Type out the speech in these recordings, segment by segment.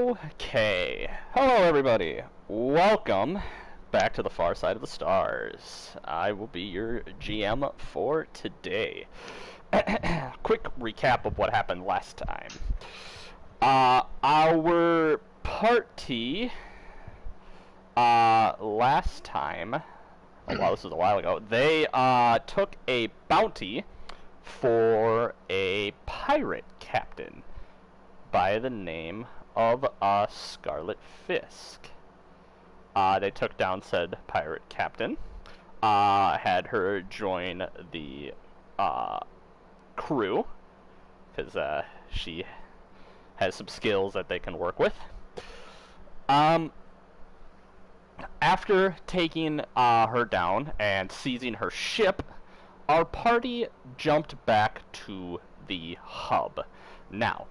Okay. Hello, everybody. Welcome back to the Far Side of the Stars. I will be your GM for today. Quick recap of what happened last time. Our party, last time, oh wow, this was a while ago, they, took a bounty for a pirate captain by the name of Scarlet Fisk. They took down said pirate captain, had her join the crew, because she has some skills that they can work with. After taking her down and seizing her ship, our party jumped back to the hub. Now,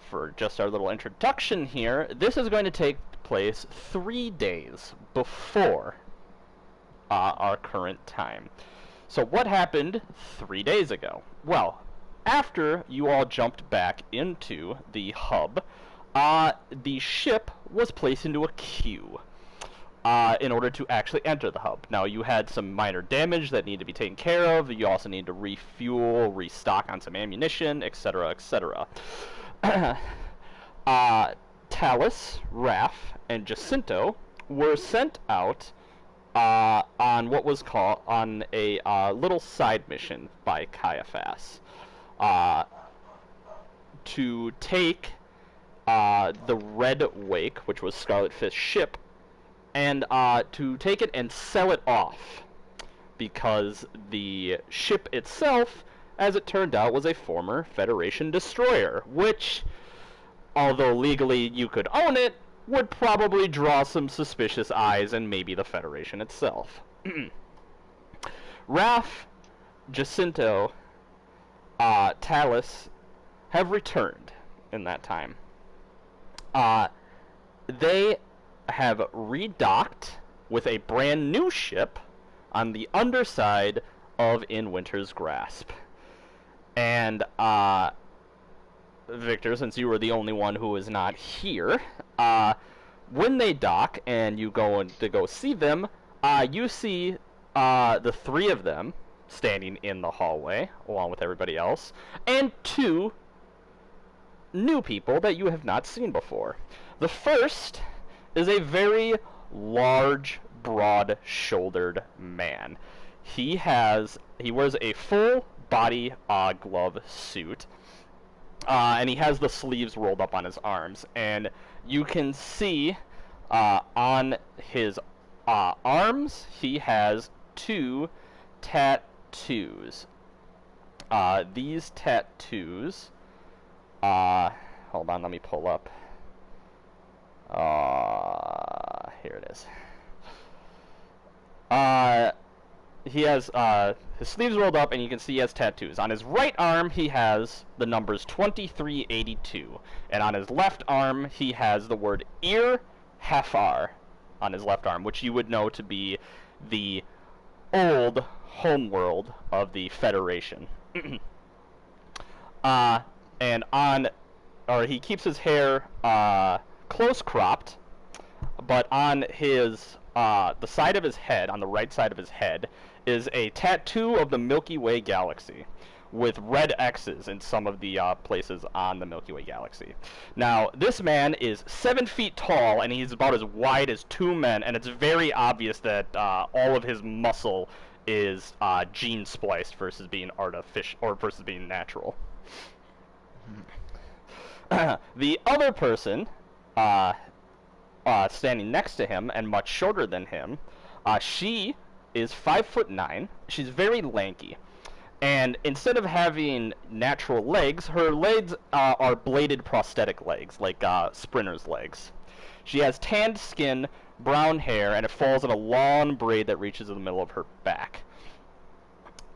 for just our little introduction here, this is going to take place 3 days before our current time. So what happened 3 days ago? Well, after you all jumped back into the hub, the ship was placed into a queue in order to actually enter the hub. Now, you had some minor damage that needed to be taken care of. You also need to refuel, restock on some ammunition, etc., etc. Talus, Raph, and Jacinto were sent out on what was called on a little side mission by Caiaphas to take the Red Wake, which was Scarlet Fisk's ship, and to take it and sell it off, because the ship itself, as it turned out, was a former Federation destroyer, which, although legally you could own it, would probably draw some suspicious eyes and maybe the Federation itself. Raph, Jacinto, Talus have returned in that time. They have redocked with a brand new ship on the underside of In Winter's Grasp. And, Victor, since you were the only one who is not here, when they dock and you go to go see them, you see the three of them standing in the hallway along with everybody else, and two new people that you have not seen before. The first is a very large, broad-shouldered man. He wears a full body glove suit. And he has the sleeves rolled up on his arms, and you can see on his arms he has 2 tattoos. These tattoos, hold on, let me pull up. Here it is. He has his sleeves rolled up, and you can see he has tattoos. On his right arm, he has the numbers 2382, and on his left arm, he has the word Ir Hafar on his left arm, which you would know to be the old homeworld of the Federation. He keeps his hair close cropped, but on his the side of his head, on the right side of his head, is a tattoo of the Milky Way galaxy with red X's in some of the places on the Milky Way galaxy. Now, this man is 7 feet tall, and he's about as wide as 2 men, and it's very obvious that all of his muscle is gene spliced versus being artificial, or versus being natural. The other person standing next to him and much shorter than him, she is 5'9". She's very lanky, and instead of having natural legs, her legs are bladed prosthetic legs, like sprinter's legs. She has tanned skin, brown hair, and it falls in a long braid that reaches in the middle of her back.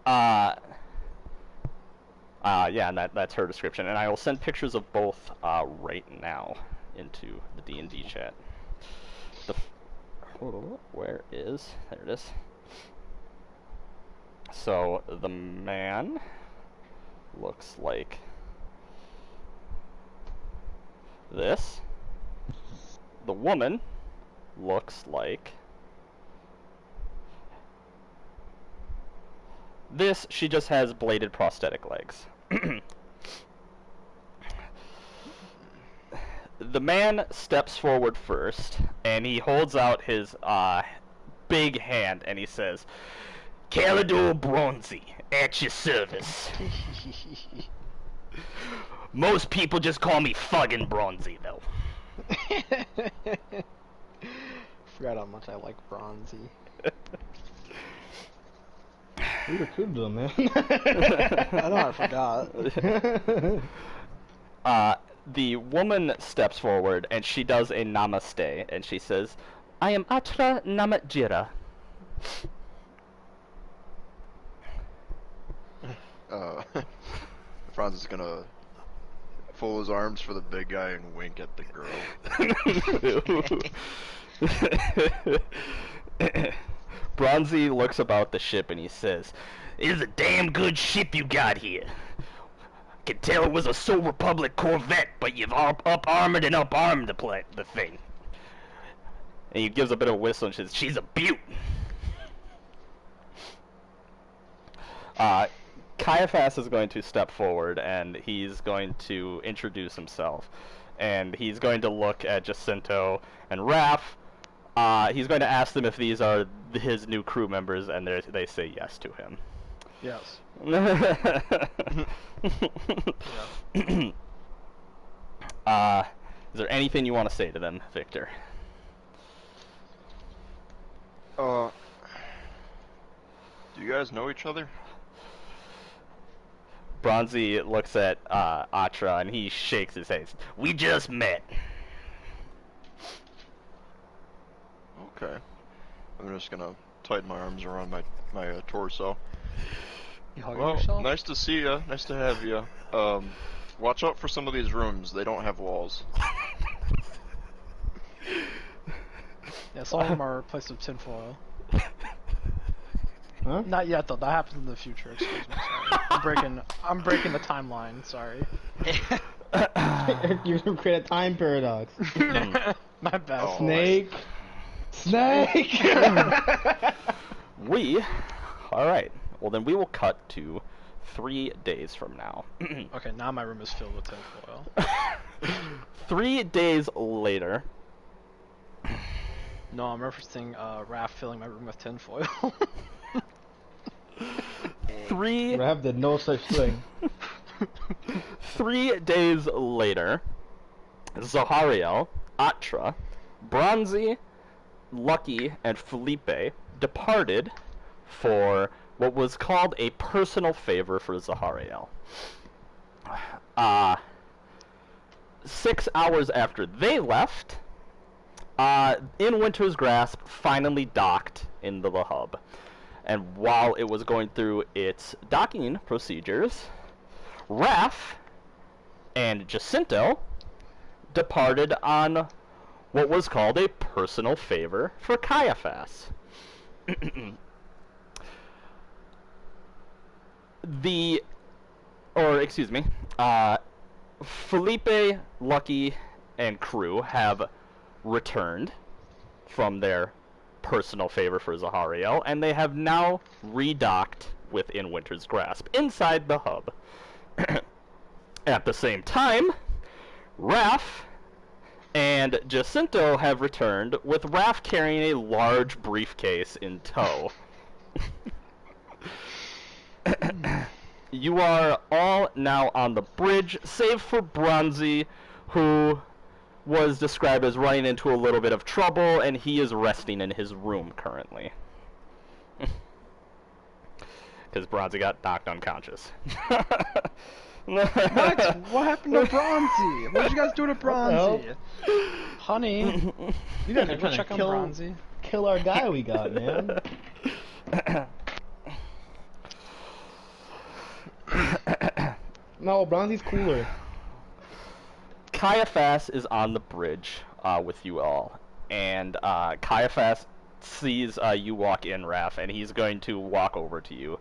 Yeah, and that's her description, and I will send pictures of both right now into the D&D chat. Where is... There it is. So, the man looks like this. the woman looks like this. She just has bladed prosthetic legs. The man steps forward first, and he holds out his big hand, and he says, "Calidor Bronzy, at your service." Most people just call me fucking Bronzy, though. Forgot how much I like Bronzy. We recruited him, man. I know, I forgot. The woman steps forward, and she does a namaste, and she says, "I am Atra Namajira." Franz is gonna fold his arms for the big guy and wink at the girl. Bronzy looks about the ship and he says, "It's a damn good ship you got here. Can tell it was a Soul Republic Corvette, but you've up-armored and up-armed the thing." And he gives a bit of a whistle and says, "She's a beaut." Caiaphas is going to step forward and he's going to introduce himself. And he's going to look at Jacinto and Raph. He's going to ask them if these are his new crew members, and they say yes to him. Yes. Is there anything you want to say to them, Victor? Do you guys know each other? Bronzy looks at Atra and he shakes his head. "We just met." Okay. I'm just gonna tighten my arms around my torso. You hugging Well, yourself? nice to see ya. Nice to have you. Watch out for some of these rooms. They don't have walls. Yeah, some of them are placed with tinfoil. Huh? Not yet though. That happens in the future. Excuse me. Sorry. I'm breaking the timeline. Sorry. You're gonna create a time paradox. My bad. Oh. Snake. Snake. Alright. Well, then we will cut to 3 days from now. Okay, now my room is filled with tinfoil. 3 days later. No, I'm referencing Raph filling my room with tinfoil. Rap did no such thing. 3 days later, Zahariel, Atra, Bronzy, Lucky, and Felipe departed for what was called a personal favor for Zahariel. 6 hours after they left, In Winter's Grasp finally docked into the hub. And while it was going through its docking procedures, Raph and Jacinto departed on what was called a personal favor for Caiaphas. Felipe, Lucky, and crew have returned from their personal favor for Zahariel, and they have now redocked within Winter's Grasp inside the hub. At the same time, Raph and Jacinto have returned, with Raph carrying a large briefcase in tow. You are all now on the bridge, save for Bronzy, who was described as running into a little bit of trouble, and he is resting in his room currently. Because Bronzy got knocked unconscious. What? What happened to Bronzy? What did you guys do to Bronzy? Honey, You guys are go trying check to on Bronzy. kill our guy we got, man. No, Bronzy's cooler. Caiaphas is on the bridge with you all, and Caiaphas sees you walk in, Raph, and he's going to walk over to you,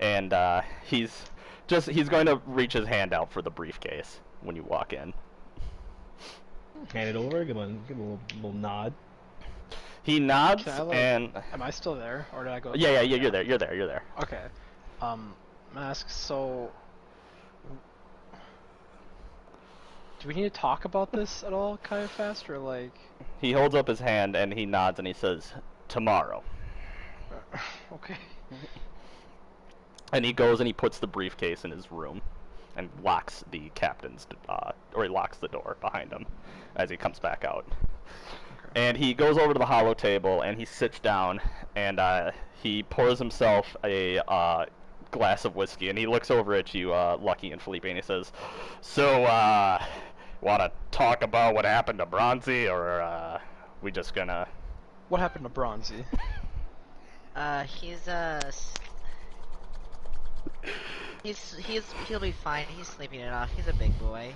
and he's going to reach his hand out for the briefcase when you walk in. Hand it over. Give him a little nod. He nods Can I, like, and am I still there, or did I go? yeah, you're there. You're there. Okay. Mask. So, do we need to talk about this at all, kind of fast, or like? He holds up his hand and he nods and he says, "Tomorrow." Okay. And he goes and he puts the briefcase in his room and locks the captain's, or he locks the door behind him as he comes back out. And he goes over to the hollow table and he sits down and he pours himself a glass of whiskey and he looks over at you, Lucky and Felipe, and he says, "So, want to talk about what happened to Bronzy, or we just gonna?" What happened to Bronzy? He'll be fine. He's sleeping it off. He's a big boy.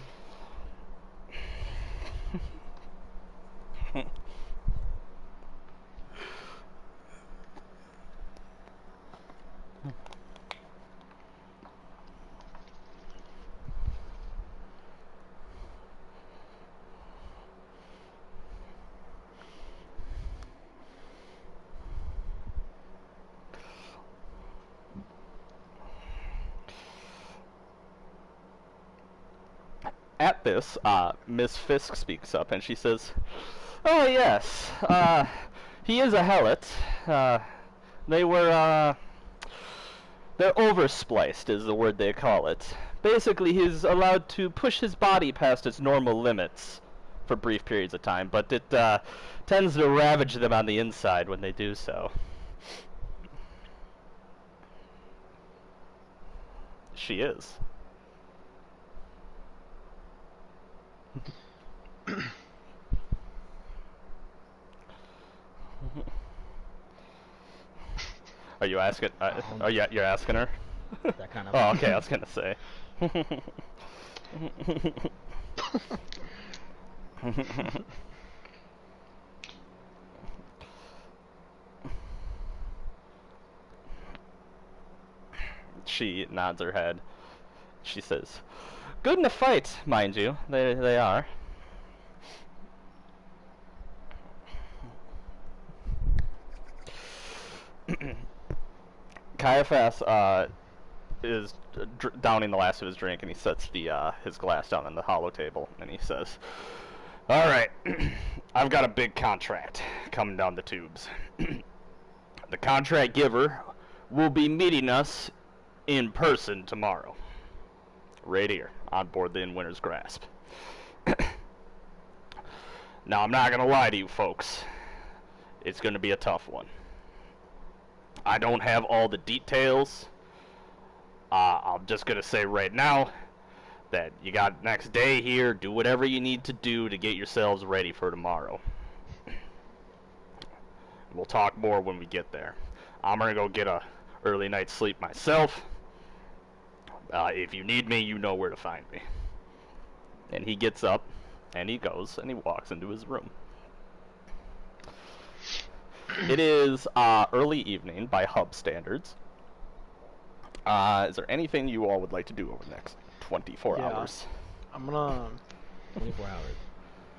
At this, Miss Fisk speaks up and she says, "Oh yes, he is a helot. They were, they're overspliced is the word they call it. Basically, he's allowed to push his body past its normal limits for brief periods of time, but it tends to ravage them on the inside when they do so." She is. Are you asking? Oh yeah, you're asking her. That kind of. Oh, okay. I was gonna say. She nods her head. She says, "Good in a fight, mind you. They are." Caiaphas is downing the last of his drink, and he sets the his glass down on the hollow table, and he says, "All right, I've got a big contract coming down the tubes. The contract giver will be meeting us in person tomorrow, right here on board the Winter's Grasp. Now, I'm not gonna lie to you folks. It's gonna be a tough one. I don't have all the details. I'm just gonna say right now that you got next day here. Do whatever you need to do to get yourselves ready for tomorrow. We'll talk more when we get there. I'm gonna go get a early night's sleep myself. If you need me, you know where to find me." And he gets up and he goes and he walks into his room. It is early evening by hub standards. Is there anything you all would like to do over the next 24 Yeah. hours? I'm gonna. 24 hours.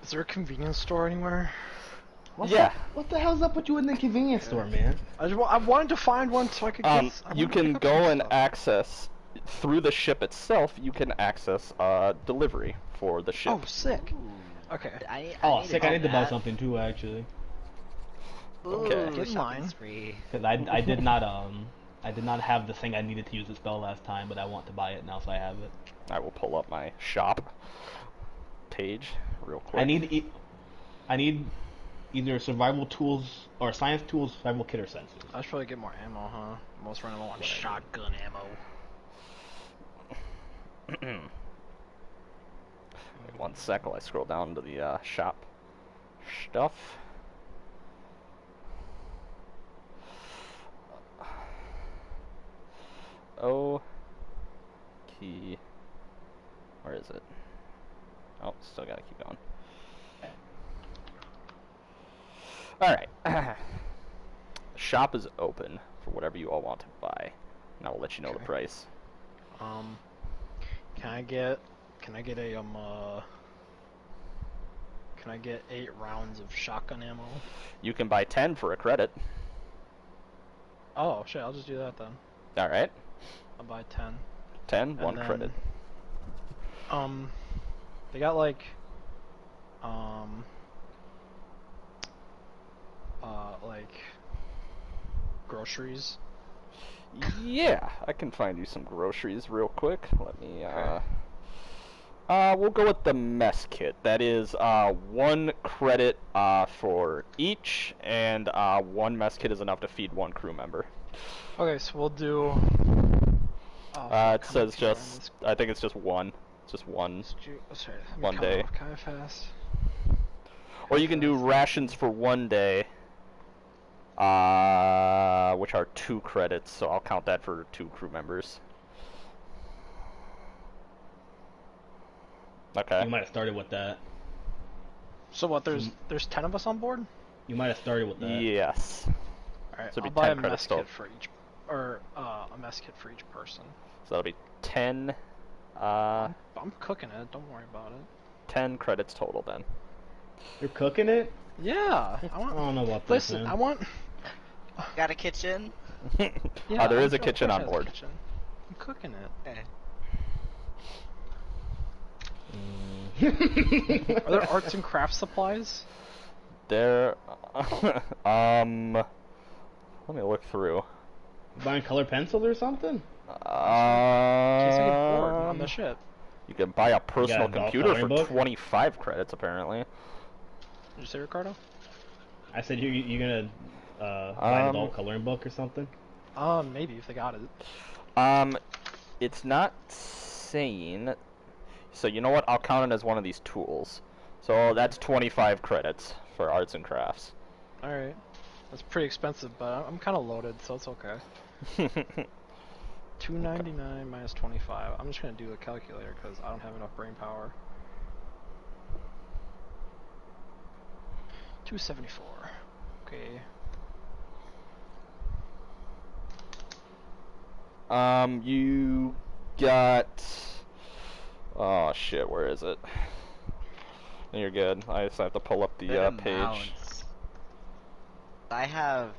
Is there a convenience store anywhere? What the hell's up with you in the convenience store, man? I wanted to find one so I could get. You can go and access, through the ship itself, you can access delivery for the ship. Oh, sick. Okay. Oh, sick! I need to buy that. something too, actually. Okay. Get in line. Because I did not have the thing I needed to use the spell last time, but I want to buy it now, so I have it. I will pull up my shop page real quick. I need either survival tools or science tools, survival kit, or senses. I should probably get more ammo, huh? Most running low on shotgun ammo. Wait 1 sec while I scroll down to the shop stuff. Oh, key. Where is it? Oh, still gotta keep going. Alright. Shop is open for whatever you all want to buy. And I will let you know the price. Can I get a Can I get 8 rounds of shotgun ammo? You can buy 10 for a credit. Oh shit, I'll just do that then. All right. I'll buy 10. 10, And one then, credit. They got like, like groceries. Yeah, I can find you some groceries real quick. Let me, Okay. we'll go with the mess kit. That is, 1 credit, for each, and, 1 mess kit is enough to feed 1 crew member. Okay, so we'll do. Oh, It says just, I think it's just 1. Just 1. Sorry, let me one count day. off kind of fast. Or you can do rations for 1 day, which are 2 credits, so I'll count that for 2 crew members. Okay. You might have started with that. So what? There's 10 of us on board. You might have started with that. Yes. All right, So it'd I'll be buy 10 a credits mess total. kit for each, or a mess kit for each person. So that'll be 10, I'm cooking it. Don't worry about it. 10 credits total then. You're cooking it? Yeah, I don't know about this, Listen, man. I want. Got a kitchen? Yeah, there is a of kitchen course on it has a board. kitchen. I'm cooking it. Okay. Are there arts and crafts supplies? There, let me look through. Buying color pencils or something? In case I get bored on the Um, ship. you can buy a personal adult computer for coloring book? 25 credits apparently. Did you say, Ricardo? I said you're gonna buy an Um, adult coloring book or something? Maybe if they got it. It's not saying. So you know what? I'll count it as one of these tools. So that's 25 credits for arts and crafts. All right, that's pretty expensive, but I'm kind of loaded, so it's okay. $2.99 minus 25. I'm just gonna do a calculator because I don't have enough brain power. 274. Okay. You got. Oh shit, where is it? You're good. I just have to pull up the Good page. amounts. I have.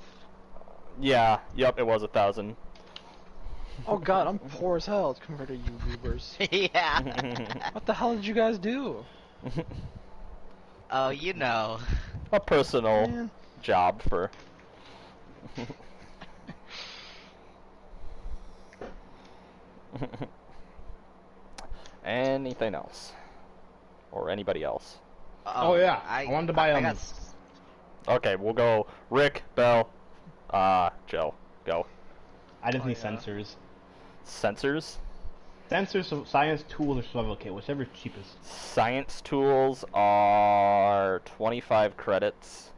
Yeah, yep, it was 1,000. Oh god, I'm poor as hell compared to you goobers. Yeah. What the hell did you guys do? Oh, you know. A personal Man. job for. Anything else? Or anybody else? Oh, yeah, I wanted to buy, I got Okay, we'll go Rick, Bell, Joe. Go. I just Oh, need yeah. sensors. Sensors? Sensors, science, tools, or survival kit, whichever's cheapest. Science tools are 25 credits.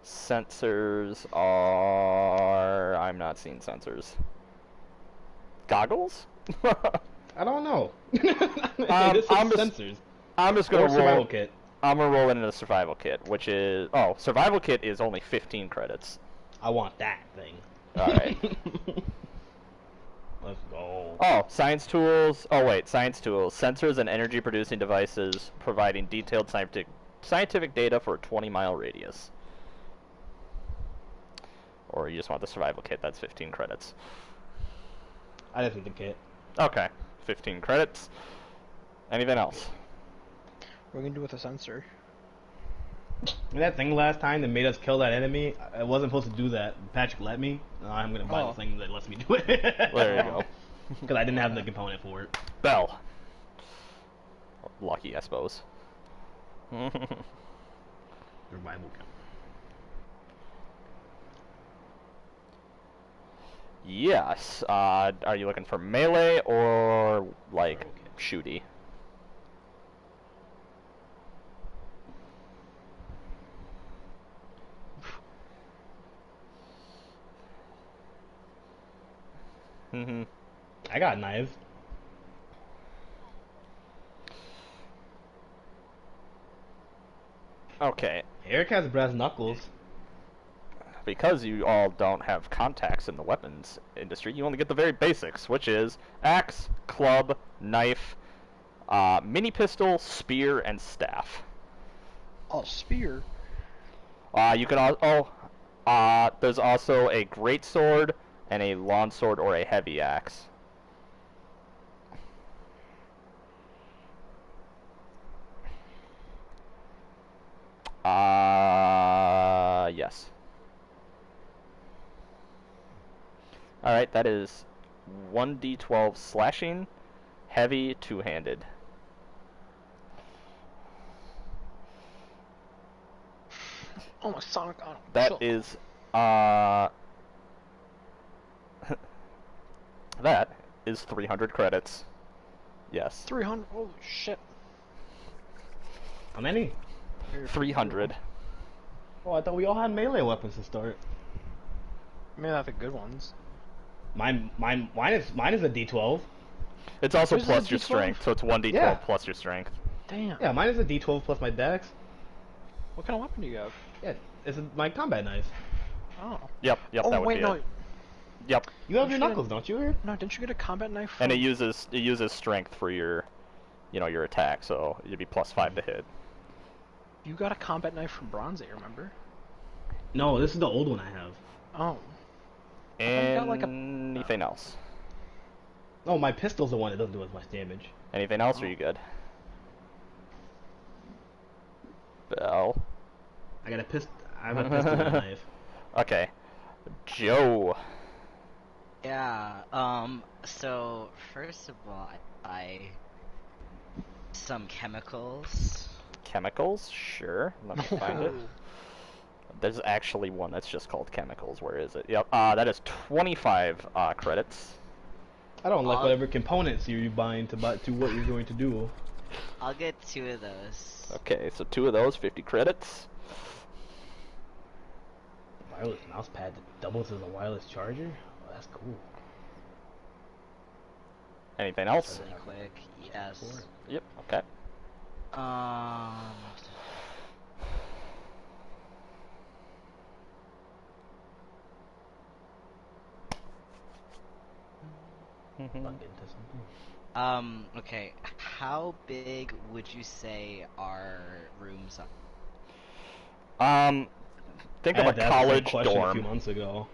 Sensors are. I'm not seeing sensors. Goggles? I don't know. It I'm just says just- sensors. I'm just Or gonna survival roll. kit. I'm gonna roll into the survival kit, which is survival kit is only 15 credits. I want that thing. All right. Let's go. Oh, science tools. Oh wait, science tools. Sensors and energy producing devices providing detailed scientific data for a 20-mile radius. Or you just want the survival kit? That's 15 credits. I just need the kit. Okay, 15 credits. Anything else? What are we gonna do with a sensor? That thing last time that made us kill that enemy, I wasn't supposed to do that. Patrick let me. Now I'm gonna buy Oh. the thing that lets me do it. There you go. Because I didn't have the component for it. Bell. Lucky, I suppose. Survival kit. Yes. Are you looking for melee or like shooty? Mhm. I got knives. Okay. Eric has brass knuckles. Because you all don't have contacts in the weapons industry, you only get the very basics, which is axe, club, knife, mini pistol, spear, and staff. A spear. You can also. There's also a great sword and a long sword or a heavy axe. Yes. Alright, that is 1d12 slashing, heavy, two-handed. Oh my Sonic! Oh, That chill. is, that is 300 credits. Yes. 300. Holy shit! How many? 300. Oh, I thought we all had melee weapons to start. Maybe not the good ones. Mine is a D12. It's also Yours is plus a your D12? strength, so it's 1d12 Yeah. plus your strength. Damn. Yeah, mine is a D12 plus my dex. What kind of weapon do you have? Yeah, it's my combat knife. Oh. Yep, Oh that would wait, be no, it. Yep. You have You your should- knuckles, don't you? no. Didn't you get a combat knife? From... And it uses strength for your, your attack, so it'd be +5 to hit. You got a combat knife from Bronze, remember? No, this is the old one I have. Oh. thought you And got, like, a- anything else? Oh, my pistol's the one that doesn't do as much damage. Anything else? Or are you good? Bell. I got a pistol. I have a pistol and a knife. Okay. Joe. Yeah, so first of all, I buy some chemicals. Chemicals? Sure. Let me find it. There's actually one that's just called chemicals. Where is it? Yep. That is 25 credits. I don't like I'll- whatever components you're buying to what you're going to do. I'll get 2 of those. Okay, so 2 of those, 50 credits. Wireless mouse pad that doubles as a wireless charger? Oh, that's cool. Anything else? Really quick, yes. Yep. Okay. Plug into something. Okay. How big would you say our rooms are? Think I of a had to ask the same college question a few dorm. months ago.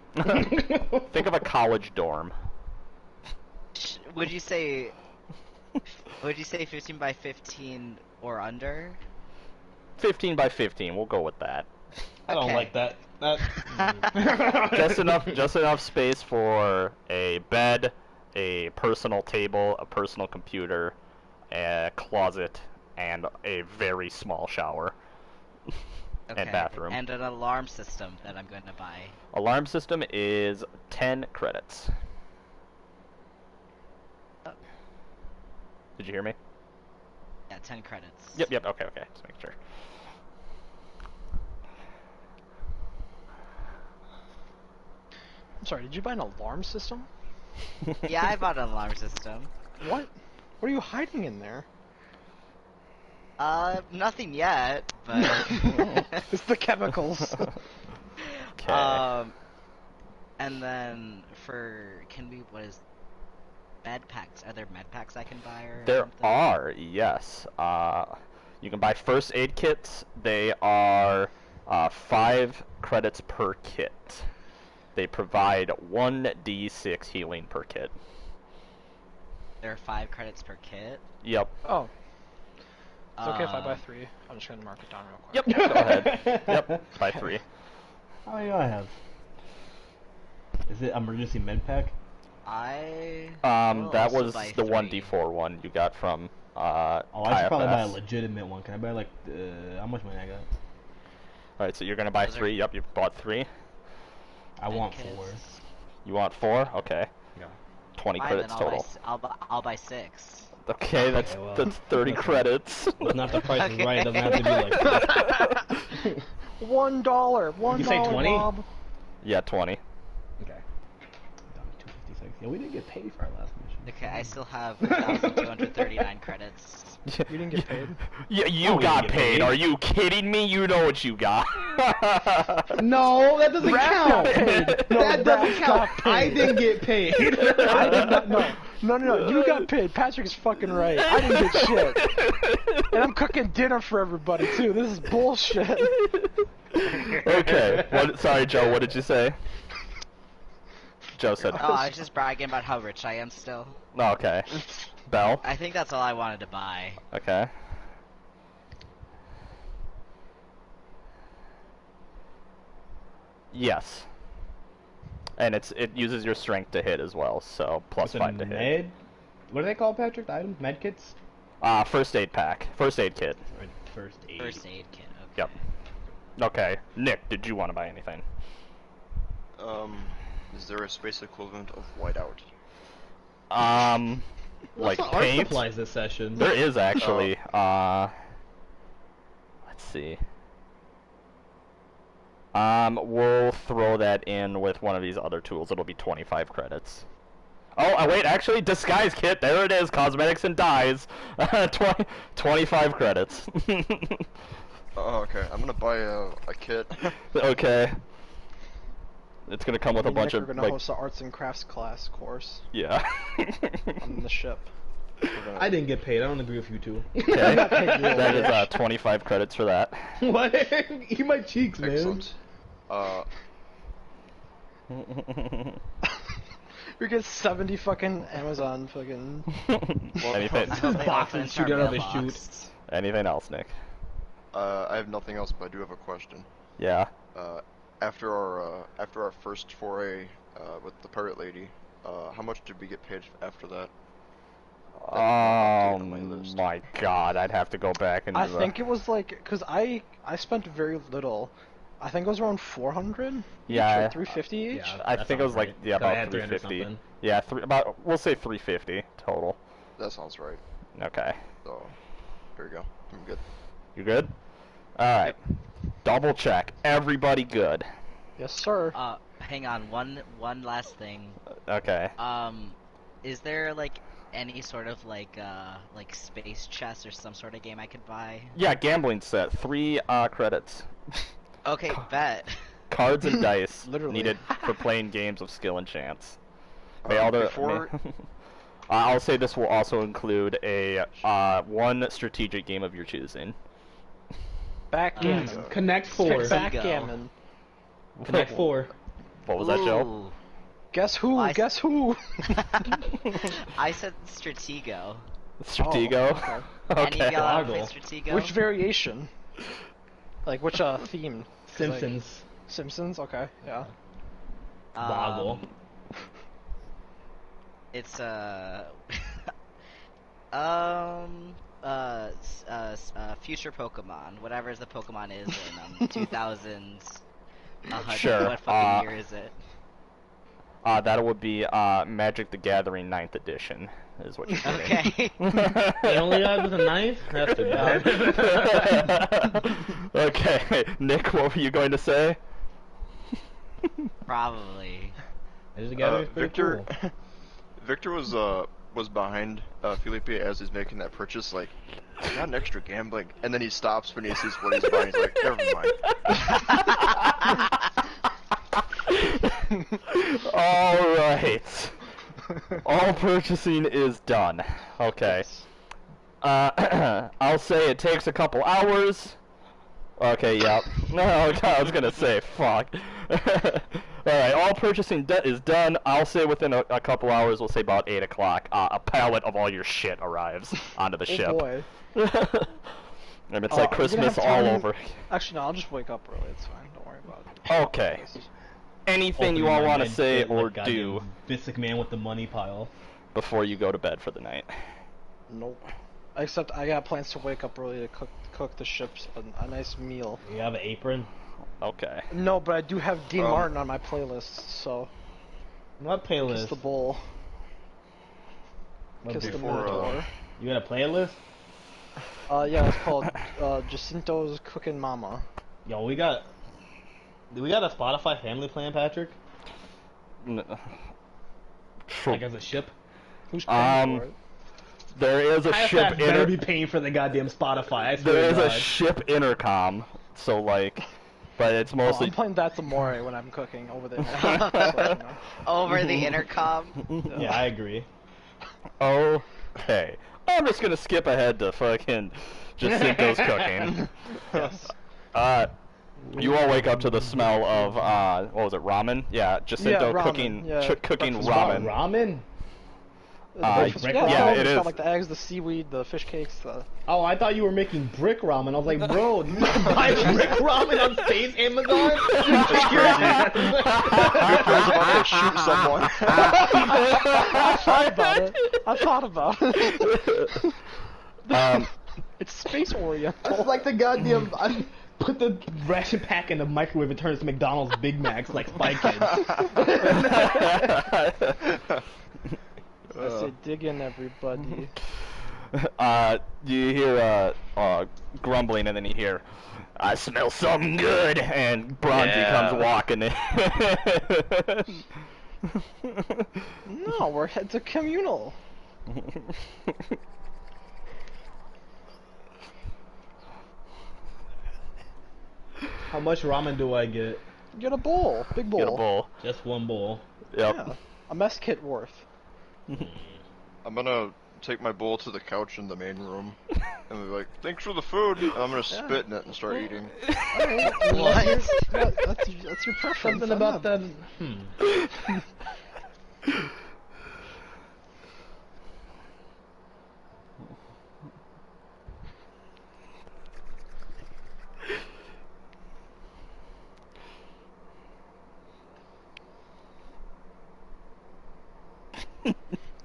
Think of a college dorm. Would you say 15 by 15 or under? 15 by 15. We'll go with that. I don't Okay. like that. Just enough space for a bed, a personal table, a personal computer, a closet, and a very small shower. And bathroom. And an alarm system that I'm going to buy. Alarm system is 10 credits. Oh. Did you hear me? Yeah, 10 credits. Yep, okay, just make sure. I'm sorry. Did you buy an alarm system? Yeah, I bought an alarm system. What? What are you hiding in there? Nothing yet, but It's the chemicals. Okay. And then what is med packs? Are there med packs I can buy or There something? are, yes. You can buy first aid kits. They are 5 credits per kit. They provide 1d6 healing per kit. There are 5 credits per kit. Yep. Oh. It's okay if I buy 3. I'm just gonna mark it down real quick. Yep. Go ahead. Yep. Buy 3. How many do I have? Is it emergency med pack? I will That also was buy the 3. 1d4 one you got from Oh, I should probably buy a IFS. legitimate one. Can I buy like how much money I got? Alright, so you're gonna buy Those are- 3. Yep, you bought 3. I want Med 4. kits. You want 4? Okay. Yeah. 20 Fine, credits then I'll buy total. I'll buy 6. Okay, that's well, that's 30 okay. credits. It's not the price is right. It doesn't have to be like. $1. $1. You say 20? Bob. Yeah, 20. Okay. Down to 256. Yeah, we didn't get paid for our last mission. Okay, I still have 1,239 credits. We didn't get paid. Yeah, you Oh, we got didn't get paid. paid? Are you kidding me? You know what you got. No, that doesn't count. No, That doesn't Raph count. got I paid. didn't get paid. I did not know. No, you got paid. Patrick's fucking right. I didn't get shit. And I'm cooking dinner for everybody, too. This is bullshit. Okay. Sorry, Joe, what did you say? Joe said... Oh, I was just bragging about how rich I am still. Oh, okay. Bell? I think that's all I wanted to buy. Okay. Yes. And it uses your strength to hit as well, so plus It's 5 to hit. What are they called, Patrick? The items? Med kits? First aid pack. First aid kit. Or first aid. First aid kit. Okay. Yep. Okay. Nick, did you want to buy anything? Is there a space equivalent of whiteout? Like What's the art paint? supplies this session? There is actually. Let's see. We'll throw that in with one of these other tools. It'll be 25 credits. Oh, wait, actually, disguise kit. There it is. Cosmetics and dyes. 25 credits. Oh, okay. I'm gonna buy a kit. Okay. It's gonna come with a bunch We're of gonna like. host the arts and crafts class course Yeah. on the ship. I didn't get paid. I don't agree with you two. Okay. got paid real That rich. is 25 credits for that. What? Eat my cheeks, man. Excellent. We get 70 fucking Amazon fucking. Anything? I hope they Box open and our shoot out of his mailbox. Anything else, Nick? I have nothing else, but I do have a question. Yeah. After our first foray with the pirate lady, how much did we get paid after that? Oh on my list. my God! I'd have to go back and. I think it was like, cause I spent very little. I think it was around 400. Yeah. Each, or 350 each. Yeah. I That think it was sounds like right. yeah, So I about had 300 350. something. Yeah, we'll say 350 total. That sounds right. Okay. So, there you go. I'm good. You good? All right. Double check. Everybody good? Yes, sir. Hang on. One last thing. Okay. Is there like any sort of like space chess or some sort of game I could buy? Yeah, gambling set. 3 credits. Okay, bet. Cards and dice Literally. needed for playing games of skill and chance. Before- I'll say this will also include a one strategic game of your choosing. Backgammon. Connect 4. Backgammon. Connect 4. What was that, Joe? Ooh. Guess who? I- Guess who? I said Stratego. Stratego. okay. Any of y'all ever play Boggle. Stratego? Which variation? Like which theme? 'Cause, like, Simpsons. Simpsons. Okay. Yeah. Boggle. It's future Pokemon, whatever the Pokemon is in 2000s. Sure, What fucking year is it? That would be Magic the Gathering 9th edition, is what you're getting. Okay. They only got with a knife? That's too bad. Okay, Nick, what were you going to say? Probably. Magic the Gathering's pretty Victor, cool. Victor was behind Felipe as he's making that purchase. Like, I got an extra gambling, and then he stops when he sees what he's buying. He's like, never mind. All right. All purchasing is done. Okay. I'll say it takes a couple hours. Okay, yep. No, I was gonna say, fuck. Alright, all purchasing is done. I'll say within a couple hours, we'll say about 8 o'clock, a pallet of all your shit arrives onto the ship. Oh boy. And it's Oh, like are you gonna Christmas have all time- over. Actually, no. I'll just wake up early. It's fine. Don't worry about it. Okay. Anything you Opening all my want to med say kit or like goddamn do Basic man with the money pile. before you go to bed for the night? Nope. Except I got plans to wake up early to cook the ships a nice meal. You have an apron? Okay. No, but I do have Dean Um, Martin on my playlist, so What kiss playlist? the bowl, What kiss the before, Minotaur. You got a playlist? Yeah, it's called Jacinto's Cookin' Mama. Yo, we got a Spotify family plan, Patrick? Like as a ship? Who's paying Um, for it? There is a ship Halifax better be inter- paying for the goddamn Spotify. I swear There to is a God. ship intercom, so like, but it's Oh, mostly I'm playing That's Amore when I'm cooking over there. So, you know. Over the intercom. Yeah, I agree. Okay. I'm just gonna skip ahead to fucking Jacinto's cooking. Yes. You all wake up to the smell of what was it, ramen? Yeah, Jacinto ramen, cooking yeah, cooking breakfast ramen. Ramen? Breakfast- breakfast yeah, all it the is. stuff like the eggs, the seaweed, the fish cakes. The... Oh, I thought you were making brick ramen. I was like, bro, did you just buy brick ramen on Space Amazon? That's crazy. Victor's about to shoot someone. I thought about it. It's space oriental. It's like the goddamn. I put the ration pack in the microwave and turn it to McDonald's Big Macs like Spy Kids. I say, dig in, everybody. You hear grumbling, and then you hear, "I smell something good," and Bronzy comes walking in. No, we're head to communal. How much ramen do I get? Get a bowl, big bowl. Get a bowl. Just one bowl. Yep. Yeah, a mess kit worth. I'm gonna take my bowl to the couch in the main room and be like, "Thanks for the food." And I'm gonna spit in it and start eating. Alright, What? that's your preference. Something about that.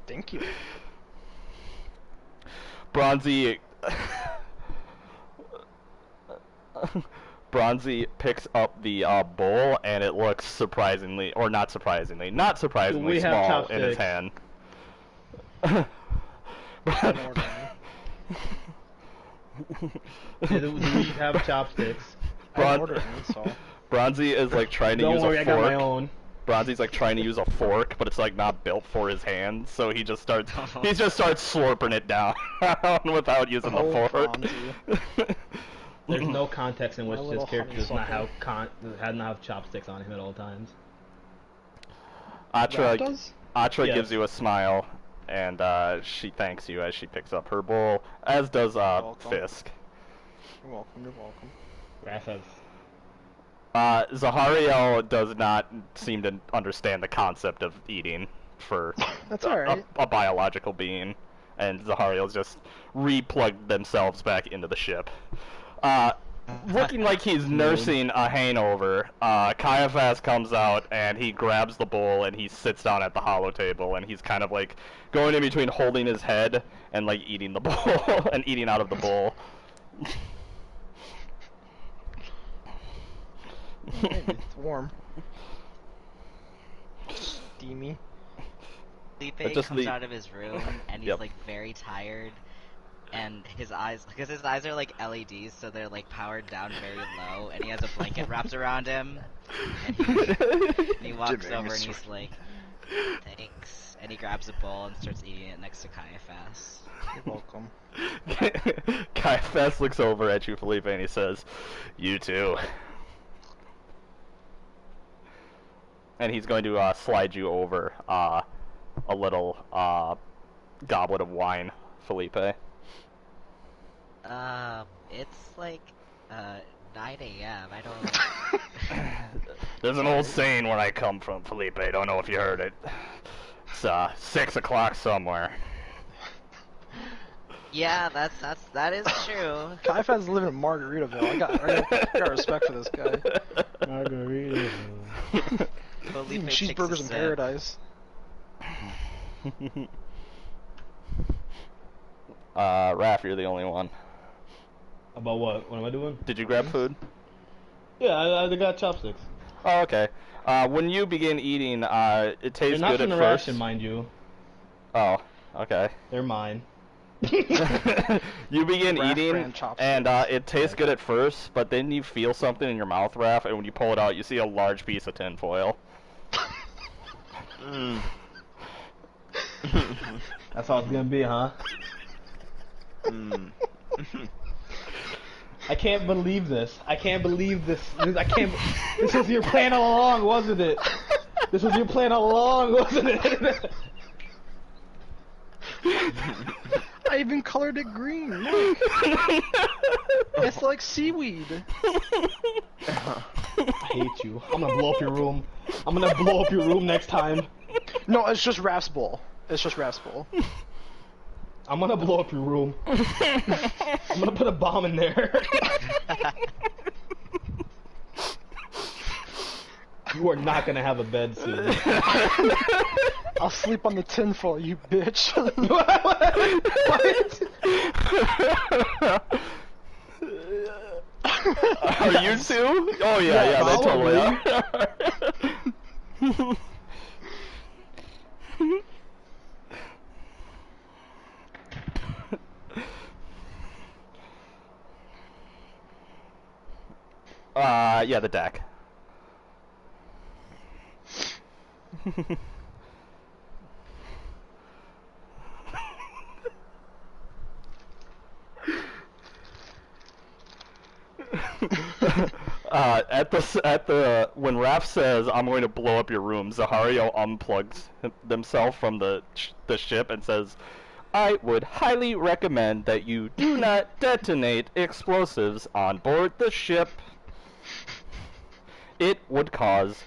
Thank you. Bronzy Bronzy picks up the bowl, and it looks surprisingly, or not surprisingly We have small in his chopsticks. hand. Do we have chopsticks? I ordered it, so. Bronzy is like trying to Don't use worry, a I got my fork. own. Bronzy's like trying to use a fork, but it's like not built for his hand, so he just starts slurping it down without using the Oh, fork. Bronzy. There's no context in which My this little character does not have honeysuckle. chopsticks on him at all times. Atra Raptors? Atra Yes. gives you a smile, and she thanks you as she picks up her bowl, as does Welcome. Fisk. You're welcome, you're welcome. Raph Zahariel does not seem to understand the concept of eating for That's alright. a biological being, and Zahariel's just replugged themselves back into the ship. Looking like he's nursing a hangover, Caiaphas comes out and he grabs the bowl and he sits down at the hollow table, and he's kind of like going in between holding his head and like eating the bowl and eating out of the bowl. Hey, it's warm. Steamy. Felipe just comes leave- out of his room and he's Yep. like very tired, and his eyes, because his eyes are like LEDs, so they're like powered down very low, and he has a blanket wrapped around him, and he walks Jimmy, over and sorry. he's like, "Thanks," and he grabs a bowl and starts eating it next to Caiaphas. You're welcome. Caiaphas looks over at you, Felipe, and he says, "You too." And he's going to slide you over a little goblet of wine, Felipe. It's like 9 a.m. I don't. There's an old saying where I come from, Felipe. I don't know if you heard it. It's 6 o'clock somewhere. Yeah, that is true. Caiaphas is living in Margaritaville. I got respect for this guy. Margarita. Felipe Eating takes a cheeseburgers in sip. paradise. Raph, you're the only one. About what? What am I doing? Did you grab food? Yeah, I got chopsticks. Oh, okay. When you begin eating, it They're tastes not good from at the first. ration, mind you. Oh, okay. They're mine. You begin Raph eating, brand chopsticks. and it tastes good at first, but then you feel something in your mouth, Raph, and when you pull it out, you see a large piece of tin foil. Mm. That's how it's gonna be, huh? Mm. I can't believe this. I can't believe this. I can't. This was your plan all along, wasn't it? This was your plan all along, wasn't it? I even colored it green. Look. It's like seaweed. I hate you. I'm gonna blow up your room. I'm gonna blow up your room next time. No, it's just Raph's bowl. It's just Raph's bowl. I'm gonna blow up your room. I'm gonna put a bomb in there. You are not gonna have a bed soon. I'll sleep on the tinfoil, you bitch. Are you two? Oh yeah, they totally are. Yeah, the deck. At the when Raph says I'm going to blow up your room, Zahario unplugs themselves from the ship and says, I would highly recommend that you do not detonate explosives on board the ship. It would cause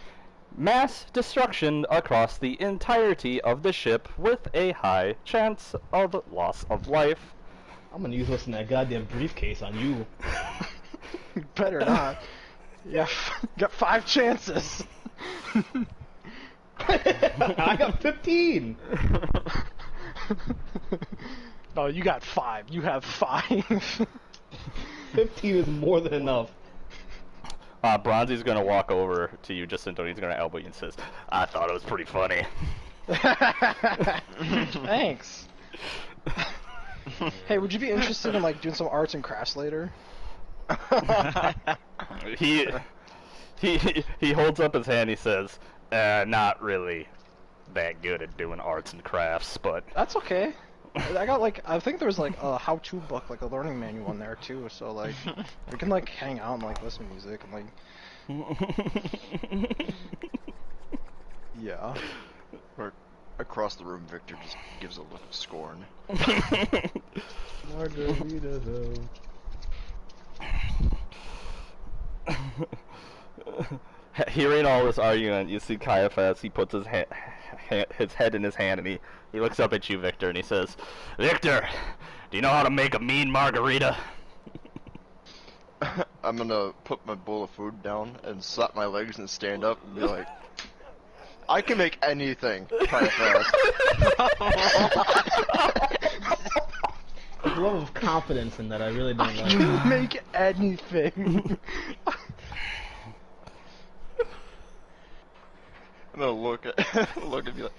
mass destruction across the entirety of the ship with a high chance of loss of life. I'm gonna use what's in that goddamn briefcase on you. Better not. Yeah, got 5 chances. I got 15. No, you got 5. You have 5. 15 is more than enough. Bronzy's gonna walk over to you, Jacinto, and he's gonna elbow you and says, I thought it was pretty funny. Thanks. Hey, would you be interested in like doing some arts and crafts later? He holds up his hand, he says, not really that good at doing arts and crafts, but... That's okay. I got like, I think there was like a how-to book, like a learning manual in there too, so like, we can like hang out and like listen to music and like... Yeah. Or across the room, Victor just gives a look of scorn. Margarita though. Hearing all this argument, you see Caiaphas, he puts his head in his hand and he looks up at you, Victor, and he says, Victor, do you know how to make a mean margarita? I'm gonna put my bowl of food down and slap my legs and stand up and be like, I can make anything, Caiaphas. There's a level of confidence in that I really don't like. You make anything. I'm gonna look and be like,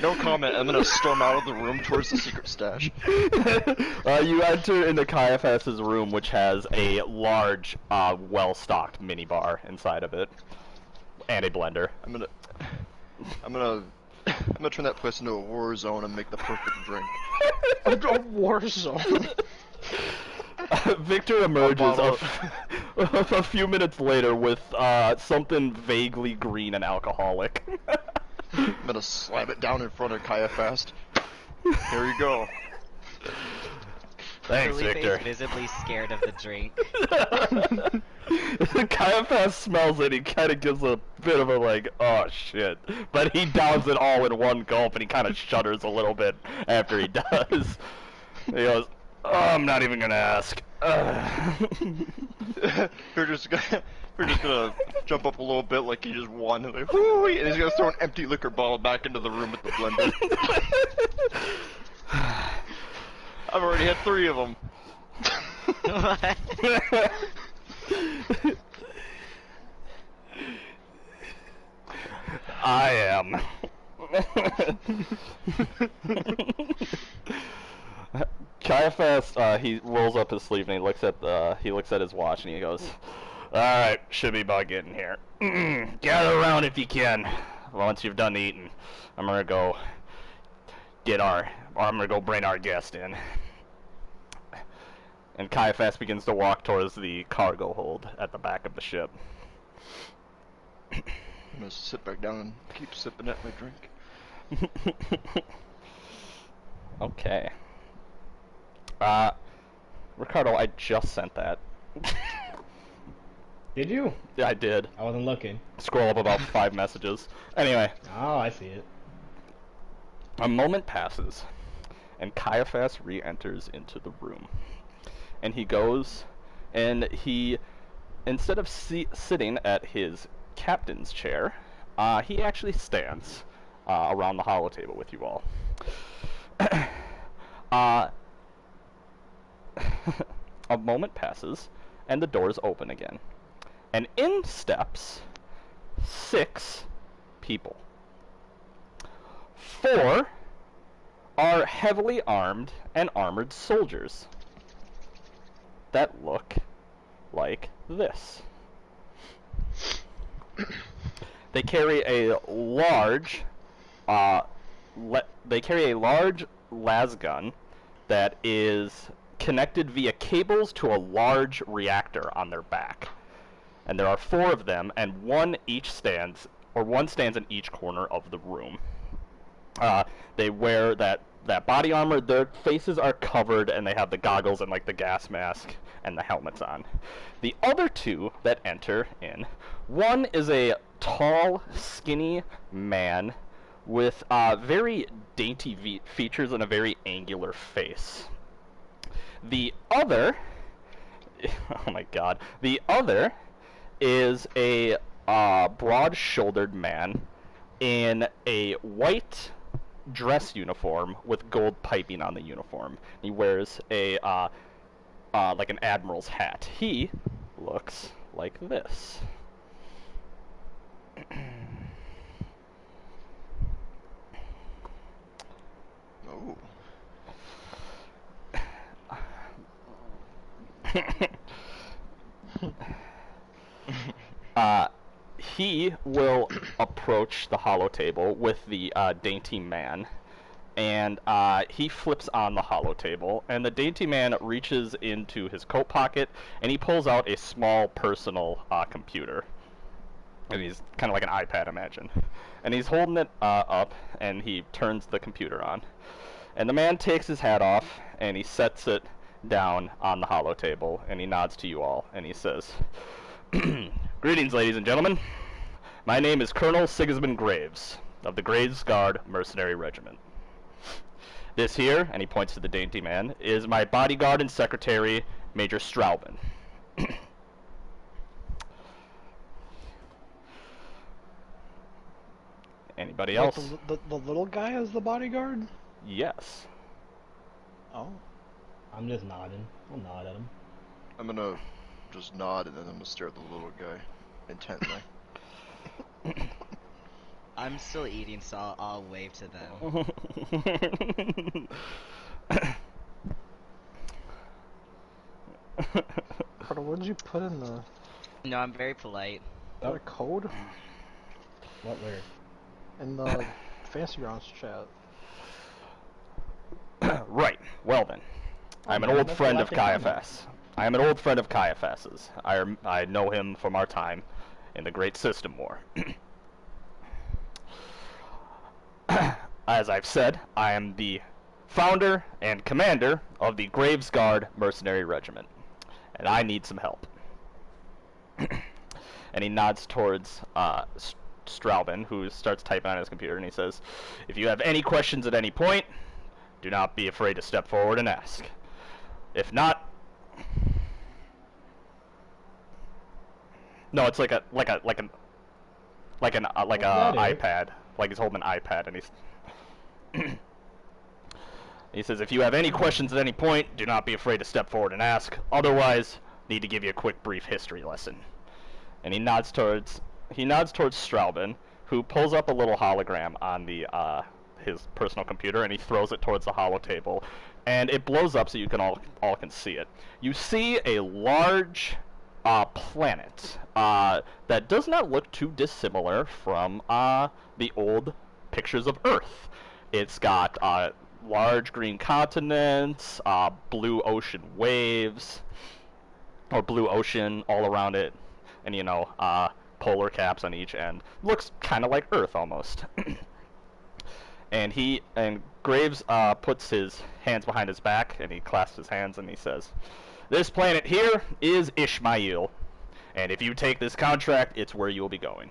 no comment. I'm gonna storm out of the room towards the secret stash. You enter into Caiaphas's room, which has a large, well-stocked minibar inside of it, and a blender. I'm gonna turn that place into a war zone and make the perfect drink. A war zone. Victor emerges a few minutes later with something vaguely green and alcoholic. I'm gonna slam it down in front of Caiaphas. Here you go. Thanks, Felipe Victor. is visibly scared of the drink. Caiaphas smells it, he kind of gives a bit of a like, oh shit. But he downs it all in one gulp and he kind of shudders a little bit after he does. He goes, oh, I'm not even gonna ask. We're just gonna jump up a little bit like he just won, and like, whoo, and he's gonna throw an empty liquor bottle back into the room with the blender. I've already had 3 of them. I am. Caiaphas, he rolls up his sleeve and he looks at his watch and he goes, "All right, should be about getting here. Gather around if you can. Once you've done eating, I'm gonna go bring our guest in." And Caiaphas begins to walk towards the cargo hold at the back of the ship. I'm gonna sit back down and keep sipping at my drink. Okay. Ricardo, I just sent that. Did you? Yeah, I did. I wasn't looking. Scroll up about 5 messages. Anyway, Oh, I see it. a moment passes, and Caiaphas re-enters into the room. And he goes, and he, instead of sitting at his captain's chair, he actually stands around the hollow table with you all. A moment passes, and the doors open again. And in steps 6 people. 4 are heavily armed and armored soldiers that look like this. They carry a large las gun that is connected via cables to a large reactor on their back. And there are 4 of them, and one stands in each corner of the room. They wear that body armor. Their faces are covered, and they have the goggles and like the gas mask and the helmets on. The other 2 that enter in, one is a tall, skinny man with very dainty features and a very angular face. The other, oh my god, the other is a broad-shouldered man in a white dress uniform with gold piping on the uniform. He wears a like an admiral's hat. He looks like this. Oh. He will approach the hollow table with the dainty man, and he flips on the hollow table, and the dainty man reaches into his coat pocket, and he pulls out a small personal computer. And he's kind of like an iPad, imagine. And he's holding it up, and he turns the computer on. And the man takes his hat off, and he sets it down on the hollow table, and he nods to you all, and he says, "Greetings, ladies and gentlemen. My name is Colonel Sigismund Graves, of the Graves Guard Mercenary Regiment. This here," and he points to the dainty man, "is my bodyguard and secretary, Major Straubin." Anybody else? The little guy as the bodyguard? Yes. Oh. I'm just nodding. I'll nod at him. I'm gonna just nod and then I'm gonna stare at the little guy intently. I'm still eating, so I'll wave to them. Carter, what did you put in the... No, I'm very polite. Is that a code? What word? In the Fantasy Grounds chat. Right. Well then. I'm an old friend of Caiaphas. I am an old friend of Caiaphas's. I know him from our time in the Great System War. As I've said, I am the founder and commander of the Graves Guard Mercenary Regiment, and I need some help. And he nods towards Straubin, who starts typing on his computer, and he says, "If you have any questions at any point, do not be afraid to step forward and ask. If not..." No, it's like an iPad. Like he's holding an iPad, and he's he says, "If you have any questions at any point, do not be afraid to step forward and ask. Otherwise, need to give you a quick brief history lesson." And he nods towards Straubin, who pulls up a little hologram on the his personal computer, and he throws it towards the hollow table, and it blows up so you can all can see it. You see a large planet that does not look too dissimilar from the old pictures of Earth. It's got large green continents, blue ocean waves, or blue ocean all around it, and polar caps on each end. Looks kind of like Earth almost. And Graves puts his hands behind his back, and he clasps his hands, and he says, "This planet here is Ishmael, and if you take this contract, it's where you will be going."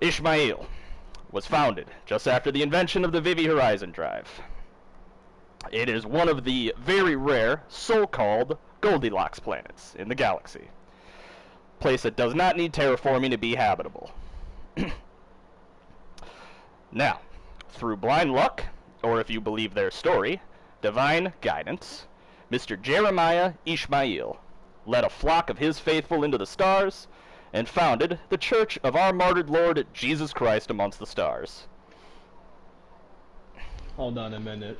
Ishmael was founded just after the invention of the Vivi Horizon Drive. It is one of the very rare so-called Goldilocks planets in the galaxy. Place that does not need terraforming to be habitable. Now, through blind luck, or if you believe their story, divine guidance, Mr. Jeremiah Ishmael led a flock of his faithful into the stars and founded the Church of our martyred Lord Jesus Christ amongst the stars. Hold on a minute.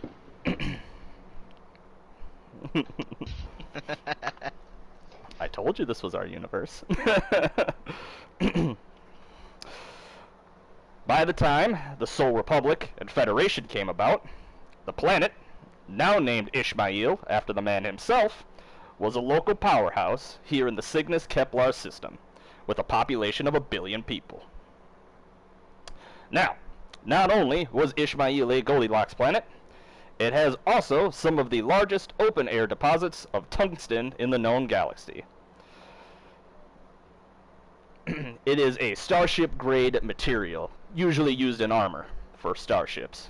I told you this was our universe. By the time the Sol Republic and Federation came about, the planet, now named Ishmael after the man himself, was a local powerhouse here in the Cygnus Kepler system, with a population of 1 billion people. Now, not only was Ishmael a Goldilocks planet, it has also some of the largest open-air deposits of tungsten in the known galaxy. It is a starship-grade material, usually used in armor for starships.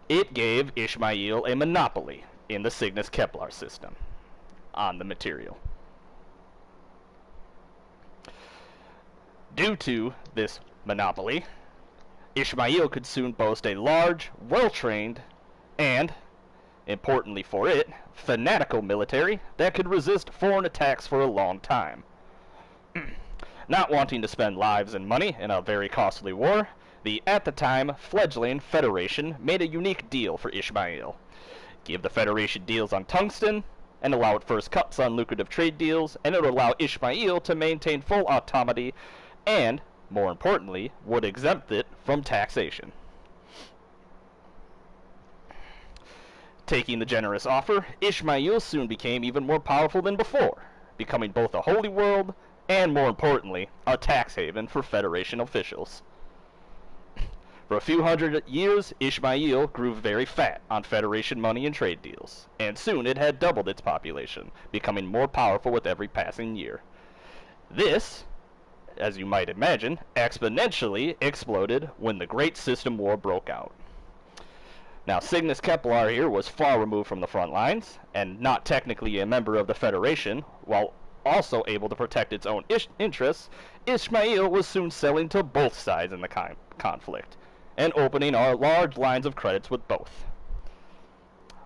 It gave Ishmael a monopoly in the Cygnus Kepler system on the material. Due to this monopoly, Ishmael could soon boast a large, well-trained, and, importantly for it, fanatical military that could resist foreign attacks for a long time. Not wanting to spend lives and money in a very costly war, the, at the time, fledgling Federation made a unique deal for Ishmael. Give the Federation deals on tungsten, and allow it first cuts on lucrative trade deals, and it would allow Ishmael to maintain full autonomy, and, more importantly, would exempt it from taxation. Taking the generous offer, Ishmael soon became even more powerful than before, becoming both a holy world and, more importantly, a tax haven for Federation officials. For a few hundred years, Ishmael grew very fat on Federation money and trade deals, and soon it had doubled its population, becoming more powerful with every passing year. This, as you might imagine, exponentially exploded when the Great System War broke out. Now, Cygnus Kepler here was far removed from the front lines, and not technically a member of the Federation, while also able to protect its own interests. Ishmael was soon selling to both sides in the conflict, and opening our large lines of credits with both.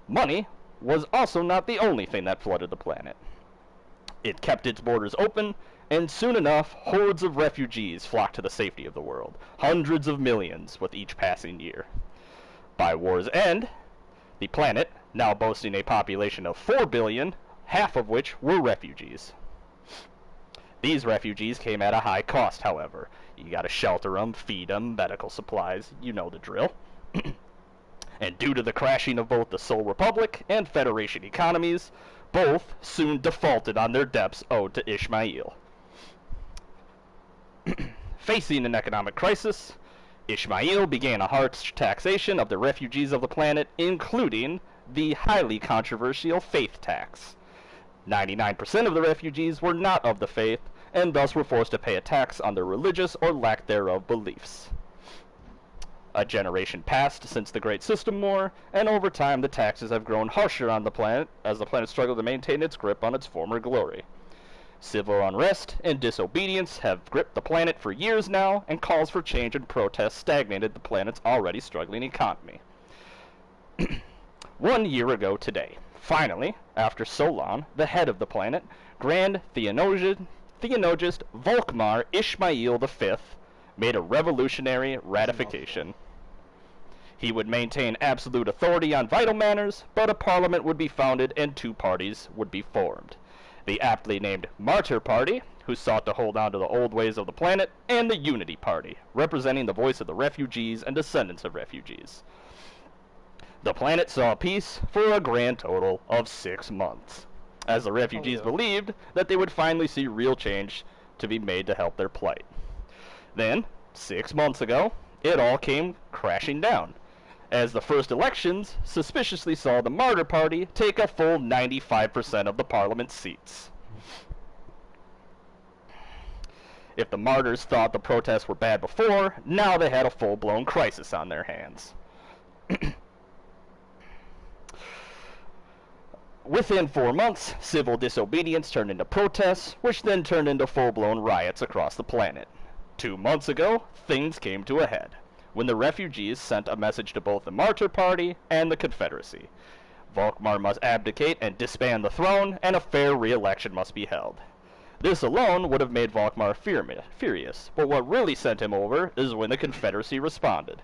Money was also not the only thing that flooded the planet. It kept its borders open, and soon enough, hordes of refugees flocked to the safety of the world, hundreds of millions with each passing year. By war's end, the planet, now boasting a population of 4 billion, half of which were refugees. These refugees came at a high cost, however. You gotta shelter them, feed them, medical supplies, you know the drill. And due to the crashing of both the Sol Republic and Federation economies, both soon defaulted on their debts owed to Ishmael. Facing an economic crisis, Ishmael began a harsh taxation of the refugees of the planet, including the highly controversial faith tax. 99% of the refugees were not of the faith, and thus were forced to pay a tax on their religious or lack thereof beliefs. A generation passed since the Great System War, and over time the taxes have grown harsher on the planet as the planet struggled to maintain its grip on its former glory. Civil unrest and disobedience have gripped the planet for years now, and calls for change and protest stagnated the planet's already struggling economy. 1 year ago today, finally, after so long, the head of the planet, Grand Theonologist Volkmar Ishmael V, made a revolutionary ratification. He would maintain absolute authority on vital matters, but a parliament would be founded and 2 parties would be formed. The aptly named Martyr Party, who sought to hold on to the old ways of the planet, and the Unity Party, representing the voice of the refugees and descendants of refugees. The planet saw peace for a grand total of 6 months, as the refugees believed that they would finally see real change to be made to help their plight. Then, 6 months ago, it all came crashing down, as the first elections suspiciously saw the Martyr Party take a full 95% of the parliament seats. If the Martyrs thought the protests were bad before, now they had a full-blown crisis on their hands. Within 4 months, civil disobedience turned into protests, which then turned into full-blown riots across the planet. 2 months ago, things came to a head, when the refugees sent a message to both the Martyr Party and the Confederacy. Volkmar must abdicate and disband the throne, and a fair re-election must be held. This alone would have made Volkmar furious, but what really sent him over is when the Confederacy responded.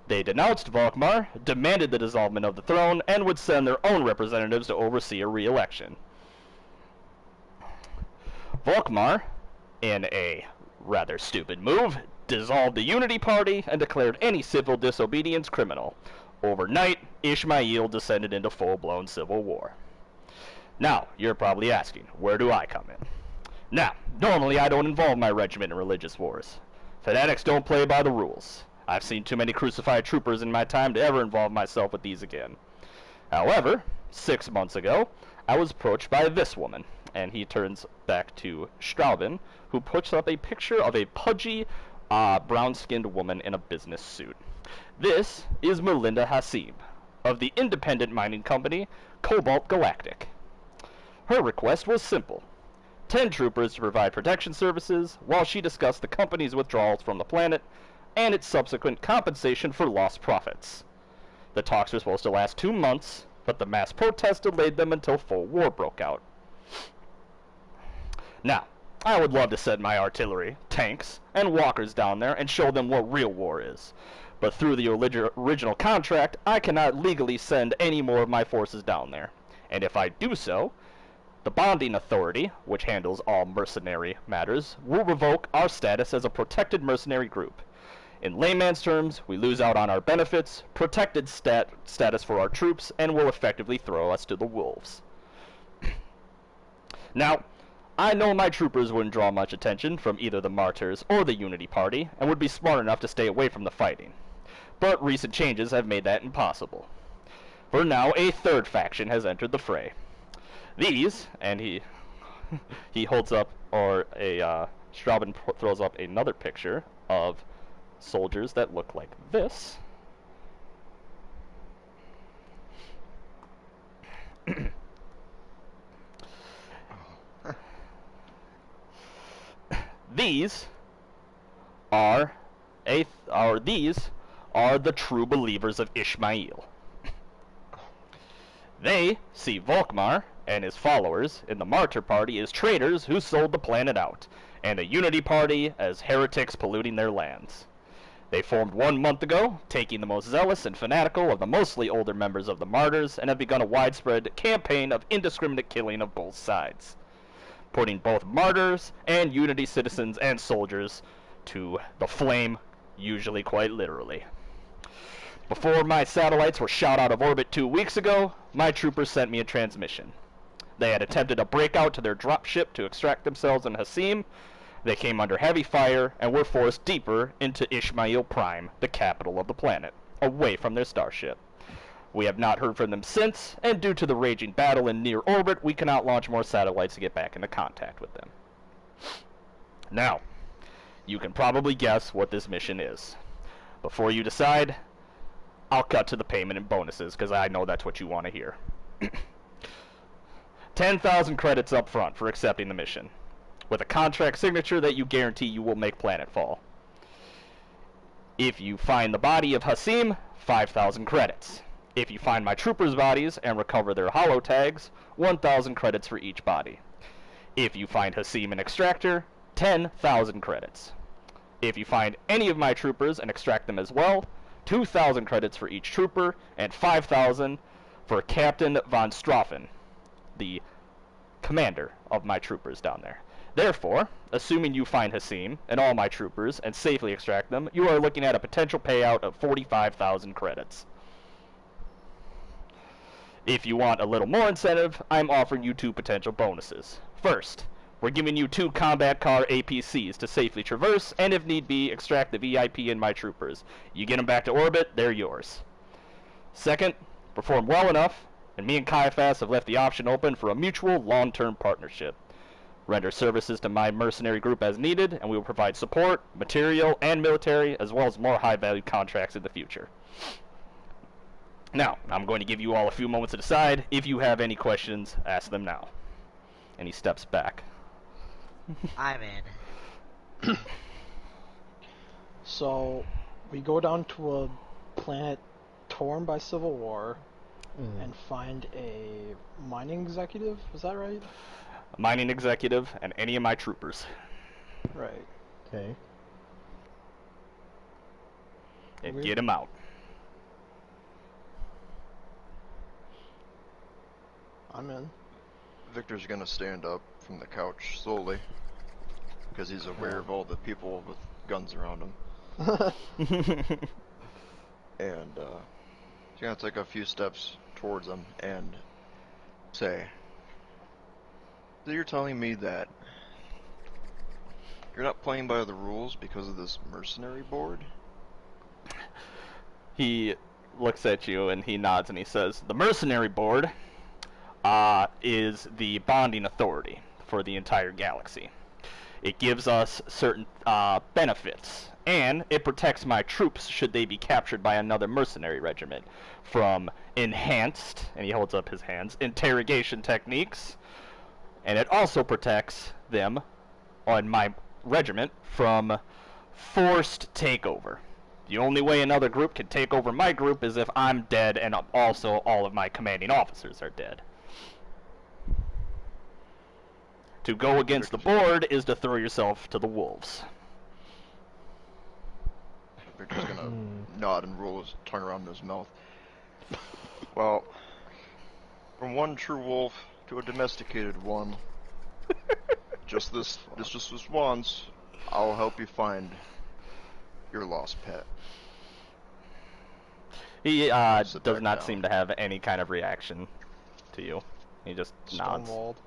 They denounced Volkmar, demanded the dissolvement of the throne, and would send their own representatives to oversee a re-election. Volkmar, in a rather stupid move, dissolved the Unity Party and declared any civil disobedience criminal. Overnight, Ishmael descended into full-blown civil war. Now, you're probably asking, where do I come in? Now, normally I don't involve my regiment in religious wars. Fanatics don't play by the rules. I've seen too many crucified troopers in my time to ever involve myself with these again. However, 6 months ago, I was approached by this woman, and he turns back to Straubin, who puts up a picture of a pudgy, brown-skinned woman in a business suit. This is Melinda Hassim, of the independent mining company Cobalt Galactic. Her request was simple: 10 troopers to provide protection services, while she discussed the company's withdrawals from the planet and its subsequent compensation for lost profits. The talks were supposed to last 2 months, but the mass protest delayed them until full war broke out. Now, I would love to send my artillery, tanks, and walkers down there and show them what real war is, but through the original contract, I cannot legally send any more of my forces down there, and if I do so, the Bonding Authority, which handles all mercenary matters, will revoke our status as a protected mercenary group. In layman's terms, we lose out on our benefits, protected status for our troops, and will effectively throw us to the wolves. Now, I know my troopers wouldn't draw much attention from either the Martyrs or the Unity Party, and would be smart enough to stay away from the fighting. But recent changes have made that impossible. For now, a third faction has entered the fray. These, and he holds up, or Straubin throws up another picture of soldiers that look like this. These are the true believers of Ishmael. They see Volkmar and his followers in the Martyr Party as traitors who sold the planet out, and the Unity Party as heretics polluting their lands. They formed 1 month ago, taking the most zealous and fanatical of the mostly older members of the Martyrs, and have begun a widespread campaign of indiscriminate killing of both sides, putting both Martyrs and Unity citizens and soldiers to the flame, usually quite literally. Before my satellites were shot out of orbit 2 weeks ago, my troopers sent me a transmission. They had attempted a breakout to their dropship to extract themselves in Hassim. They came under heavy fire and were forced deeper into Ishmael Prime, the capital of the planet, away from their starship. We have not heard from them since, and due to the raging battle in near orbit, we cannot launch more satellites to get back into contact with them. Now, you can probably guess what this mission is. Before you decide, I'll cut to the payment and bonuses, because I know that's what you want to hear. 10,000 credits up front for accepting the mission, with a contract signature that you guarantee you will make planetfall. If you find the body of Hassim, 5,000 credits. If you find my troopers' bodies and recover their holo tags, 1,000 credits for each body. If you find Hassim and Extractor, 10,000 credits. If you find any of my troopers and extract them as well, 2,000 credits for each trooper, and 5,000 for Captain von Straffen, the commander of my troopers down there. Therefore, assuming you find Hassim and all my troopers and safely extract them, you are looking at a potential payout of 45,000 credits. If you want a little more incentive, I'm offering you 2 potential bonuses. First, We're giving you 2 combat car APCs to safely traverse, and if need be, extract the VIP and my troopers. You get them back to orbit, they're yours. Second, perform well enough, and me and Caiaphas have left the option open for a mutual long-term partnership. Render services to my mercenary group as needed, and we will provide support, material, and military, as well as more high-value contracts in the future. Now, I'm going to give you all a few moments to decide. If you have any questions, ask them now. And he steps back. I'm in. So, we go down to a planet torn by civil war and find a mining executive. Is that right? A mining executive and any of my troopers. Right. Okay. And get him out. I'm in. Victor's gonna stand up from the couch slowly, because he's aware of all the people with guns around him. And he's gonna take a few steps towards them and say, so you're telling me that you're not playing by the rules because of this mercenary board? He looks at you and he nods and he says, the mercenary board is the bonding authority for the entire galaxy. It gives us certain benefits, and it protects my troops should they be captured by another mercenary regiment from enhanced, and he holds up his hands, interrogation techniques, and it also protects them on my regiment from forced takeover. The only way another group can take over my group is if I'm dead and also all of my commanding officers are dead. To go against the board is to throw yourself to the wolves. Victor's gonna nod and roll his tongue around in his mouth. Well, from one true wolf to a domesticated one, just this once, I'll help you find your lost pet. He does Sit back not down. seem to have any kind of reaction to you. He just nods. Stonewalled.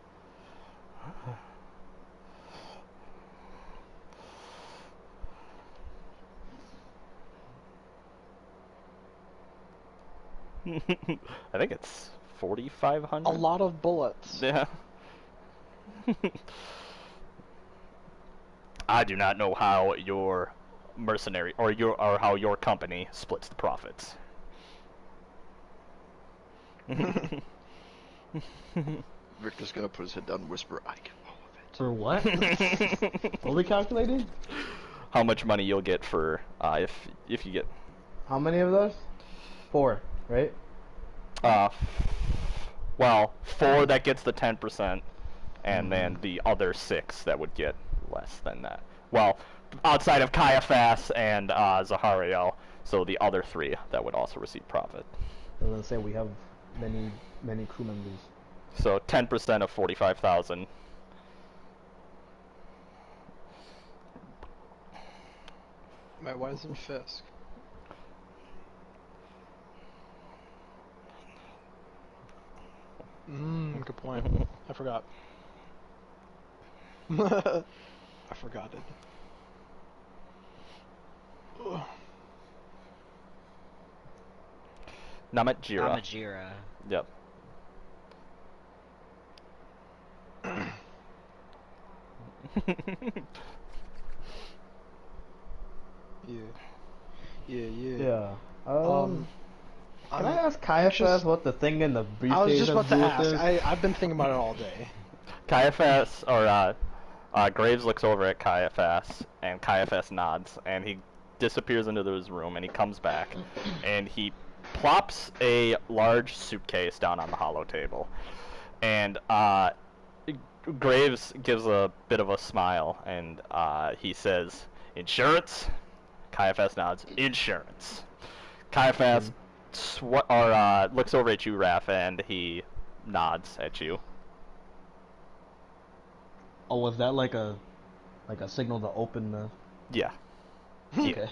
I think it's 4,500. A lot of bullets. Yeah. I do not know how your mercenary or how your company splits the profits. Victor's gonna put his head down and whisper, I get all of it. For what? Fully calculated? How much money you'll get for if you get How many of those? 4, right? well, 4 that gets the 10%, and then the other 6 that would get less than that. Well, outside of Caiaphas and Zahariel, so the other 3 that would also receive profit. I was gonna say we have many crew members. So 10% of 45,000. Why isn't Fisk? Good point. I forgot. I forgot it. Ugh. Namatjira. Amajira. Yep. Yeah. Can I ask Caiaphas what the thing in the briefcase I was just has about to do with ask. this? I've been thinking about it all day. Caiaphas, or Graves looks over at Caiaphas, and Caiaphas nods, and he disappears into his room, and he comes back, and he plops a large suitcase down on the hollow table, and Graves gives a bit of a smile, and he says, "Insurance?" Caiaphas nods, "Insurance." Caiaphas looks over at you, Raph, and he nods at you. Oh, was that like a signal to open the? Yeah. Okay.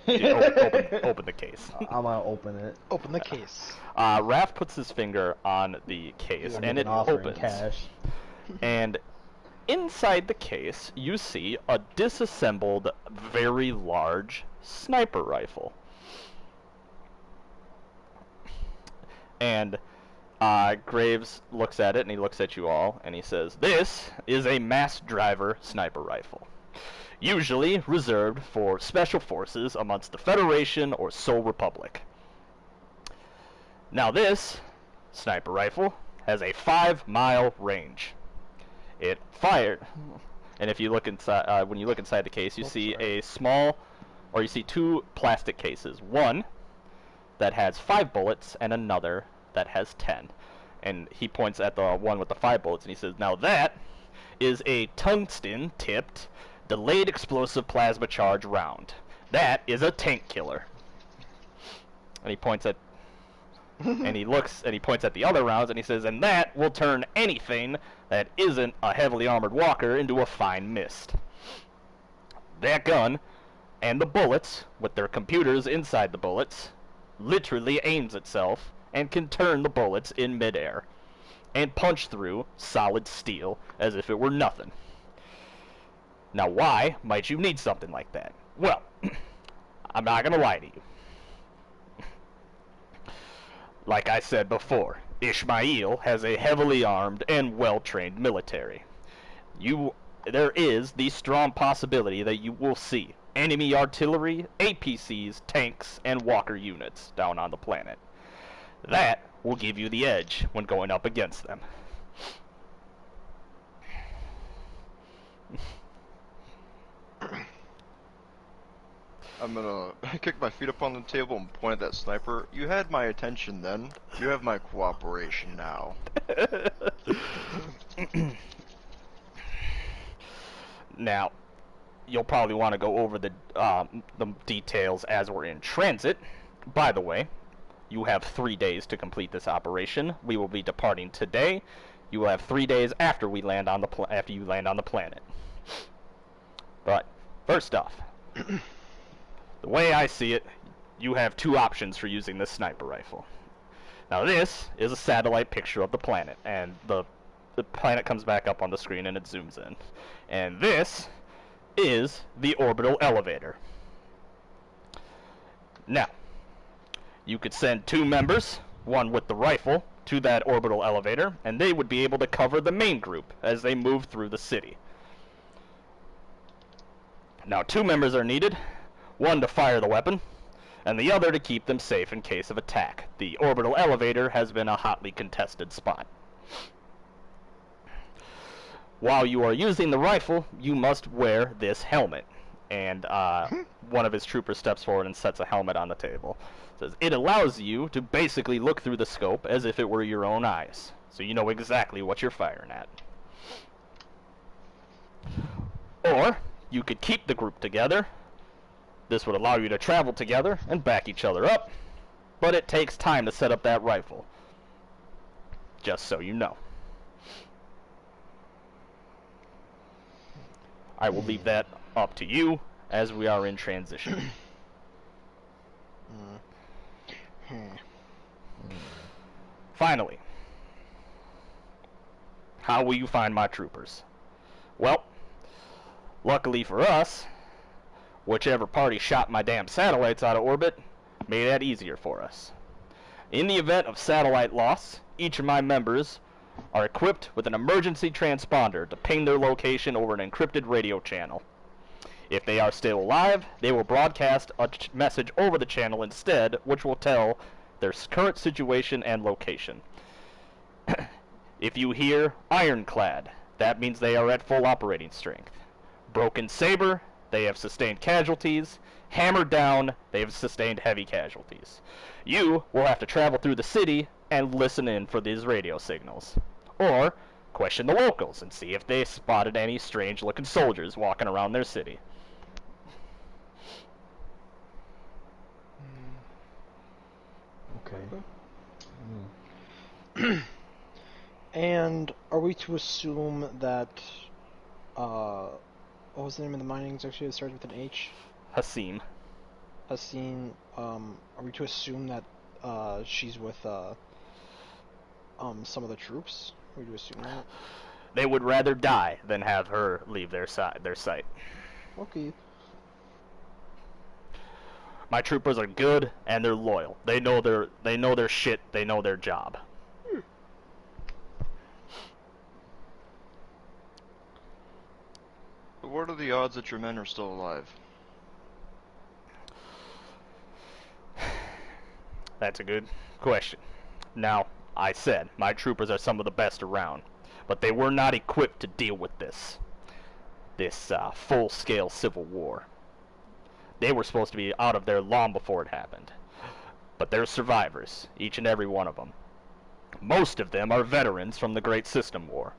Open the case. I'm gonna open it. Open the case. Raph puts his finger on the case, I'm and making it an offer in opens. cash. And inside the case, you see a disassembled, very large sniper rifle. And Graves looks at it, and he looks at you all, and he says, "This is a mass driver sniper rifle, usually reserved for special forces amongst the Federation or Sol Republic. Now this sniper rifle has a 5-mile range. It fired, and if you look inside, when you look inside the case, you see a small, or you see 2 plastic cases. One that has 5 bullets, and another that has 10. And he points at the one with the 5 bullets, and he says, "Now that is a tungsten-tipped, delayed explosive plasma charge round. That is a tank killer." And he points at, and he looks, and he points at the other rounds, and he says, "And that will turn anything that isn't a heavily armored walker into a fine mist. That gun, and the bullets, with their computers inside the bullets, literally aims itself and can turn the bullets in midair and punch through solid steel as if it were nothing. Now why might you need something like that? Well, I'm not gonna lie to you. Like I said before, Ishmael has a heavily armed and well-trained military. There is the strong possibility that you will see enemy artillery, APCs, tanks, and walker units down on the planet. That will give you the edge when going up against them." I'm gonna kick my feet up on the table and point at that sniper. You had my attention then. You have my cooperation now. Now, you'll probably want to go over the details as we're in transit. By the way, you have 3 days to complete this operation. We will be departing today. You will have 3 days after we land on after you land on the planet. But first off, the way I see it, you have 2 options for using this sniper rifle. Now this is a satellite picture of the planet, and the planet comes back up on the screen and it zooms in. And this is the orbital elevator. Now, you could send 2 members, one with the rifle, to that orbital elevator, and they would be able to cover the main group as they move through the city. Now 2 members are needed, one to fire the weapon, and the other to keep them safe in case of attack. The orbital elevator has been a hotly contested spot. While you are using the rifle, you must wear this helmet. And one of his troopers steps forward and sets a helmet on the table. Says, "It allows you to basically look through the scope as if it were your own eyes, so you know exactly what you're firing at. Or you could keep the group together. This would allow you to travel together and back each other up, but it takes time to set up that rifle. Just so you know. I will leave that up to you as we are in transition." Finally, how will you find my troopers? Well, luckily for us, whichever party shot my damn satellites out of orbit made that easier for us. In the event of satellite loss, each of my members are equipped with an emergency transponder to ping their location over an encrypted radio channel. If they are still alive, they will broadcast a message over the channel instead, which will tell their current situation and location. If you hear ironclad, that means they are at full operating strength. Broken saber, they have sustained casualties. Hammered down, they have sustained heavy casualties. You will have to travel through the city and listen in for these radio signals. Or question the locals and see if they spotted any strange-looking soldiers walking around their city. Okay. And are we to assume that, what was the name of the mining executive that started with an H? Hasim. Hasim, are we to assume that, she's with, some of the troops? Are we to assume that? They would rather die than have her leave their sight. Okay. My troopers are good and they're loyal. They know their shit. They know their job. But what are the odds that your men are still alive? That's a good question. Now, I said my troopers are some of the best around, but they were not equipped to deal with this full-scale civil war. They were supposed to be out of there long before it happened. But they're survivors, each and every one of them. Most of them are veterans from the Great System War,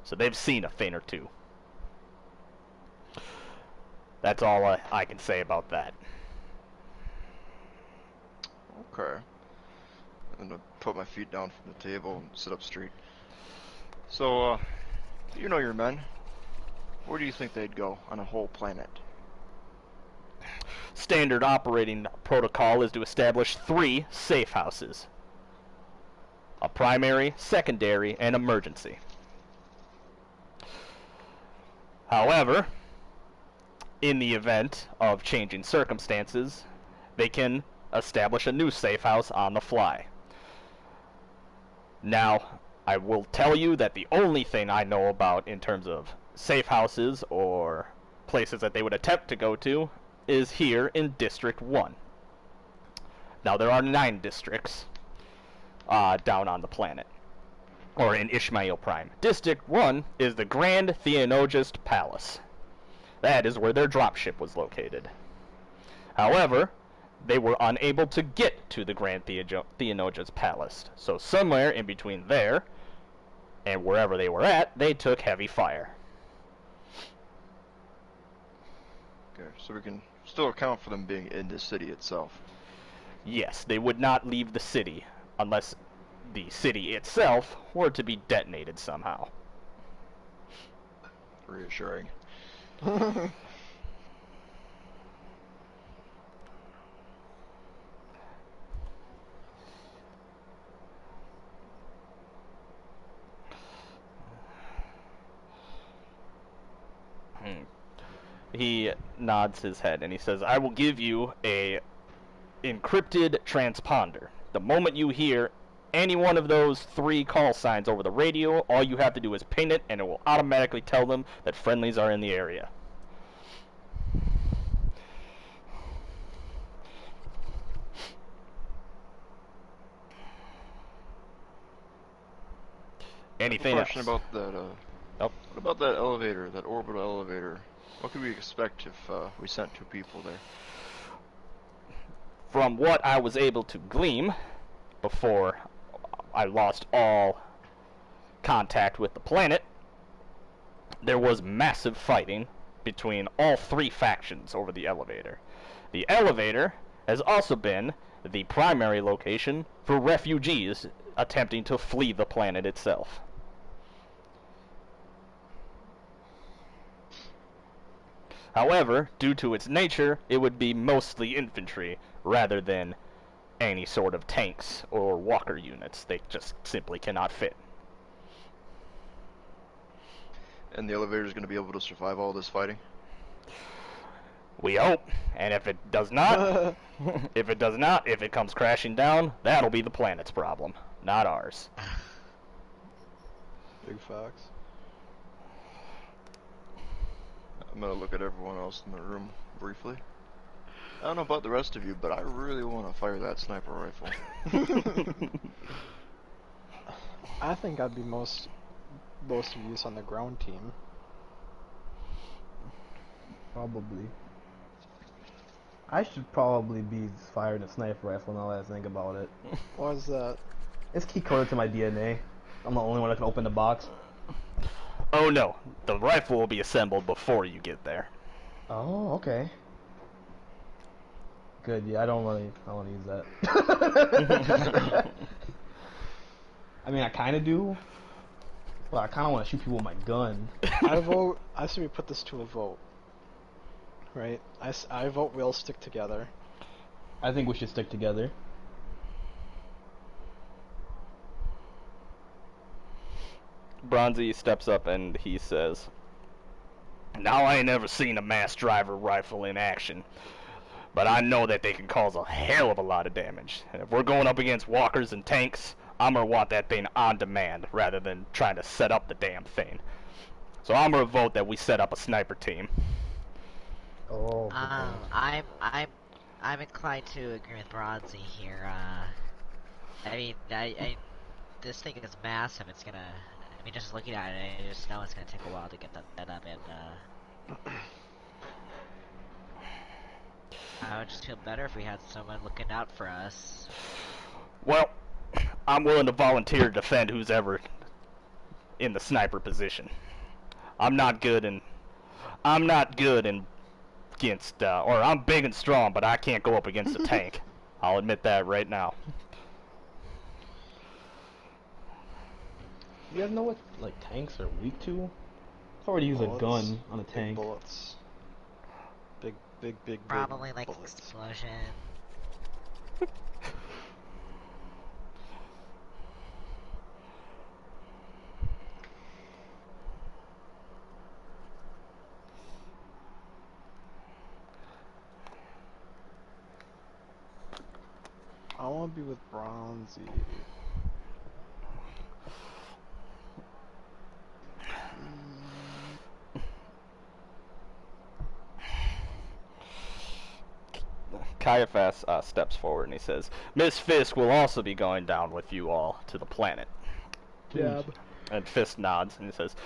so they've seen a thing or two. That's all I can say about that. Okay. I'm gonna put my feet down from the table and sit up straight. So, you know your men. Where do you think they'd go on a whole planet? Standard operating protocol is to establish 3 safe houses. A primary, secondary, and emergency. However, in the event of changing circumstances, they can establish a new safe house on the fly. Now, I will tell you that the only thing I know about in terms of safe houses or places that they would attempt to go to is here in District 1. Now, there are 9 districts down on the planet, or in Ishmael Prime. District 1 is the Grand Theonologist Palace. That is where their dropship was located. However, they were unable to get to the Grand Theonologist Palace, so somewhere in between there and wherever they were at, they took heavy fire. Okay, so we can still account for them being in the city itself. Yes, they would not leave the city unless the city itself were to be detonated somehow. Reassuring. He nods his head and he says, I will give you a encrypted transponder. The moment you hear any one of those 3 call signs over the radio, all you have to do is ping it and it will automatically tell them that friendlies are in the area. Anything else? Question about that, Nope. what about that elevator, that orbital elevator? What could we expect if we sent 2 people there? From what I was able to glean before I lost all contact with the planet, there was massive fighting between all 3 factions over the elevator. The elevator has also been the primary location for refugees attempting to flee the planet itself. However, due to its nature, it would be mostly infantry rather than any sort of tanks or walker units. They just simply cannot fit. And the elevator's going to be able to survive all this fighting? We hope. And if it does not, if it comes crashing down, that'll be the planet's problem, not ours. Big facts. I'm going to look at everyone else in the room briefly. I don't know about the rest of you, but I really want to fire that sniper rifle. I think I'd be most of use on the ground team. Probably. I should probably be firing a sniper rifle now that I think about it. What is that? It's key coded to my DNA. I'm the only one that can open the box. Oh no, the rifle will be assembled before you get there. Oh, okay. Good, yeah, I don't want to use that. I mean, I kind of do. Well, I kind of want to shoot people with my gun. I say we put this to a vote. Right? I vote we'll stick together. I think we should stick together. Bronzy steps up and he says, "Now I ain't never seen a mass driver rifle in action, but I know that they can cause a hell of a lot of damage. And if we're going up against walkers and tanks, I'm gonna want that thing on demand rather than trying to set up the damn thing. So I'm gonna vote that we set up a sniper team." Oh. I'm inclined to agree with Bronzy here. I mean, this thing is massive. It's gonna. I mean, just looking at it, I just know it's gonna take a while to get that set up, and I would just feel better if we had someone looking out for us. Well, I'm willing to volunteer to defend who's ever in the sniper position. I'm not good in against, or I'm big and strong, but I can't go up against a tank. I'll admit that right now. You guys know what like tanks are weak to? It's hard to use a gun on a Big tank. bullets. Big Probably like bullets. explosion. I want to be with Bronzy. Caiaphas steps forward and he says, "Miss Fisk will also be going down with you all to the planet." Yeah. And Fisk nods and he says,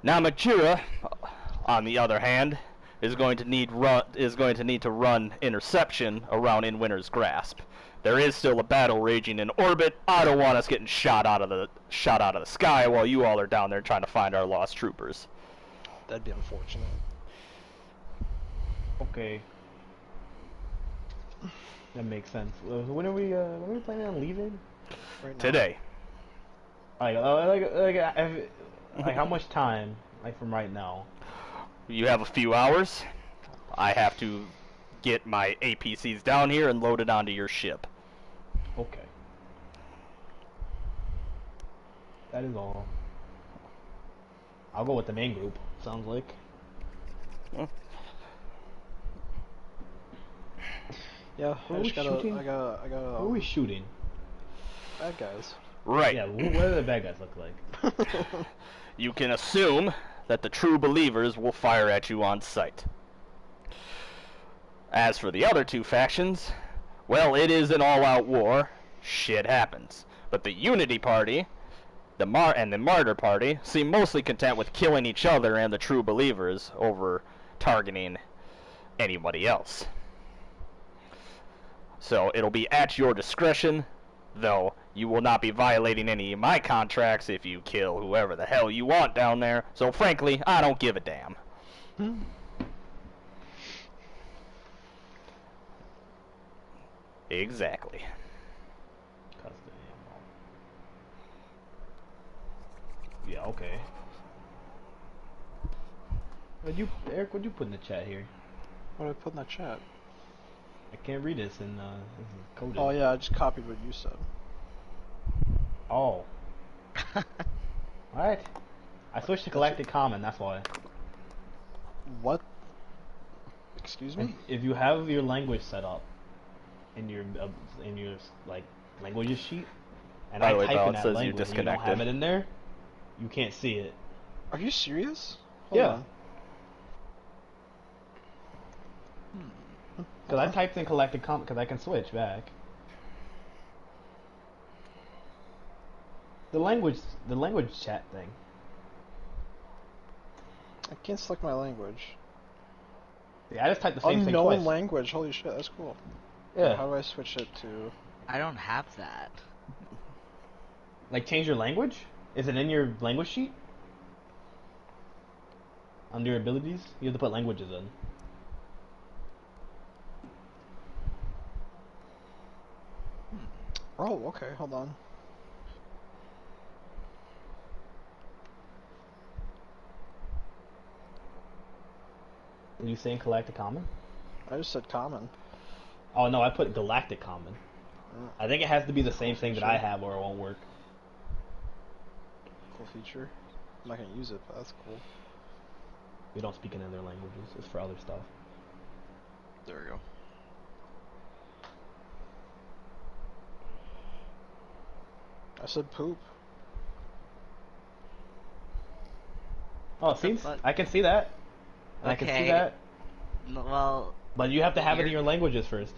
"Now Majura, on the other hand, is going to need to run interception around In Winter's Grasp. There is still a battle raging in orbit. I don't want us getting shot out of the sky while you all are down there trying to find our lost troopers." That'd be unfortunate. Okay. That makes sense. When are we planning on leaving? Right now. Today. Like how much time? Like from right now? You have a few hours. I have to get my APCs down here and loaded onto your ship. Okay. That is all. I'll go with the main group. Sounds like. Yeah, Who I are just we gotta. shooting? I gotta. Who are we shooting? Bad guys. Right. Yeah, what do the bad guys look like? You can assume that the true believers will fire at you on sight. As for the other two factions, well, it is an all-out war. Shit happens. But the Unity Party, the Martyr Party, seem mostly content with killing each other and the true believers over targeting anybody else. So it'll be at your discretion, though you will not be violating any of my contracts if you kill whoever the hell you want down there. So frankly, I don't give a damn. Exactly. Yeah, okay. Eric, what'd you put in the chat here? What did I put in that chat? I can't read this and this is coded. Oh yeah, I just copied what you said. Oh. What? I switched to Galactic Common, that's why. What? Excuse me? If you have your language set up in your like languages sheet, and By the way, I type Val, in it that says you're language and you don't have disconnected. it in there, you can't see it. Are you serious? Hold Yeah. on. Because I typed in Galactic Common because I can switch back. The language chat thing. I can't select my language. Yeah, I just typed the same thing Unknown twice. language. Holy shit, that's cool. Yeah. How do I switch it to? I don't have that. Like change your language? Is it in your language sheet? Under abilities, you have to put languages in. Oh, okay. Hold on. Did you say in Galactic Common? I just said common. Oh no, I put Galactic Common. I think it has to be the same thing that I have or it won't work. feature. I'm not gonna use it, but that's cool. We don't speak in other languages. It's for other stuff. There we go. I said poop. Oh, see, fuck? I can see that. I can see Okay. that. Well, But you have to have it in You're- your languages first.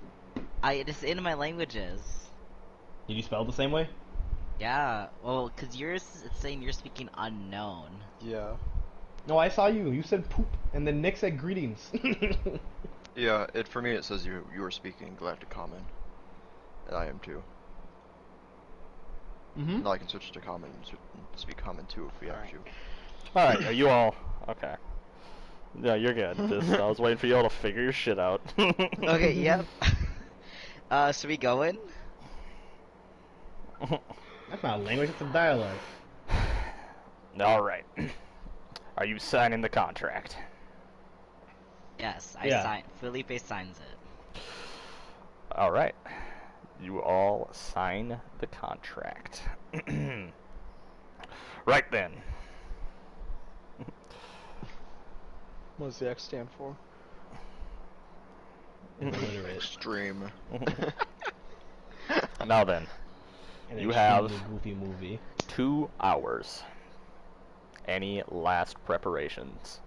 it's in my languages. Did you spell it the same way? Yeah. Well, cause it's saying you're speaking unknown. Yeah. No, I saw you. You said poop, and then Nick said greetings. Yeah, for me it says you are speaking Galactic Common, and I am too. Mm-hmm. Now I can switch to Common and speak Common too if we have to. Alright, are you all okay? Yeah, you're good. Just, I was waiting for you all to figure your shit out. Okay. Yep. Should we go in? That's not a language. It's a dialect. Alright. Are you signing the contract? Yes. Yeah. Felipe signs it. Alright. You all sign the contract. Right then. What does the X stand for? Illiterate. Extreme. Now then, An You have- extremely goofy movie. 2 hours. Any last preparations?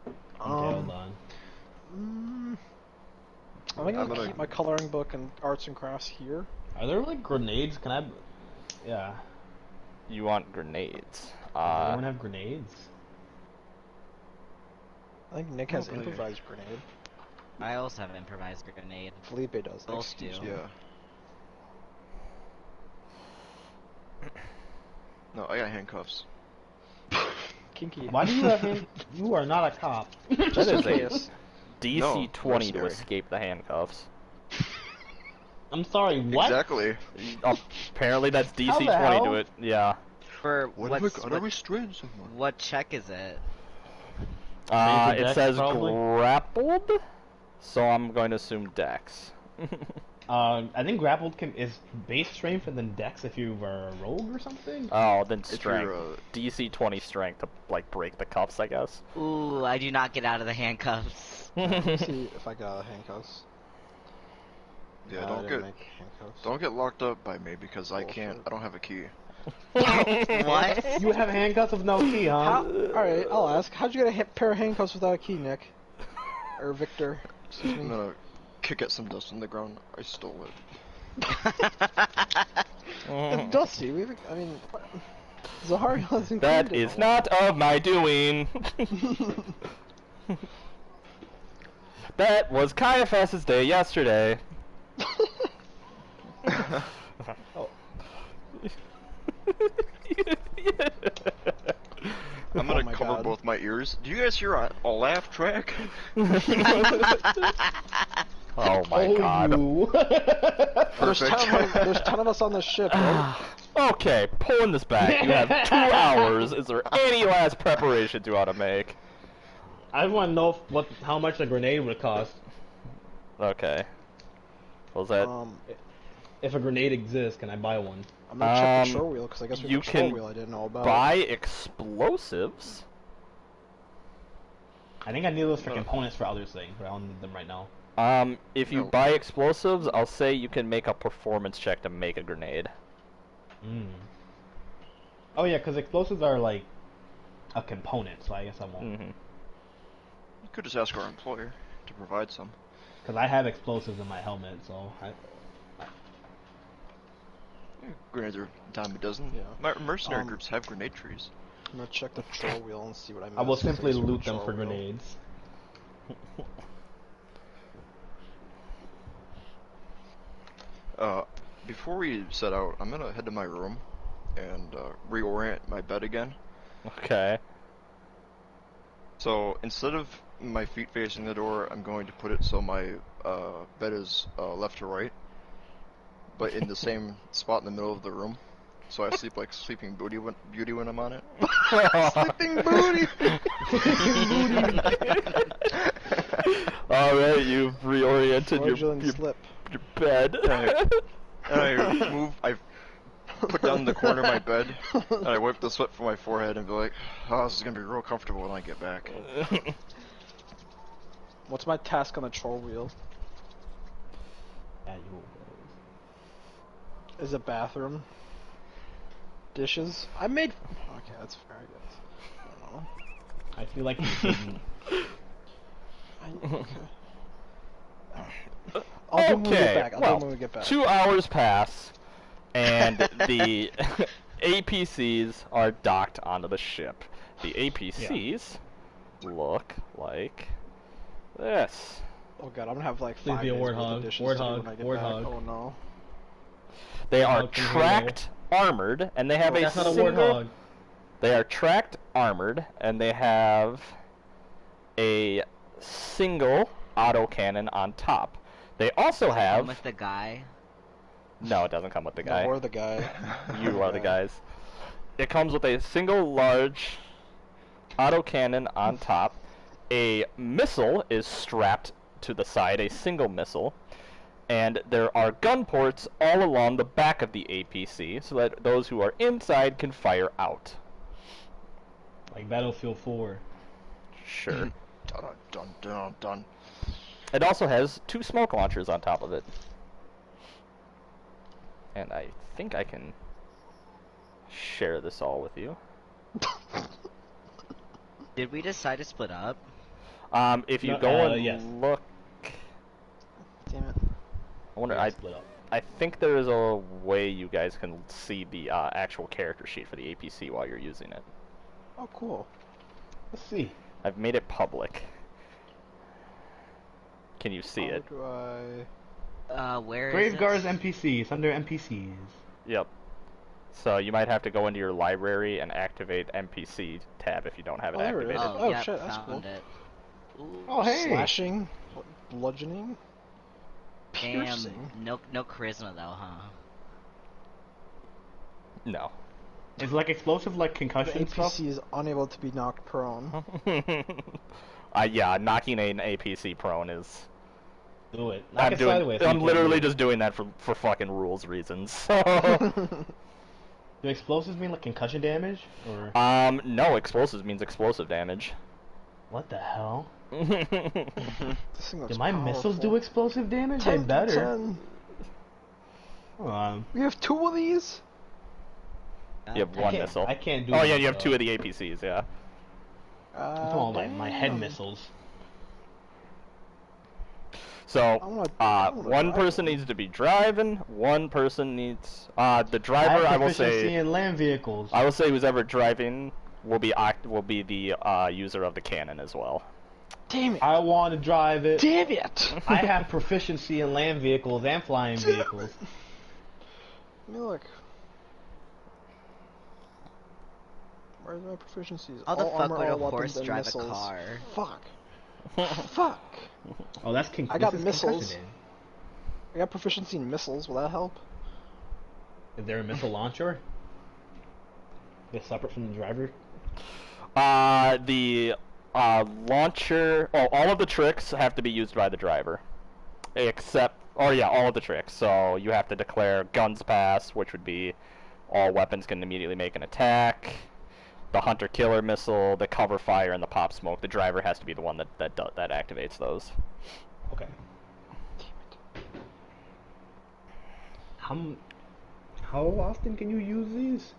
Okay, hold on. I think I'm I'll gonna- keep my coloring book and arts and crafts here. Are there like grenades? Can I? Yeah. You want grenades. Does anyone have grenades? I think Nick has Probably. improvised grenade. I also have an improvised grenade. Felipe does. Both Excuse do. me. Yeah. No, I got handcuffs. Kinky. Why do you have? You are not a cop. Just That in is a- case. DC No, 20 to mercenary. escape the handcuffs. I'm sorry. What? Exactly. Apparently that's DC How the 20 hell? to it. Yeah. For What have I what's, gotta what, restrain someone? what check is it? Strength It and says dex, probably? grappled, so I'm going to assume dex. I think grappled is base strength and then dex if you are a rogue or something. Oh, then If strength. you're, DC 20 strength to like break the cuffs, I guess. Ooh, I do not get out of the handcuffs. Let's see if I got handcuffs. Yeah, I don't didn't get make handcuffs. don't get locked up by me because I can't. Bullshit. I don't have a key. What? You have handcuffs with no key, huh? Alright, I'll ask. How'd you get a pair of handcuffs without a key, Nick? Or Victor? Excuse I'm me. gonna kick at some dust on the ground. I stole it. It's dusty. I mean, Zahari hasn't That cleaned it is in a not of my doing. That was Caiaphas's day yesterday. Oh. I'm gonna my cover God. both my ears. Do you guys hear a laugh track? Oh my god. You. There's Perfect. 10 of us on this ship, right? Okay, pulling this back. You have 2 hours. Is there any last preparations you ought to make? I want to know how much a grenade would cost. Okay. What was that? If a grenade exists, can I buy one? I'm gonna check the Um, control wheel, because I guess we you have a control can wheel I didn't know about. Buy explosives? I think I need those for No. components for other things, but I don't need them right now. If you No. buy explosives, I'll say you can make a performance check to make a grenade. Oh yeah, because explosives are like a component, so I guess I won't. Mm-hmm. You could just ask our employer to provide some. Because I have explosives in my helmet, so Yeah, grenades are a dime a dozen. Yeah. Mercenary Um, groups have grenade trees. I'm gonna check the control wheel and see what I missed. I will simply Please, loot them control for wheel. grenades. Before we set out, I'm gonna head to my room and reorient my bed again. Okay. So instead of my feet facing the door, I'm going to put it so my bed is left to right, but in the same spot in the middle of the room. So I sleep like Sleeping Beauty when I'm on it. Sleeping booty! Alright, you've reoriented Fraudulent your slip. bed. And I put down in the corner of my bed, and I wipe the sweat from my forehead and be like, oh, this is gonna be real comfortable when I get back. What's my task on the chore wheel? Is a bathroom. Dishes. I made. Okay, that's fair. I guess. I don't know. I feel like you didn't. Okay. I'll do it when we get back. I'll do well, it when we get back. 2 hours pass, and the APCs are docked onto the ship. The APCs look like this. Oh god, I'm gonna have like Please 5 be a days worth warthog, of dishes to do warthog, when I get warthog. back. Oh no. They are Warthog from tracked, armored, and they have a That's not a single. warthog. They are tracked, armored, and they have a single autocannon on top. They also Come have. with the guy. No, it doesn't come with the guy. No, we're the guy. You are the guys. It comes with a single large autocannon on top. A missile is strapped to the side, a single missile. And there are gun ports all along the back of the APC so that those who are inside can fire out. Like Battlefield 4. Sure. Dun dun dun dun. It also has 2 smoke launchers on top of it. And I think I can share this all with you. Did we decide to split up? If you No, go and yes. look, Damn it. I wonder. Yeah, split up. I think there is a way you guys can see the actual character sheet for the APC while you're using it. Oh, cool. Let's see. I've made it public. Can you see How it? do I... Where Grave is Guards this? NPCs, under NPCs. Yep. So you might have to go into your library and activate NPC tab if you don't have it Oh, there it is. activated. Oh, yep, shit, that's found cool. it. Ooh, Oh, hey! Slashing? Bludgeoning? damn, Piercing? no charisma though, huh? No. Is like explosive like The concussion stuff? APC is unable to be knocked prone. Yeah, knocking an APC prone is. Do it. Knock it sideways. so you I'm can't literally move. just doing that for fucking rules reasons. Do explosives mean like concussion damage? Or No, explosives means explosive damage. what the hell? This thing looks Do my missiles do powerful. explosive damage? 10 They to better. 10. Hold on. We have 2 of these? You have one missile. I can't do Oh yeah, that, you have though. 2 of the APCs. Yeah. I'm talking about my head damn. missiles. So, I wanna one drive person one. needs to be driving. One person needs the I driver. have I will proficiency say. in land vehicles. I will say who's ever driving will be the user of the cannon as well. Damn it! I want to drive it. Damn it! I have proficiency in land vehicles and flying vehicles. Let me look. Where's my proficiencies? How the All fuck armor, would a all weapons, horse and drive missiles. a car? Fuck. Fuck. Oh, that's I got this is missiles. concussion damage. I got proficiency in missiles. Will that help? Is there a missile launcher? That's separate from the driver? The launcher. Oh, all of the tricks have to be used by the driver, except. Oh yeah, all of the tricks. So you have to declare guns pass, which would be all weapons can immediately make an attack. The hunter-killer missile, the cover fire, and the pop smoke. The driver has to be the one that activates those. Okay. How often can you use these?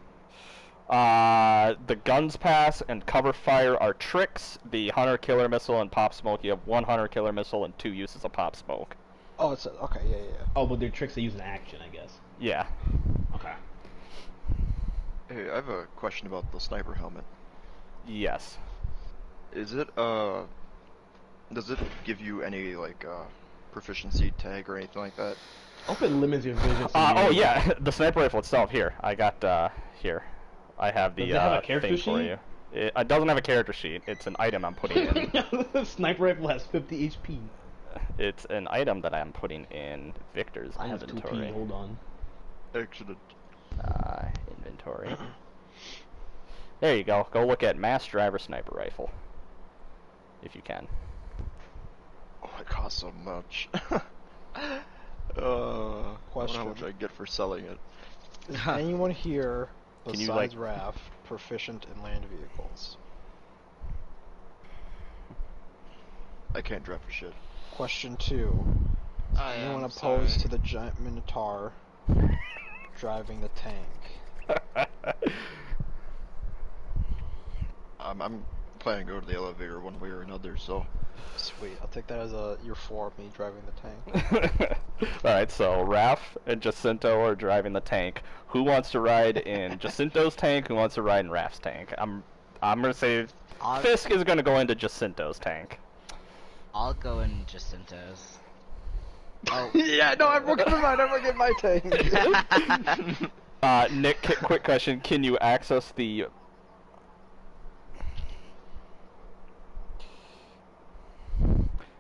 The guns pass and cover fire are tricks. The hunter-killer missile and pop smoke, you have 1 hunter-killer missile and 2 uses of pop smoke. Oh, it's okay. Yeah, yeah. Oh, but they're tricks they use in action, I guess. Yeah. Okay. Hey, I have a question about the sniper helmet. Yes. Is it does it give you any like proficiency tag or anything like that? I hope it limits your vision. Oh yeah, the sniper rifle itself. Here, I got here. I have the Does it have a character thing for sheet? you. It doesn't have a character sheet. It's an item I'm putting in. Sniper rifle has 50 HP. It's an item that I'm putting in Victor's I have 2P. inventory. Hold on. Excellent. Inventory. There you go. Go look at mass driver sniper rifle, if you can. Oh, it costs so much. I wonder how Question. much I get for selling it. Is anyone here Can you, besides like- Raph proficient in land vehicles? I can't drive for shit. Question 2. Is I anyone am opposed sorry. to the giant minotaur driving the tank? I'm planning to go to the elevator one way or another, so Sweet. I'll take that as a you're for me driving the tank. Alright, so Raph and Jacinto are driving the tank. Who wants to ride in Jacinto's tank? Who wants to ride in Raph's tank? I'm gonna say I'll, Fisk is gonna go into Jacinto's tank. I'll go in Jacinto's. Oh. Yeah, no, I'm working on mine. I'm working my tank. Nick, quick question: can you access the?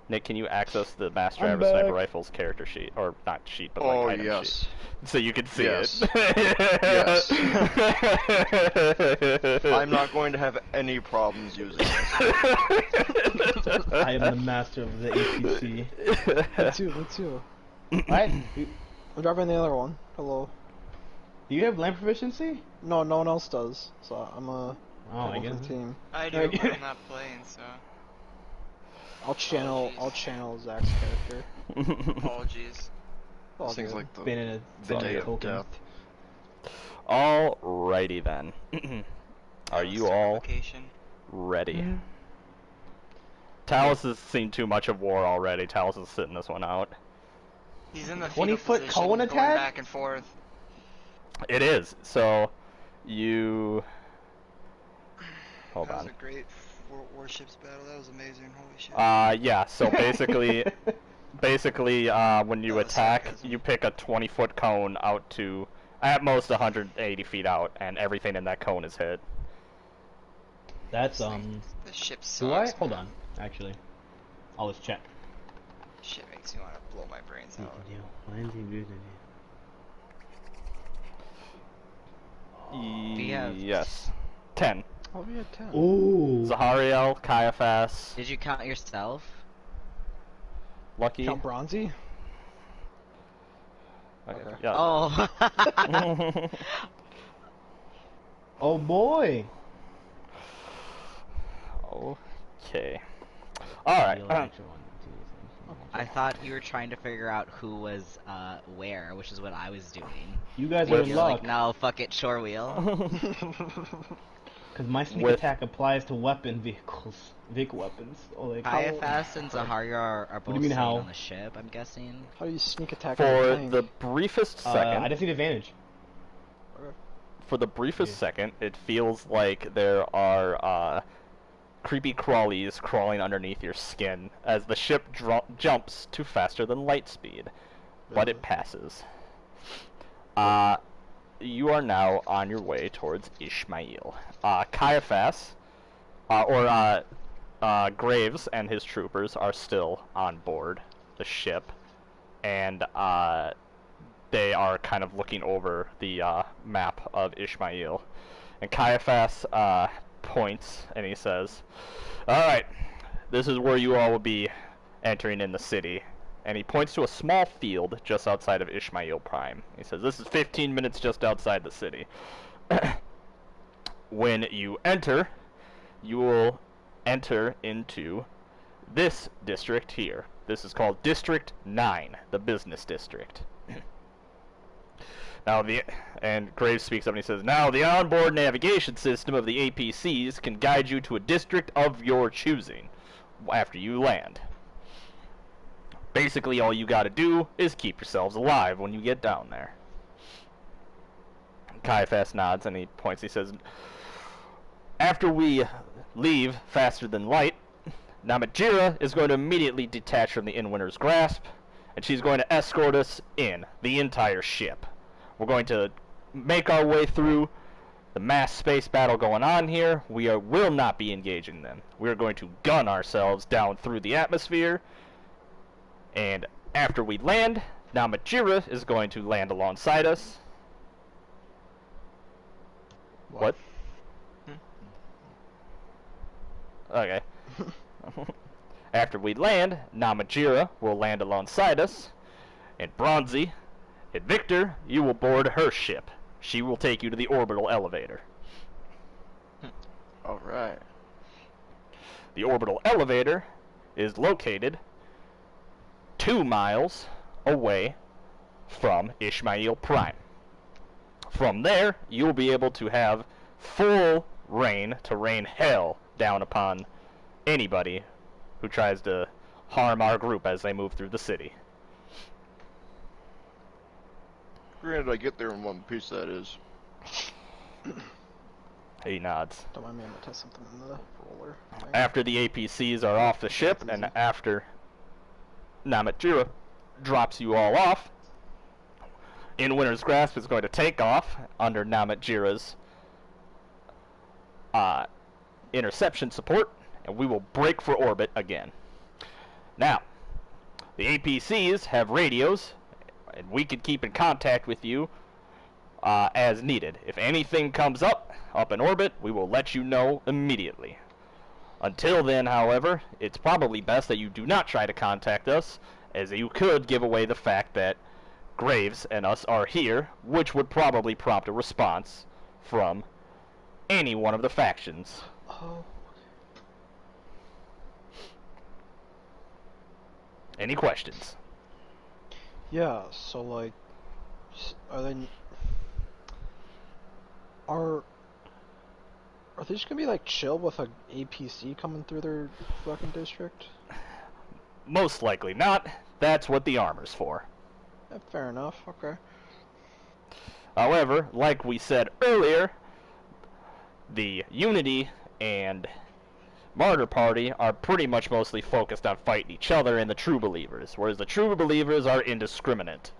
Nick, can you access the Master I'm Average Sniper back. Rifle's character sheet, or not sheet, but oh like item yes. sheet, so you can see Yes. it? Yes. I'm not going to have any problems using this. I am the master of the APC. Me too, me too. Right? I'm driving the other one. Hello. Do you have land proficiency? No, no one else does. So I'm a Oh, I for guess. the team. I do, but I'm not playing, so I'll channel Zach's character. apologies. All This thing's good. like Been in a the day of token. death. Alrighty then. Are you all Vacation. ready? Talus has seen too much of war already. Talus is sitting this one out. He's in the 20-foot fetal cone position, attack? going back and forth. It is. So, you... Hold That was on. a great warships battle. That was amazing. Holy shit. Yeah, so basically, when you That was attack, sarcasm. you pick a 20-foot cone out to, at most 180 feet out, and everything in that cone is hit. That's The ship sucks. Do I? Hold man. on. Actually, I'll just check. Shit makes me want to blow my brains out. We have- Yes. 10. Oh, we had 10. Ooh. Zahariel, Caiaphas, Did you count yourself? Lucky. Count Bronzy? Okay. Okay. Yeah. Oh. Oh boy. Okay. Alright. I thought you were trying to figure out who was where, which is what I was doing. You guys are With in You're luck. like, no, fuck it, shore wheel. Because my sneak With- attack applies to vehicle weapons. Oh, like, Caiaphas and Zaharia are do both you mean, sitting how? on the ship, I'm guessing. How do you sneak attack on a For tank? the briefest second, I just need advantage. for the briefest Yeah. second, it feels like there are creepy crawlies crawling underneath your skin as the ship jumps to faster than light speed, but it passes. You are now on your way towards Ishmael. Caiaphas, Graves and his troopers are still on board the ship, and they are kind of looking over the map of Ishmael. And Caiaphas points and he says, "Alright, this is where you all will be entering in the city." And he points to a small field just outside of Ishmael Prime. He says, "This is 15 minutes just outside the city." When you enter, you will enter into this district here. This is called District 9, the business district. And Graves speaks up and he says, "Now the onboard navigation system of the APCs can guide you to a district of your choosing after you land. Basically, all you gotta do is keep yourselves alive when you get down there." Caiaphas nods and he points. He says, "After we leave faster than light, Namajira is going to immediately detach from the Inwinter's grasp, and she's going to escort us in, the entire ship. We're going to make our way through the mass space battle going on here. We will not be engaging them. We are going to gun ourselves down through the atmosphere, and after we land, Namajira is going to land alongside us." What? Okay. After we land, Namajira will land alongside us, and Bronzy and Victor, you will board her ship. she will take you to the orbital elevator. Alright. The orbital elevator is located 2 miles away from Ishmael Prime. From there, you'll be able to have full reign to rain hell down upon anybody who tries to harm our group as they move through the city. Granted, I get there in one piece, that is. He nods. Don't mind me, I'm gonna test something in the roller. thing. After the APCs are off the ship, and after Namatjira drops you all off, In Winter's Grasp is going to take off under Namatjira's interception support, and we will break for orbit again. Now, the APCs have radios, and we can keep in contact with you as needed. If anything comes up in orbit, we will let you know immediately. Until then, however, it's probably best that you do not try to contact us, as you could give away the fact that Graves and us are here, which would probably prompt a response from any one of the factions. Oh. Any questions? Yeah, so like, are they are they just gonna be like chill with a APC coming through their fucking district? Most likely not. That's what the armor's for. Yeah, fair enough. Okay. However, like we said earlier, the Unity and Martyr Party are pretty much mostly focused on fighting each other and the True Believers, whereas the True Believers are indiscriminate.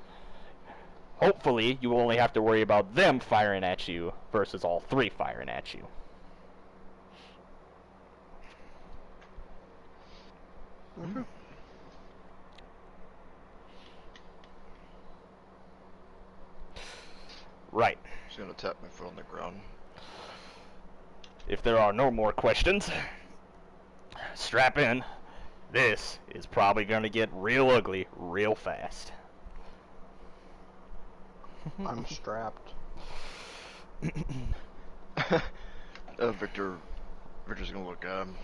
Hopefully, you only have to worry about them firing at you versus all three firing at you. Mm-hmm. Right. Just gonna tap my foot on the ground. If there are no more questions, strap in. This is probably going to get real ugly real fast. I'm strapped. Victor's gonna look at him.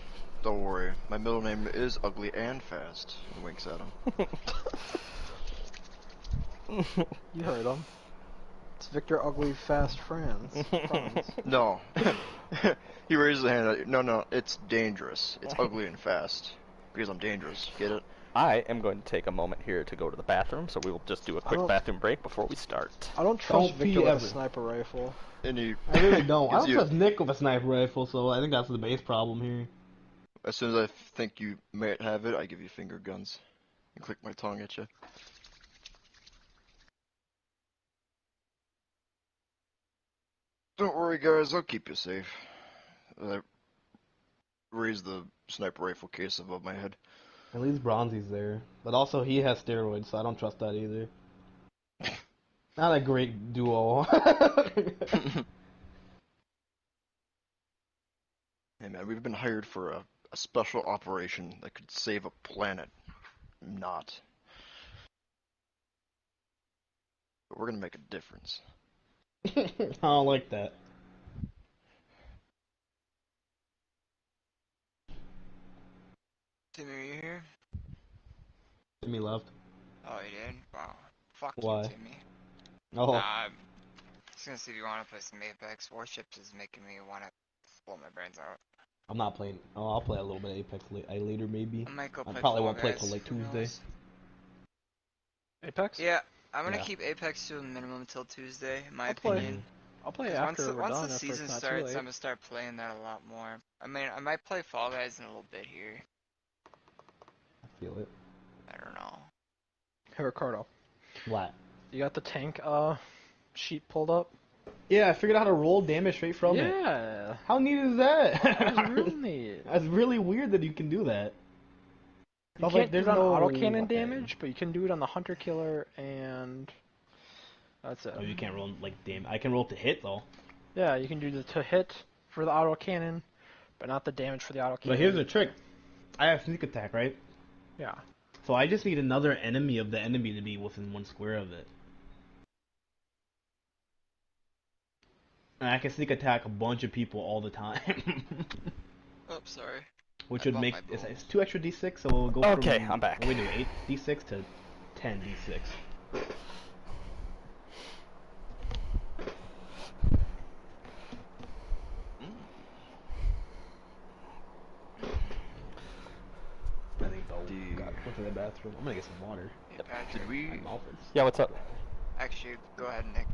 Don't worry, my middle name is Ugly and Fast. And winks at him. You heard him. It's Victor Ugly Fast Friends. Friends. No. He raises a hand. No, it's dangerous. It's ugly and fast. Because I'm dangerous. Get it? I am going to take a moment here to go to the bathroom, so we will just do a quick don't- bathroom break before we start. I don't trust Don't pee Victor with a ever. sniper rifle. And he, I really don't. I gives don't you- trust Nick with a sniper rifle, so I think that's the base problem here. As soon as I think you might have it, I give you finger guns. And click my tongue at you. Don't worry, guys. I'll keep you safe. I raise the sniper rifle case above my head. At least Bronzy's there. But also, he has steroids, so I don't trust that either. Not a great duo. Hey man, we've been hired for a special operation that could save a planet. Not. But we're gonna make a difference. I don't like that. Timmy, are you here? Timmy left. Oh, you did? Wow. Fuck Why? you, Timmy. Oh, I'm just gonna see if you want to play some Apex. Warships is making me want to blow my brains out. I'm not playing. Oh, I'll play a little bit of Apex later, maybe. I might go I play probably Fall won't play Guys, till like who Tuesday. knows? Apex? Yeah, I'm gonna Yeah. keep Apex to a minimum until Tuesday, in my I'll play. opinion. I'll play 'Cause after we're once done. the if season it's not too starts, late. I'm gonna start playing that a lot more. I mean, I might play Fall Guys in a little bit here. I feel it. I don't know. Hey Ricardo, What? you got the tank sheet pulled up? Yeah, I figured out how to roll damage straight from it. Yeah. How neat is that? That's really neat. That's really weird that you can do that. I You was can't like, there's do it on no autocannon weapon. damage, but you can do it on the hunter killer and that's it. Oh, you can't roll like damage. I can roll to hit though. Yeah, you can do the to hit for the autocannon, but not the damage for the autocannon. But here's the trick. I have sneak attack, right? Yeah. So I just need another enemy of the enemy to be within 1 square of it. And I can sneak attack a bunch of people all the time. Oh, sorry. Which I would bumped make my it's balls. 2 extra d6, so we'll go Okay, from I'm back. what we do 8d6 to 10d6. I think they'll go to the bathroom. I'm gonna get some water. Hey, Patrick. Did we? My mouth is. Yeah, what's up? Actually, go ahead, Nick.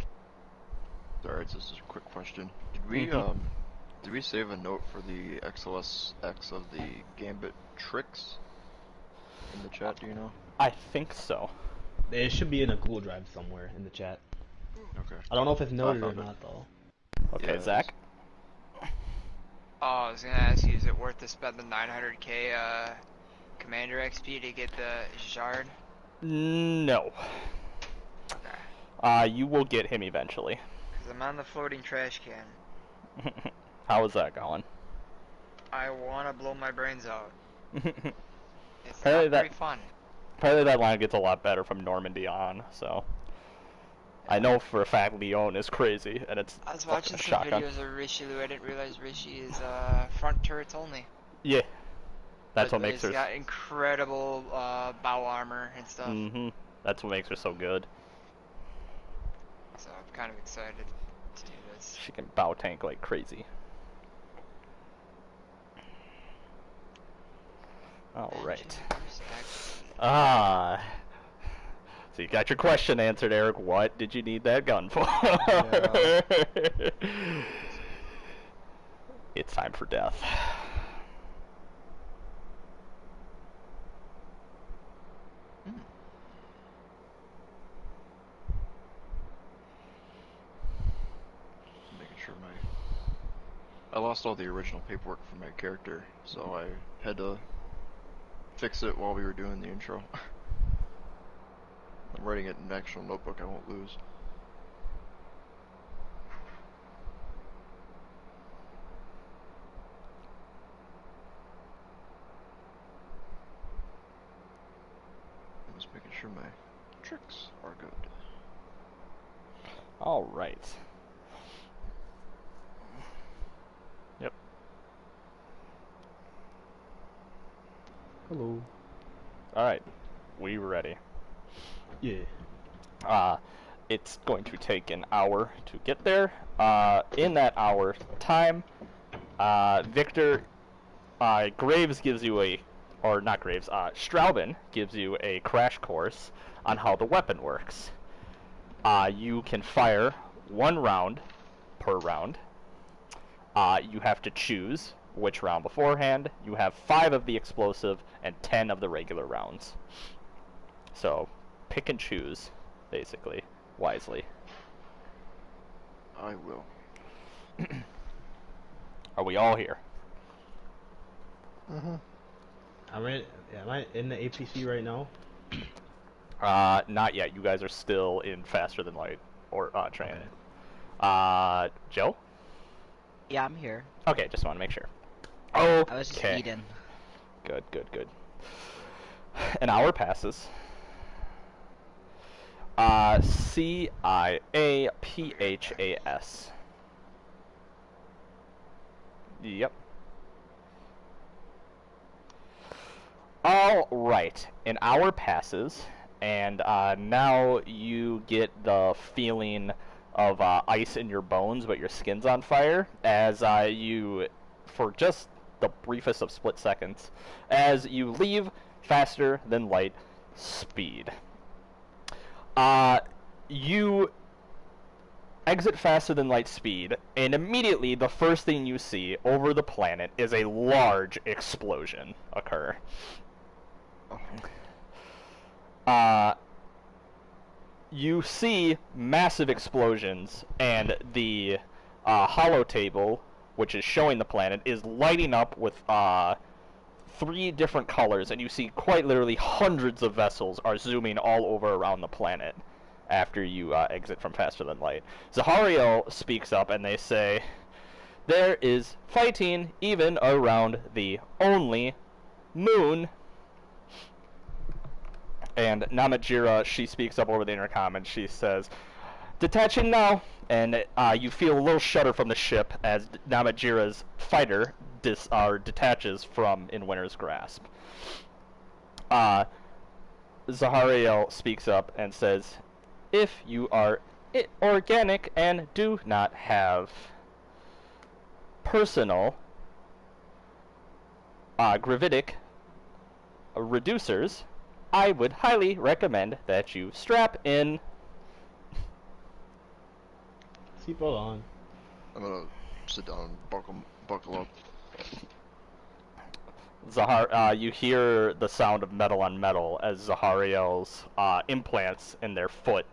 Sorry, this is a quick question. Did we Mhm. did we save a note for the XLSX of the Gambit tricks in the chat? Do you know? I think so. It should be in a Google Drive somewhere in the chat. Okay. I don't know if it's noted or found it. not though. Okay, Yeah, it Zach. Oh, I was gonna ask you, is it worth to spend the 900k Commander XP to get the Jard? No. Okay. You will get him eventually. Because I'm on the floating trash can. How is that going? I wanna blow my brains out. It's Apparently not very fun. Apparently that line gets a lot better from Normandy on, so... I know for a fact Leon is crazy, and it's I was fucking watching a some shotgun. videos of Richelieu. I didn't realize Rishi is front turrets only. Yeah. That's But what makes her... He's got incredible bow armor and stuff. Mm-hmm. That's what makes her so good. So I'm kind of excited to do this. She can bow tank like crazy. Alright. Ah. So you got your question answered, Eric. What did you need that gun for? Yeah. It's time for death. Making sure I lost all the original paperwork for my character, so I had to fix it while we were doing the intro. I'm writing it in an actual notebook I won't lose. I'm just making sure my tricks are good. Alright. Yep. Hello. Alright. We ready. Yeah. It's going to take an hour to get there. In that hour time, Victor, Graves gives you a, or not Graves, Straubin gives you a crash course on how the weapon works. You can fire 1 round per round. You have to choose which round beforehand. You have 5 of the explosive and 10 of the regular rounds. So, pick and choose, basically, wisely. I will. Are we all here? Mm-hmm. Am I in the APC right now? Not yet. You guys are still in Faster Than Light, or training. Okay. Joe? Yeah, I'm here. Okay, just want to make sure. Oh, I was just okay. eating. Good, good, good. An hour passes. CIAPHAS. Yep. All right. An hour passes, and now you get the feeling of ice in your bones, but your skin's on fire, as you, for just the briefest of split seconds, as you leave Faster Than Light speed. You exit Faster Than Light speed, and immediately the first thing you see over the planet is a large explosion occur. You see massive explosions, and the holo table, which is showing the planet, is lighting up with 3 different colors, and you see quite literally hundreds of vessels are zooming all over around the planet after you exit from Faster Than Light. Zahario speaks up, and they say, "There is fighting even around the only moon." And Namajira, she speaks up over the intercom, and she says, Detaching now, and you feel a little shudder from the ship as Namajira's fighter detaches from In Winter's Grasp. Zahariel speaks up and says, if you are organic and do not have personal gravitic reducers, I would highly recommend that you strap in. Seatbelt on. I'm gonna sit down and buckle up. You hear the sound of metal on metal as Zahariel's implants in their foot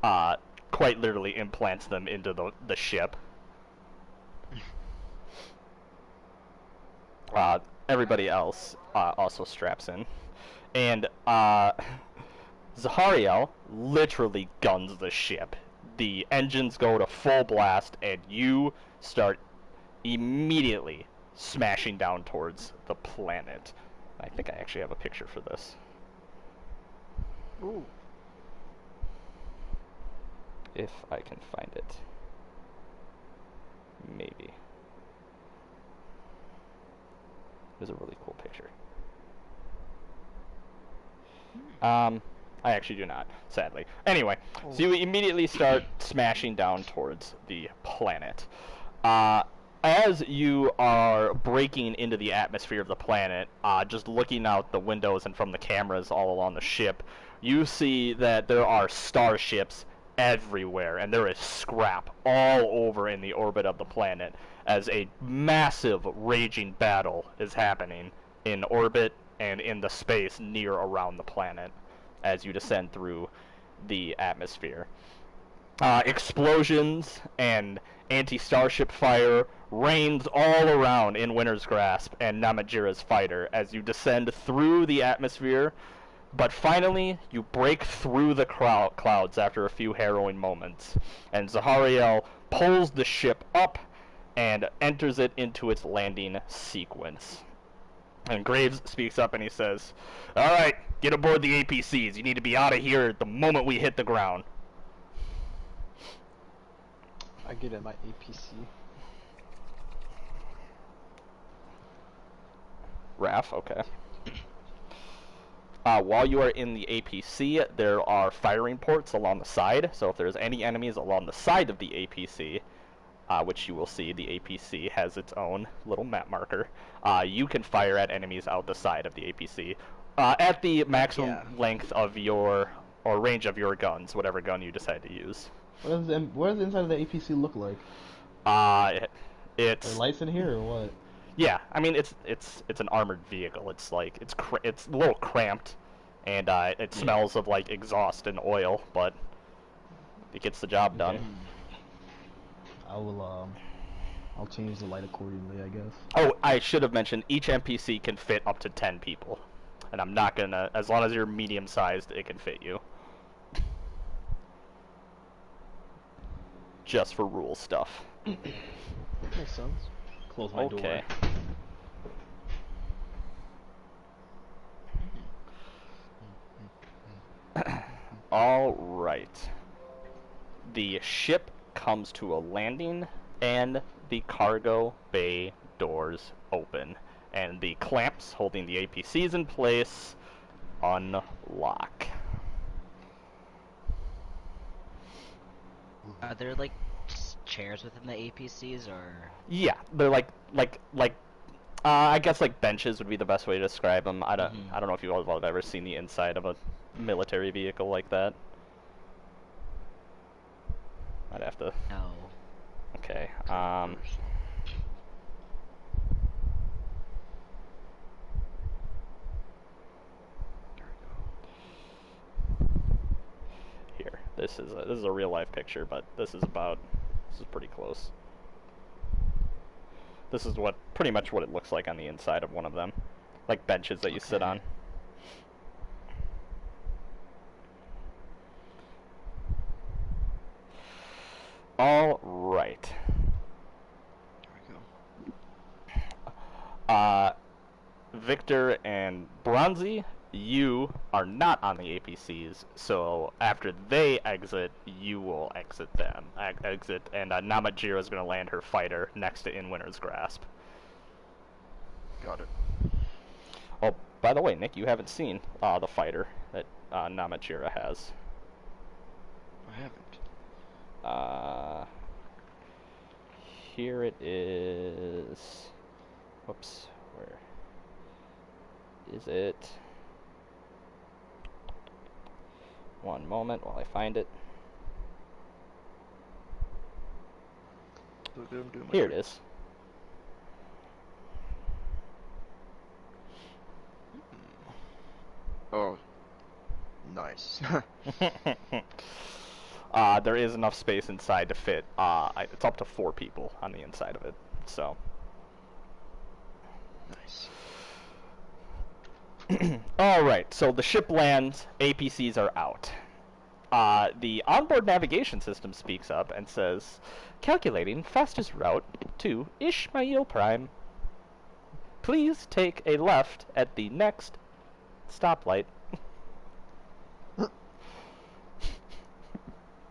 quite literally implants them into the ship. Everybody else also straps in. And Zahariel literally guns the ship. The engines go to full blast, and you start immediately smashing down towards the planet. I think I actually have a picture for this. Ooh. If I can find it. Maybe. It was a really cool picture. I actually do not, sadly. Anyway, so you immediately start smashing down towards the planet. As you are breaking into the atmosphere of the planet, just looking out the windows and from the cameras all along the ship, you see that there are starships everywhere, and there is scrap all over in the orbit of the planet as a massive raging battle is happening in orbit and in the space near around the planet as you descend through the atmosphere. Explosions and anti-starship fire rains all around In Winter's Grasp and Namajira's fighter as you descend through the atmosphere, but finally you break through the clouds after a few harrowing moments, and Zahariel pulls the ship up and enters it into its landing sequence. And Graves speaks up and he says, "Alright, get aboard the APCs. You need to be out of here the moment we hit the ground." I get in my APC. Raph, okay. While you are in the APC, there are firing ports along the side, so if there's any enemies along the side of the APC, which you will see, the APC has its own little map marker, you can fire at enemies out the side of the APC at the maximum length of your, or range of your guns, whatever gun you decide to use. What does the inside of the APC look like? It's Are lights in here or what? Yeah, I mean it's an armored vehicle. It's like it's a little cramped, and it smells of like exhaust and oil, but it gets the job done. Okay. I'll change the light accordingly, I guess. Oh, I should have mentioned each NPC can fit up to 10 people, and I'm not gonna, as long as you're medium sized, it can fit you. Just for rule stuff. Makes sense. Close my door. All right. The ship comes to a landing, and the cargo bay doors open, and the clamps holding the APCs in place unlock. Are there like chairs within the APCs, or? Yeah, they're like I guess like benches would be the best way to describe them. I don't know if you all have ever seen the inside of a military vehicle like that. I'd have to. No. Okay. Here, this is a real life picture, but this is pretty close. This is pretty much what it looks like on the inside of one of them, like benches that you sit on. All right. There we go. Victor and Bronzy, you are not on the APCs, so after they exit, you will exit them. Exit, and Namajiro is going to land her fighter next to In Winter's Grasp. Got it. Oh, by the way, Nick, you haven't seen the fighter that Namajiro has. I haven't. Here it is. Whoops, where is it? One moment while I find it. Look at him doing my Here it trick. is. Oh, nice. There is enough space inside to fit. It's up to 4 people on the inside of it. So. Nice. All right. So the ship lands. APCs are out. The onboard navigation system speaks up and says, "Calculating fastest route to Ishmael Prime. Please take a left at the next stoplight."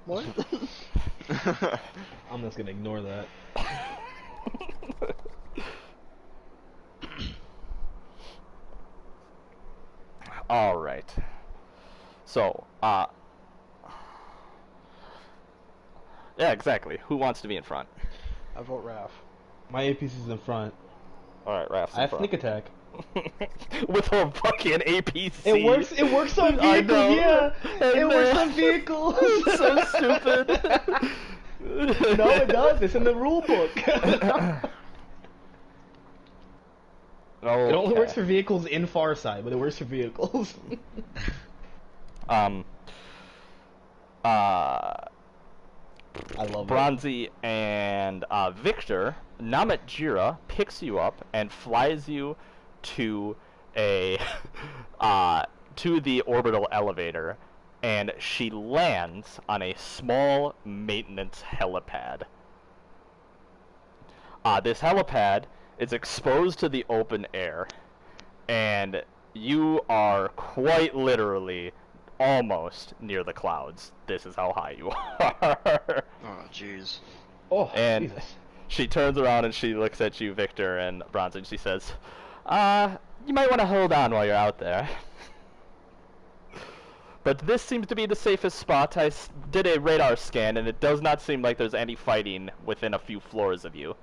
What? I'm just gonna ignore that. All right. So, yeah, exactly. Who wants to be in front? I vote Raph. My APC's in front. All right, Raph's in I have front. sneak attack. With a fucking APC. It works. It works on I vehicles. know. Yeah, I it works know. on vehicles. It's so stupid. No, it does. It's in the rule book. Okay. It only works for vehicles in Farside, but it works for vehicles. I love it. Bronzy and Victor, Namatjira picks you up and flies you to a to the orbital elevator, and she lands on a small maintenance helipad. This helipad is exposed to the open air, and you are quite literally almost near the clouds. This is how high you are. Oh, jeez. Oh, And Jesus. she turns around and she looks at you, Victor and Bronze, and she says, you might want to hold on while you're out there. But this seems to be the safest spot. I did a radar scan, and it does not seem like there's any fighting within a few floors of you.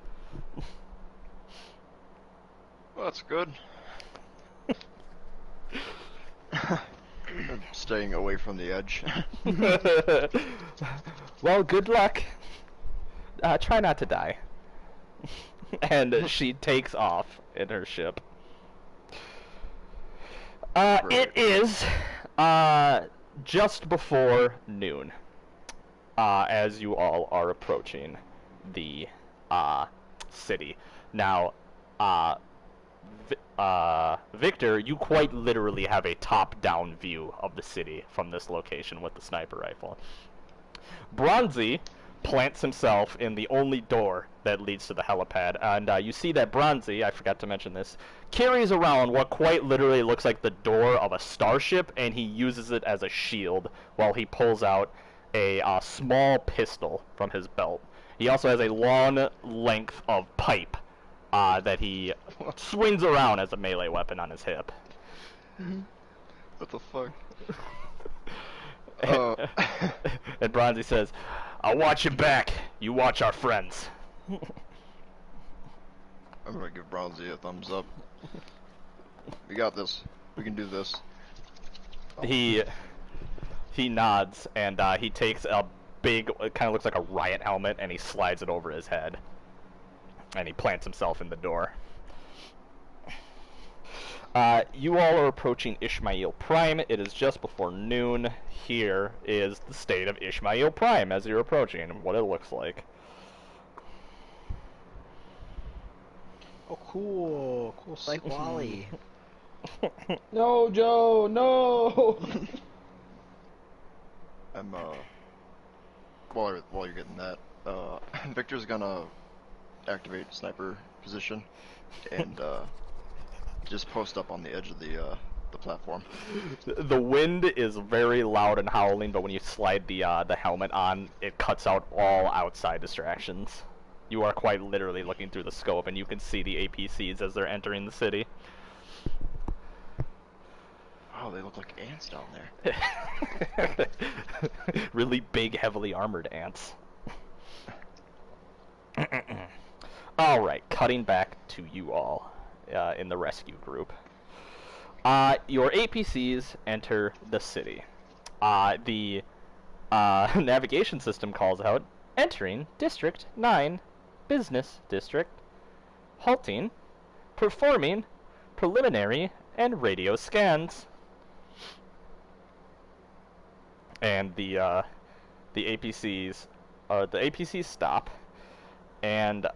Well, that's good. I'm staying away from the edge. Well, good luck. Try not to die. And she takes off in her ship. It is just before noon, as you all are approaching the city. Now, Victor, you quite literally have a top-down view of the city from this location with the sniper rifle. Bronzy plants himself in the only door that leads to the helipad, and you see that Bronzy, I forgot to mention this, carries around what quite literally looks like the door of a starship, and he uses it as a shield while he pulls out a small pistol from his belt. He also has a long length of pipe that he swings around as a melee weapon on his hip. What the fuck? And Bronzy says, "I'll watch your back. You watch our friends." I'm gonna give Bronzy a thumbs up. We got this. We can do this. He nods, and he takes a big, it kind of looks like a riot helmet, and he slides it over his head. And he plants himself in the door. You all are approaching Ishmael Prime. It is just before noon. Here is the state of Ishmael Prime as you're approaching, and what it looks like. Oh, cool. Cool. It's like city. Wally. No, Joe, no. I'm while you're getting that, Victor's gonna activate sniper position and just post up on the edge of the the platform. The wind is very loud and howling, but when you slide the helmet on, it cuts out all outside distractions. You are quite literally looking through the scope, and you can see the APCs as they're entering the city. Oh, they look like ants down there. Really big, heavily armored ants. Alright, cutting back to you all in the rescue group. Your APCs enter the city. The navigation system calls out, entering District 9 Business District, halting, performing preliminary and radio scans. And the APCs stop, and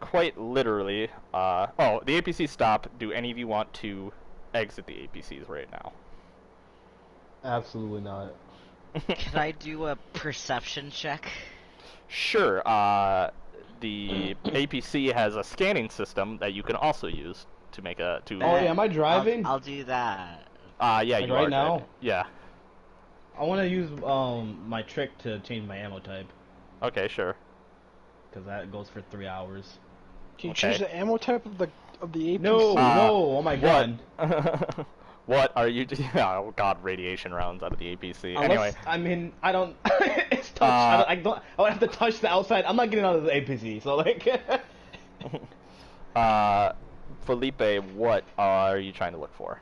quite literally, the APCs stop. Do any of you want to exit the APCs right now? Absolutely not. Can I do a perception check? Sure. The APC has a scanning system that you can also use to make a to. Oh yeah, am I driving? I'll do that. Yeah, Like you right are now? driving. Yeah. I want to use my trick to change my ammo type, Okay, sure. because that goes for 3 hours. Can you Okay. change the ammo type of the APC? No, no, oh my god. What are you? Oh god, radiation rounds out of the APC. Unless, Anyway, I mean, I don't. It's touch. I would have to touch the outside. I'm not getting out of the APC. So like. Felipe, what are you trying to look for?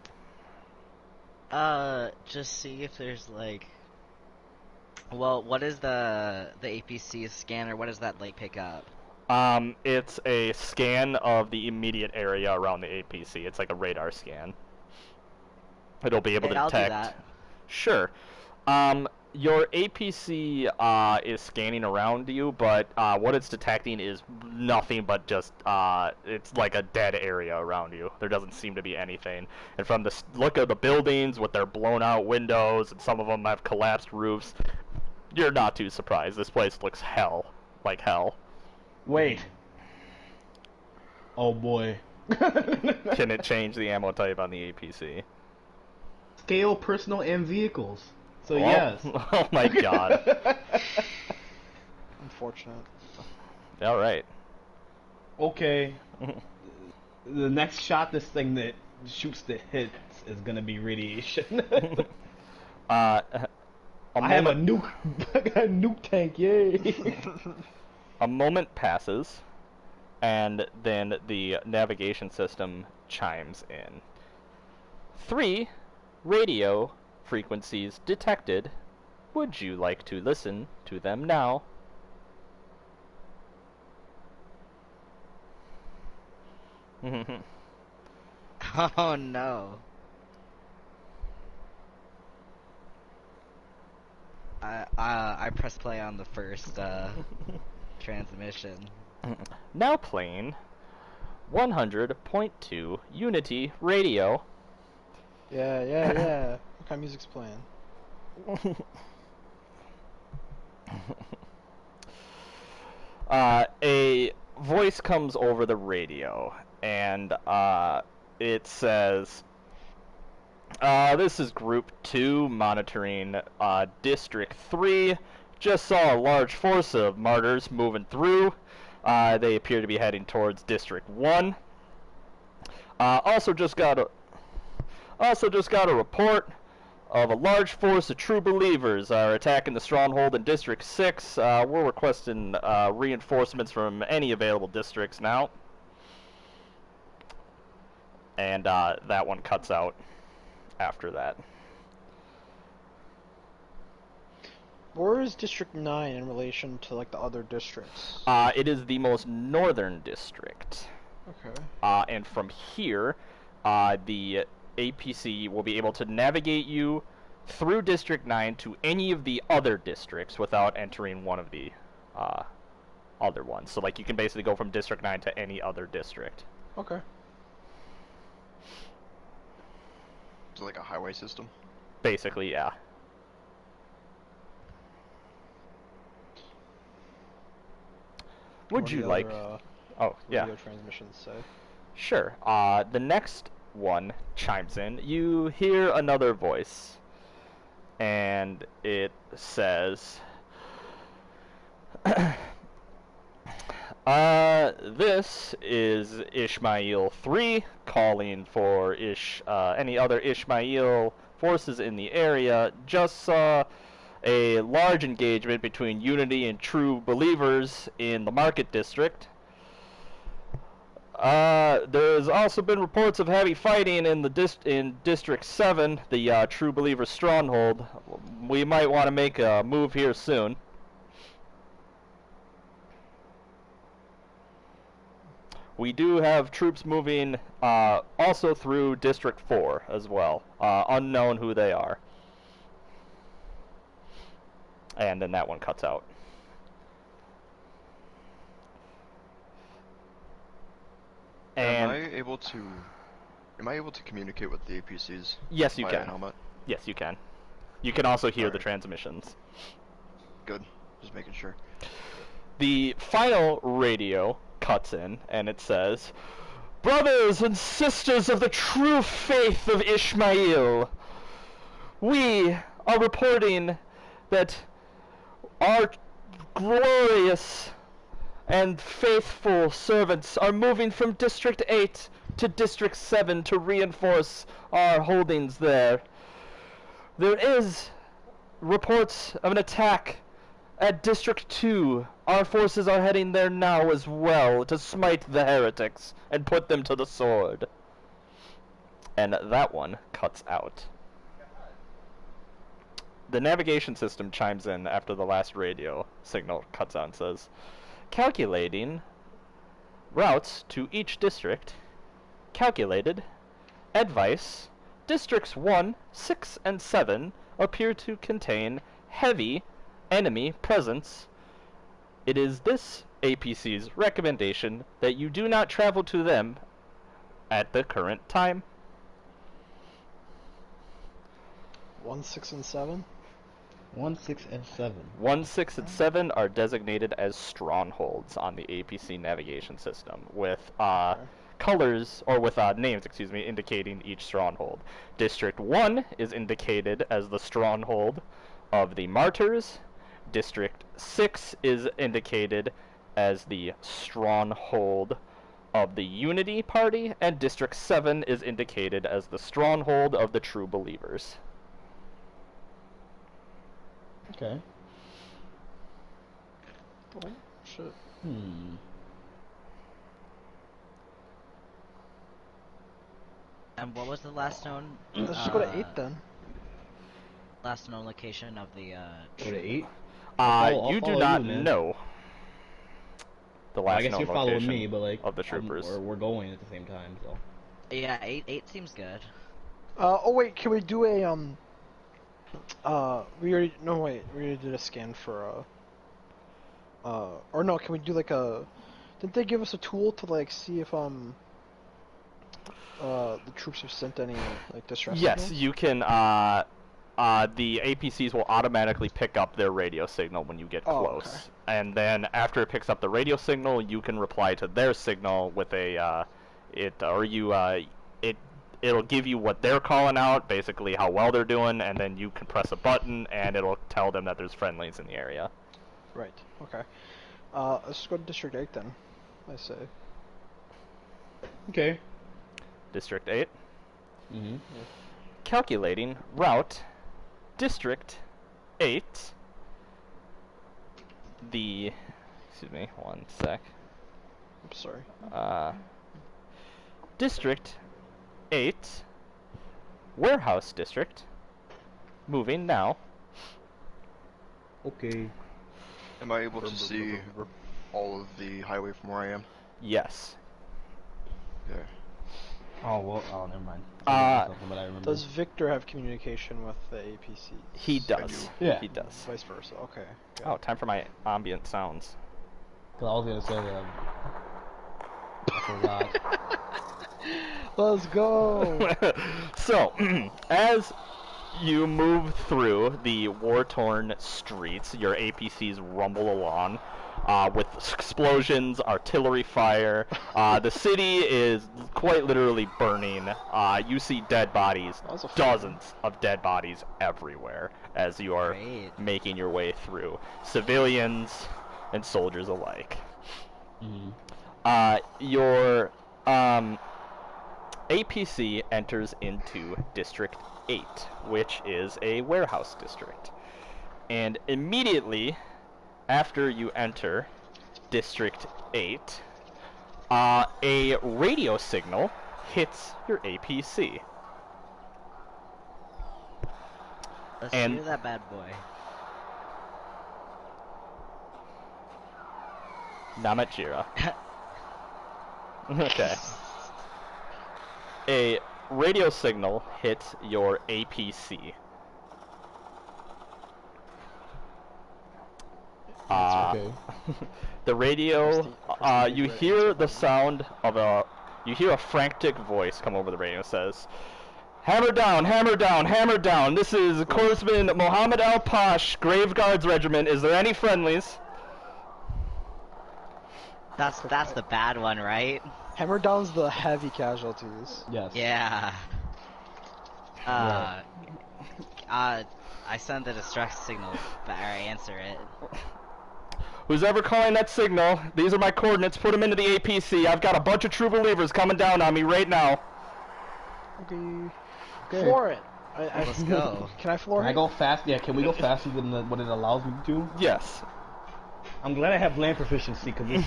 Just see if there's like. Well, what is the APC scanner? What does that like pick up? It's a scan of the immediate area around the APC. It's like a radar scan. It'll be able Okay, to I'll do detect. that. Sure. Your APC is scanning around you, but what it's detecting is nothing but just it's like a dead area around you. There doesn't seem to be anything. And from the look of the buildings with their blown out windows, and some of them have collapsed roofs, you're not too surprised. This place looks hell, like hell. Wait. Oh boy. Can it change the ammo type on the APC? Scale, personal, and vehicles. So Oh, yes. Oh my god. Unfortunate. All right. Okay. The next shot, this thing that shoots the hits is gonna be radiation. A I have a moment, nuke, I got a nuke tank, yay! a moment passes, and then the navigation system chimes in. 3 radio frequencies detected. Would you like to listen to them now? Oh no. I press play on the first transmission. Now playing 100.2 Unity Radio. Yeah. What kind of music's playing? A voice comes over the radio, and it says, this is Group 2 monitoring District 3. Just saw a large force of martyrs moving through. They appear to be heading towards District 1. Also just got a report of a large force of true believers are attacking the stronghold in District 6. We're requesting reinforcements from any available districts now. And that one cuts out after that. Where is District 9 in relation to like the other districts? It is the most northern district. Okay. And from here, the APC will be able to navigate you through District 9 to any of the other districts without entering one of the other ones. So, like, you can basically go from District 9 to any other district. Okay. So like a highway system. Basically, yeah. Would What you do the like... other, Oh, yeah. radio transmissions say? Sure. The next one chimes in, you hear another voice, and it says, this is Ishmael 3 calling for any other Ishmael forces in the area. Just saw a large engagement between Unity and True Believers in the Market District. There's also been reports of heavy fighting in the District 7, the True Believer stronghold. We might want to make a move here soon. We do have troops moving also through District 4 as well. Unknown who they are. And then that one cuts out. And am I able to communicate with the APCs? Yes, you via can. Helmet? Yes, you can. You can also hear the Alright. transmissions. Good. Just making sure. The final radio cuts in, and it says, "Brothers and sisters of the true faith of Ishmael, we are reporting that our glorious and faithful servants are moving from District 8 to District 7 to reinforce our holdings there. There is reports of an attack at District 2. Our forces are heading there now as well to smite the heretics and put them to the sword." And that one cuts out. The navigation system chimes in after the last radio signal cuts out and says, "Calculating routes to each district. Calculated. Advice. Districts 1, 6, and 7 appear to contain heavy enemy presence. It is this APC's recommendation that you do not travel to them at the current time." 1, 6, and 7. 1, 6, and 7. 1, 6, and 7 are designated as strongholds on the APC navigation system, with colors, or with names, excuse me, indicating each stronghold. District 1 is indicated as the stronghold of the Martyrs. District 6 is indicated as the stronghold of the Unity Party, and District 7 is indicated as the stronghold of the True Believers. Okay. Oh, shit. And what was the last known? Let's just go to 8 then. Last known location of the Go to 8? You I'll do follow not you, man. know the last I guess known you're following location me, but like of the troopers. we're going at the same time, so. Yeah, eight seems good. Oh wait, can we do a we already did a scan for or no, can we do like a, didn't they give us a tool to like see if the troops have sent any like distress Yes, signals? you can. The APCs will automatically pick up their radio signal when you get Oh, close, okay. and then after it picks up the radio signal, you can reply to their signal with a it'll give you what they're calling out, basically how well they're doing, and then you can press a button and it'll tell them that there's friendlies in the area. Right. Okay. Let's just go to District 8 then. I say. Okay. District 8. Mm-hmm. Calculating route. District 8. Excuse me, one sec. I'm sorry. District 8. Warehouse District. Moving now. Okay. Am I able to see all of the highway from where I am? Yes. Okay. Oh well. Oh, never mind. Something, but I remember. Does Victor have communication with the APC? He does. Yeah. He does. Vice versa. Okay. good. Oh, time for my ambient sounds. Cause I was gonna say that. I forgot. Let's go. So, as you move through the war-torn streets, your APCs rumble along. with explosions, artillery fire. The city is quite literally burning. You see dead bodies, That was a fun dozens of dead bodies everywhere as you are Great. making your way through. Civilians and soldiers alike. Your APC enters into District 8, which is a warehouse district. And immediately after you enter District 8, a radio signal hits your APC. Let's And- hear that bad boy. Namachira. Okay. A radio signal hits your APC. Okay. The radio, Press the you red hear button. the sound of you hear a frantic voice come over the radio. It says, hammer down, hammer down, hammer down. This is Corpsman Mohammed Al-Pash, Grave Guards Regiment. Is there any friendlies? That's the bad one, right? Hammer down's the heavy casualties. Yes. Yeah. I send the distress signal, but I answer it. Who's ever calling that signal, these are my coordinates, put them into the APC. I've got a bunch of true believers coming down on me right now. Okay. Okay. Floor it. Let's go. Can I floor Can I it? go fast? Yeah, can we go faster than what it allows me to? Yes. I'm glad I have land proficiency because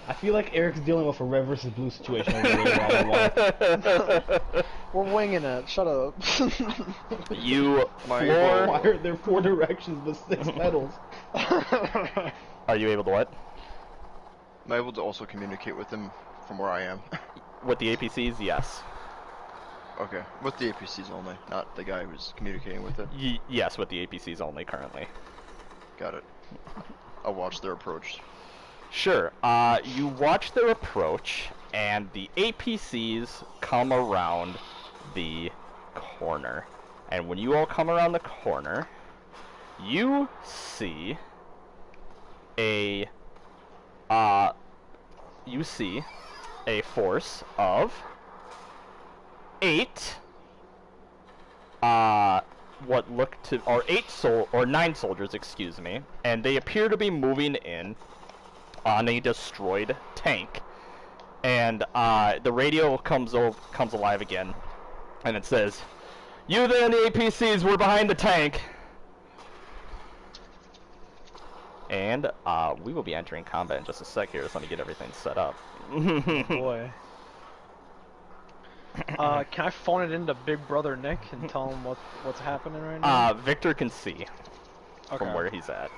I feel like Eric's dealing with a red versus blue situation over there while I walk. We're winging it. Shut up. You My floor... Why are there 4 directions but 6 pedals? Are you able to what? Am I able to also communicate with him from where I am? With the APCs, yes. Okay, with the APCs only, not the guy who's communicating with it. Yes, with the APCs only currently. Got it. I'll watch their approach. Sure. You watch their approach, and the APCs come around the corner. And when you all come around the corner, you see a force of 8 9 soldiers, excuse me, and they appear to be moving in on a destroyed tank. And the radio comes alive again, and it says, "You there in the APCs, we're behind the tank." And we will be entering combat in just a sec here, so let me get everything set up. Boy. Can I phone it into Big Brother Nick and tell him what's happening right now? Victor can see from Okay. where he's at.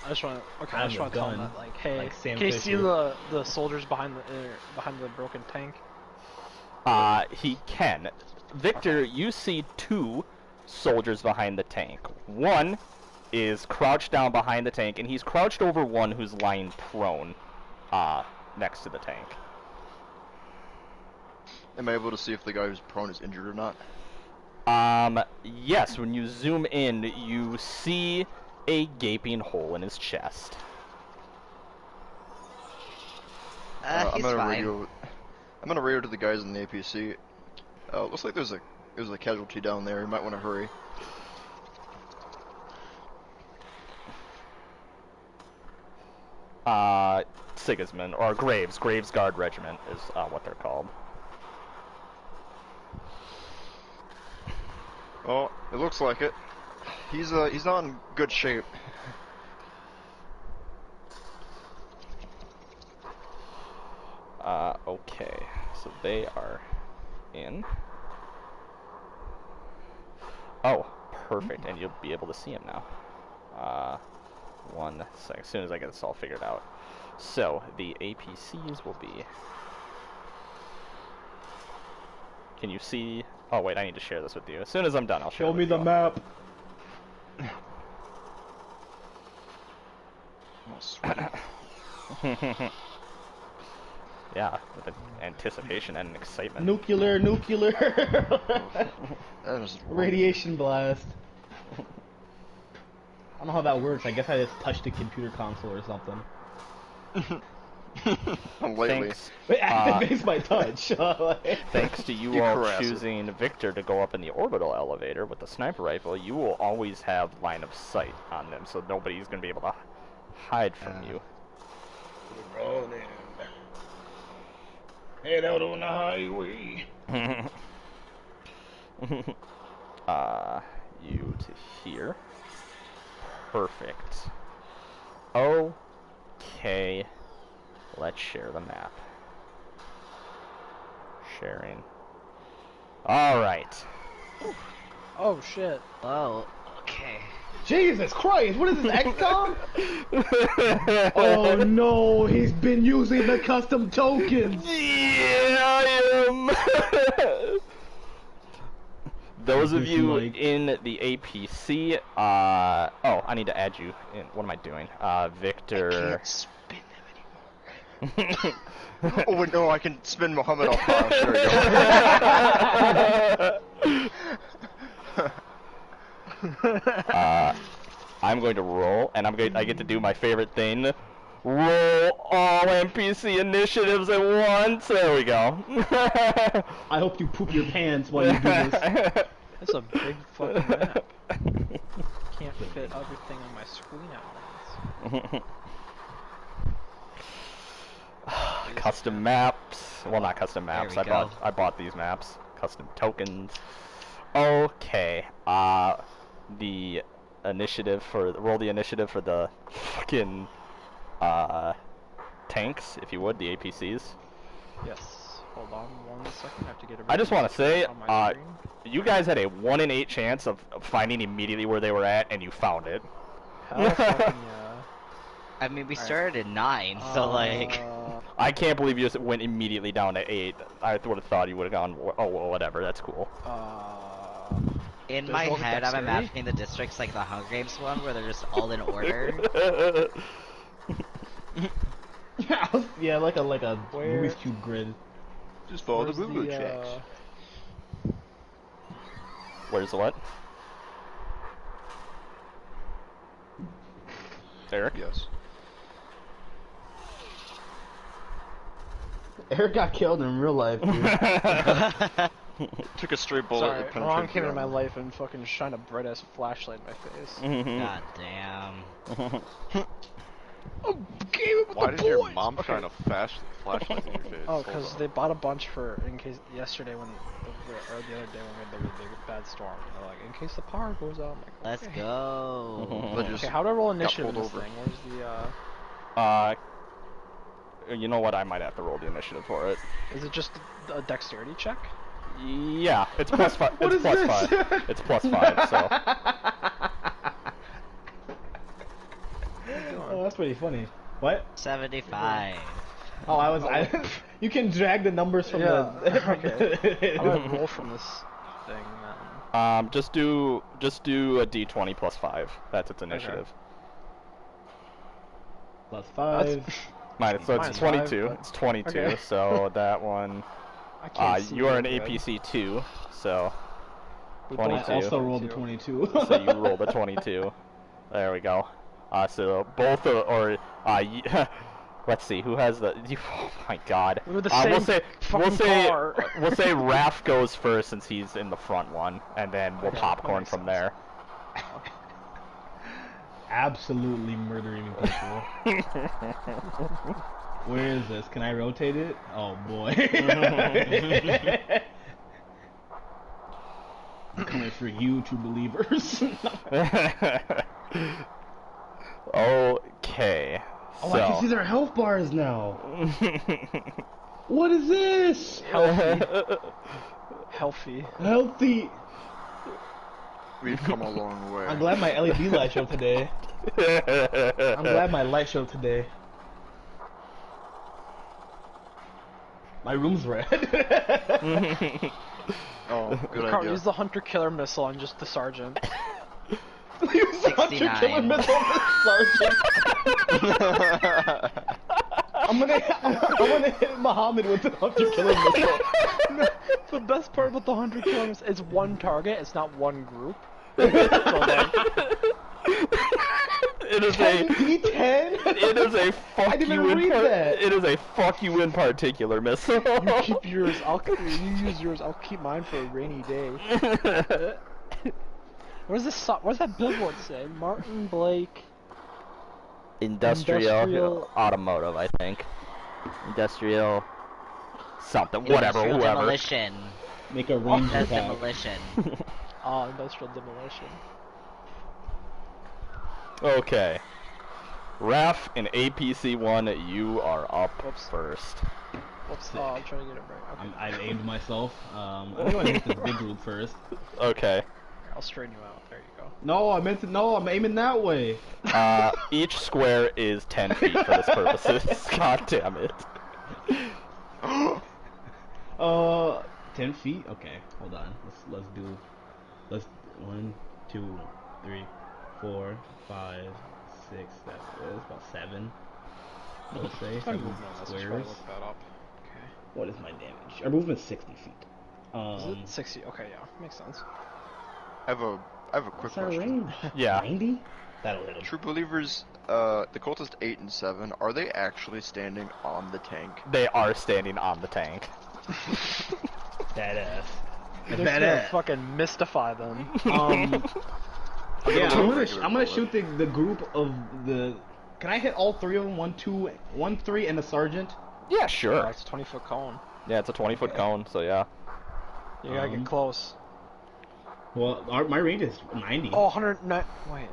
I just want to. I I have just a want to tell him gun, that, like, hey, like Sam can you see Fisher. the soldiers behind the broken tank? He can. Victor, you see 2 soldiers behind the tank. One is crouched down behind the tank, and he's crouched over one who's lying prone next to the tank. Am I able to see if the guy who's prone is injured or not? Yes, when you zoom in, you see a gaping hole in his chest. I'm He's gonna fine. radio. I'm gonna radio to the guys in the APC. Looks like there's a casualty down there. You might want to hurry. Sigismund, or Graves Guard Regiment is what they're called. Oh, it looks like it. He's not in good shape. Okay, so they are in. Oh, perfect, and you'll be able to see him now. 1 sec, as soon as I get this all figured out. So, the APCs will be... Can you see... Oh wait, I need to share this with you. As soon as I'm done, I'll share it Show with me you the all. map. Oh, sweet. Yeah, with an anticipation and excitement. Nuclear. That is Radiation blast. I don't know how that works. I guess I just touched the computer console or something. Lately. Thanks, It activates my touch. thanks to you You all caress it. choosing Victor to go up in the orbital elevator with the sniper rifle, you will always have line of sight on them, so nobody's going to be able to hide from you. Head out on the highway. You to here. Perfect. Okay. Let's share the map. Sharing. Alright. Oh shit. Whoa. Okay. Jesus Christ, what is this, XCOM? Oh no, he's been using the custom tokens. Yeah, I am! Those of you Like- in the APC, oh, I need to add you in. What am I doing? Victor. Can't spin them anymore. Oh wait, no, I can spin Muhammad off Miles. There we go. I'm going to roll, and I get to do my favorite thing. Roll all NPC initiatives at once. There we go. I hope you poop your pants while you do this. It's a big fucking map. Can't fit everything on my screen at once. Custom maps. Well, not custom maps. There we go. I bought these maps. Custom tokens. Okay. The initiative for roll the initiative for the fucking tanks, if you would, the APCs. Yes. Hold on 1 second. I have to get I just want to say, on my screen. you guys had a 1 in 8 chance of finding immediately where they were at, and you found it. Hell fucking yeah. I mean, we Alright. started at 9, so like. I can't believe you just went immediately down to 8. I would have thought you would have gone, oh, well, whatever, that's cool. In There's my one with head, I'm dexterity? imagining the districts like the Hunger Games one, where they're just all in order. Yeah, like a Where- Rubik's Cube grid. Just follow the Where's boo-boo checks. Where's the what? Eric? Yes. Eric got killed in real life, dude. Took a straight bullet. Sorry, that penetrated Ron came the into my armor. life and fucking shined a bright ass flashlight in my face. God damn. Why did your mom shine a flashlight in your face? Oh, Hold because on. they bought a bunch for in case yesterday when or the other day when we had the big bad storm. And they're like, in case the power goes out. I'm like, Let's okay. go. But just Okay, how do I roll got initiative in pulled this over. thing? Where's the You know what? I might have to roll the initiative for it. Is it just a dexterity check? Yeah, it's plus 5. What It's is plus this? 5. It's plus 5, so. Oh, that's pretty funny. What? 75. Oh, you can drag the numbers from Yeah, the. okay. How do I roll from this thing then? Just do a d20 plus 5. That's its initiative. Plus 5. Minus, so Minus it's 5, 22. but- It's 22. okay. So that one. I can't see You are an very good. APC 2, so. We 22. I both also rolled a 22. So you roll the 22. There we go. So both let's see who has the. Oh my God. We were the We'll same fucking car. we'll say Raph goes first since he's in the front one, and then we'll Okay, popcorn that makes from sense. there. Absolutely murdering people. Where is this? Can I rotate it? Oh boy. I'm coming for you, true believers. Okay. Oh, I can see their health bars now. What is this? Healthy. Healthy. We've come a long way. I'm glad my LED light showed today. I'm glad my light showed today. My room's red. Oh, good Carl, idea. use the hunter killer missile on just the sergeant. Use the hunter 69. killer missile on the sergeant. I'm gonna hit Muhammad with the hunter killer missile. The best part about the hunter killer missile is one target. It's not one group. So like, It is a D10? it is a fuck I didn't you even in read that. it is a fuck you in particular missile. You keep yours. You use yours. I'll keep mine for a rainy day. What does this? What does that billboard say? Martin Blake. Industrial automotive, I think. Industrial something, whatever, Industrial whoever. Demolition. Make a range That's attack. demolition. Industrial demolition. Okay. Raf in APC1, you are up Oops. first. Whoops. Oh, I'm trying to get it right. Okay. I've aimed myself. I'm going to hit this big group first. Okay. I'll straighten you out. There you go. No, I'm aiming that way. Each square is 10 feet for this purposes. God damn it. 10 feet? Okay, hold on. Let's 1, 2, 3, 4, 5, 6, that's about 7. Let's say 7 Let's try to squares. look that up. Okay. What is my damage? Our movement's 60 feet. Is it 60? Okay, yeah, makes sense. I have a quick What's our question. range? Yeah. 90? That'll hit him. True believers, the cultist 8 and 7, are they actually standing on the tank? They are standing on the tank. Badass. They're just gonna fucking mystify them. Yeah, Regular I'm gonna bullet. shoot the group of the. Can I hit all 3 of them? 1, 2, 1, 3, and the sergeant. Yeah, sure. It's a 20-foot cone. Yeah, it's a 20-foot cone, so yeah. You gotta get close. Well, my range is 90. Oh, 109. Wait.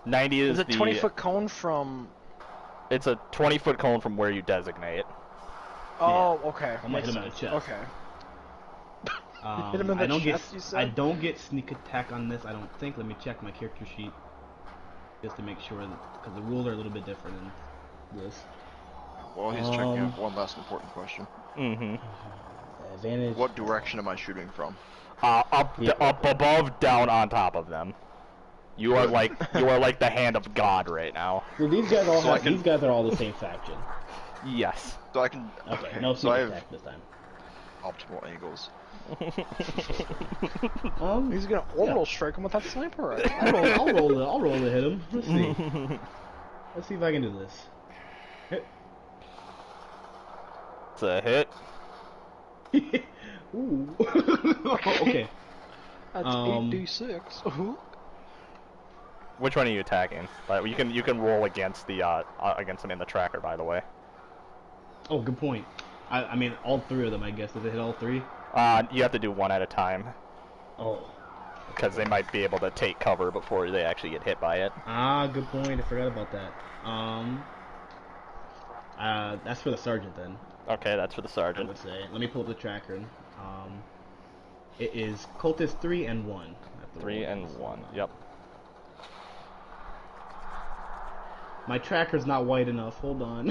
90 is Is it the 20-foot cone from? It's a 20-foot cone from where you designate. Oh, okay. I'm gonna hit Makes him in the sense. chest. Okay. Hit him in the chest, you said? I don't get sneak attack on this. I don't think. Let me check my character sheet just to make sure that because the rules are a little bit different in this. Well, he's checking out one last important question. Mm-hmm. Advantage. What direction am I shooting from? Up, Yeah. up above, down on top of them. You are like the hand of God right now. Well, these guys all So I have. can- These guys are all the same faction. Yes. So I can. Okay, no so sneak I have attack this time. optimal angles. He's gonna orbital strike him with that sniper rifle. I'll roll to hit him. Let's see. Let's see if I can do this. Hit. It's a hit. Ooh. Okay. That's Um, 8d6. Ooh. Which one are you attacking? You can roll against against them in the tracker, by the way. Oh, good point. I mean, all 3 of them, I guess. Does it hit all 3? You have to do one at a time Oh. because they might be able to take cover before they actually get hit by it. Ah, good point. I forgot about that. That's for the sergeant then. Okay, that's for the I sergeant. would say. Let me pull up the tracker. It is cultist 3 and 1. I have to 3 roll and this. 1. Yep. My tracker's not wide enough. Hold on.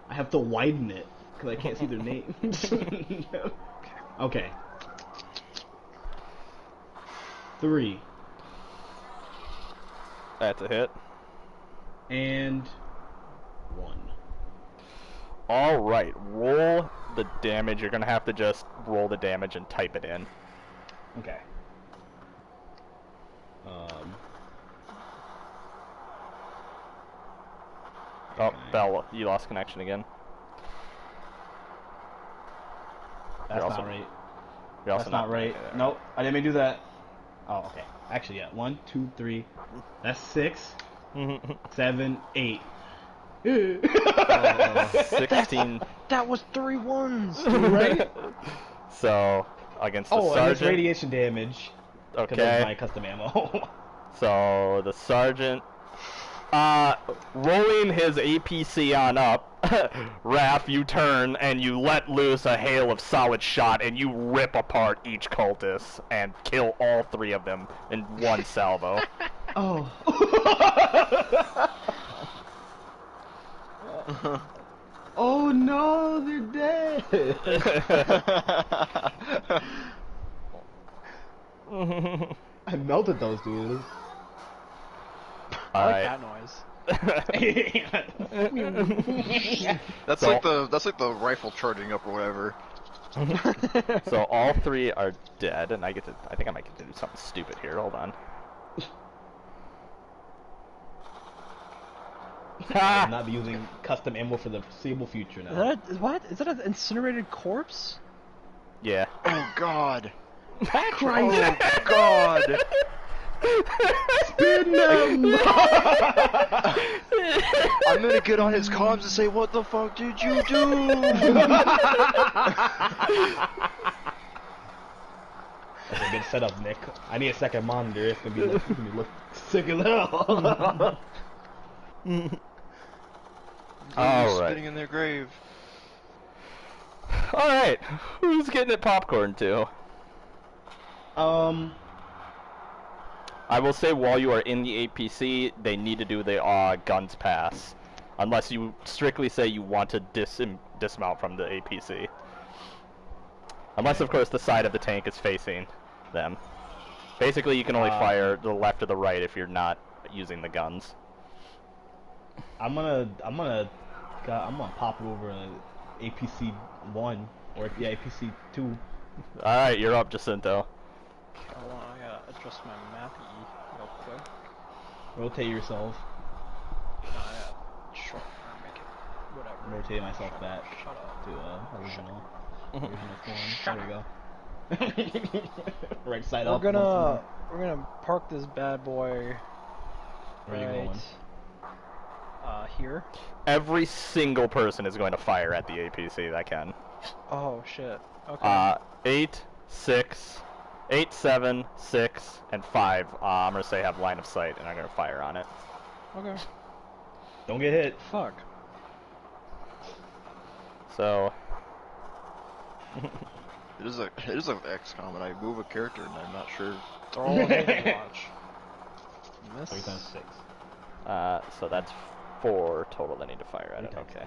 I have to widen it because I can't see their names. Okay. 3 That's a hit. and 1. All right, roll the damage. You're gonna have to just roll the damage and type it in. Okay. Oh, Bell, you lost connection again. That's also- not right. You're also That's not right. okay, Nope, I didn't mean to do that. Oh, okay. Actually, yeah. 1, 2, 3. That's 6, there. 7, 8. 16. That was 3 ones. Right? So against the Oh, and it's sergeant. radiation damage because of my Okay. custom ammo. So the sergeant, rolling his APC on up, Raph, you turn and you let loose a hail of solid shot, and you rip apart each cultist and kill all 3 of them in one salvo. Oh. Oh no, they're dead. I melted those dudes. I All like right. that noise. That's So- like the rifle charging up or whatever. So all 3 are dead, and I think I might get to do something stupid here. Hold on. I will not be using custom ammo for the foreseeable future now. What? Is that an incinerated corpse? Yeah. Oh God. Christ! Oh God. Spin them! I'm gonna get on his comms and say, "What the fuck did you do?" That's a good setup, Nick. I need a second monitor. It's gonna be look sick as hell. All right. Spinning in their grave. All right. Who's getting it popcorn to? I will say while you are in the APC, they need to do the guns pass, unless you strictly say you want to dismount from the APC. Unless, of course, the side of the tank is facing them. Basically, you can only fire the left or the right if you're not using the guns. I'm gonna pop it over APC 1 or APC 2. All right, you're up, Jacinto. Hold on, I gotta adjust my mappy real quick. Rotate yourself. I gotta short or make it whatever. Rotate myself back Shut up. to original form. There we go. Right side up. We're gonna park this bad boy. Where are you going? Here. Every single person is going to fire at the APC that can. Oh shit. Okay. 8, 7, 6, and 5. I'm gonna say have line of sight, and I'm gonna fire on it. Okay. Don't get hit. Fuck. So. It is a XCOM, and I move a character, and I'm not sure. Throw a hit watch. Miss. 3 times 6. So that's 4 total that need to fire at it. Okay.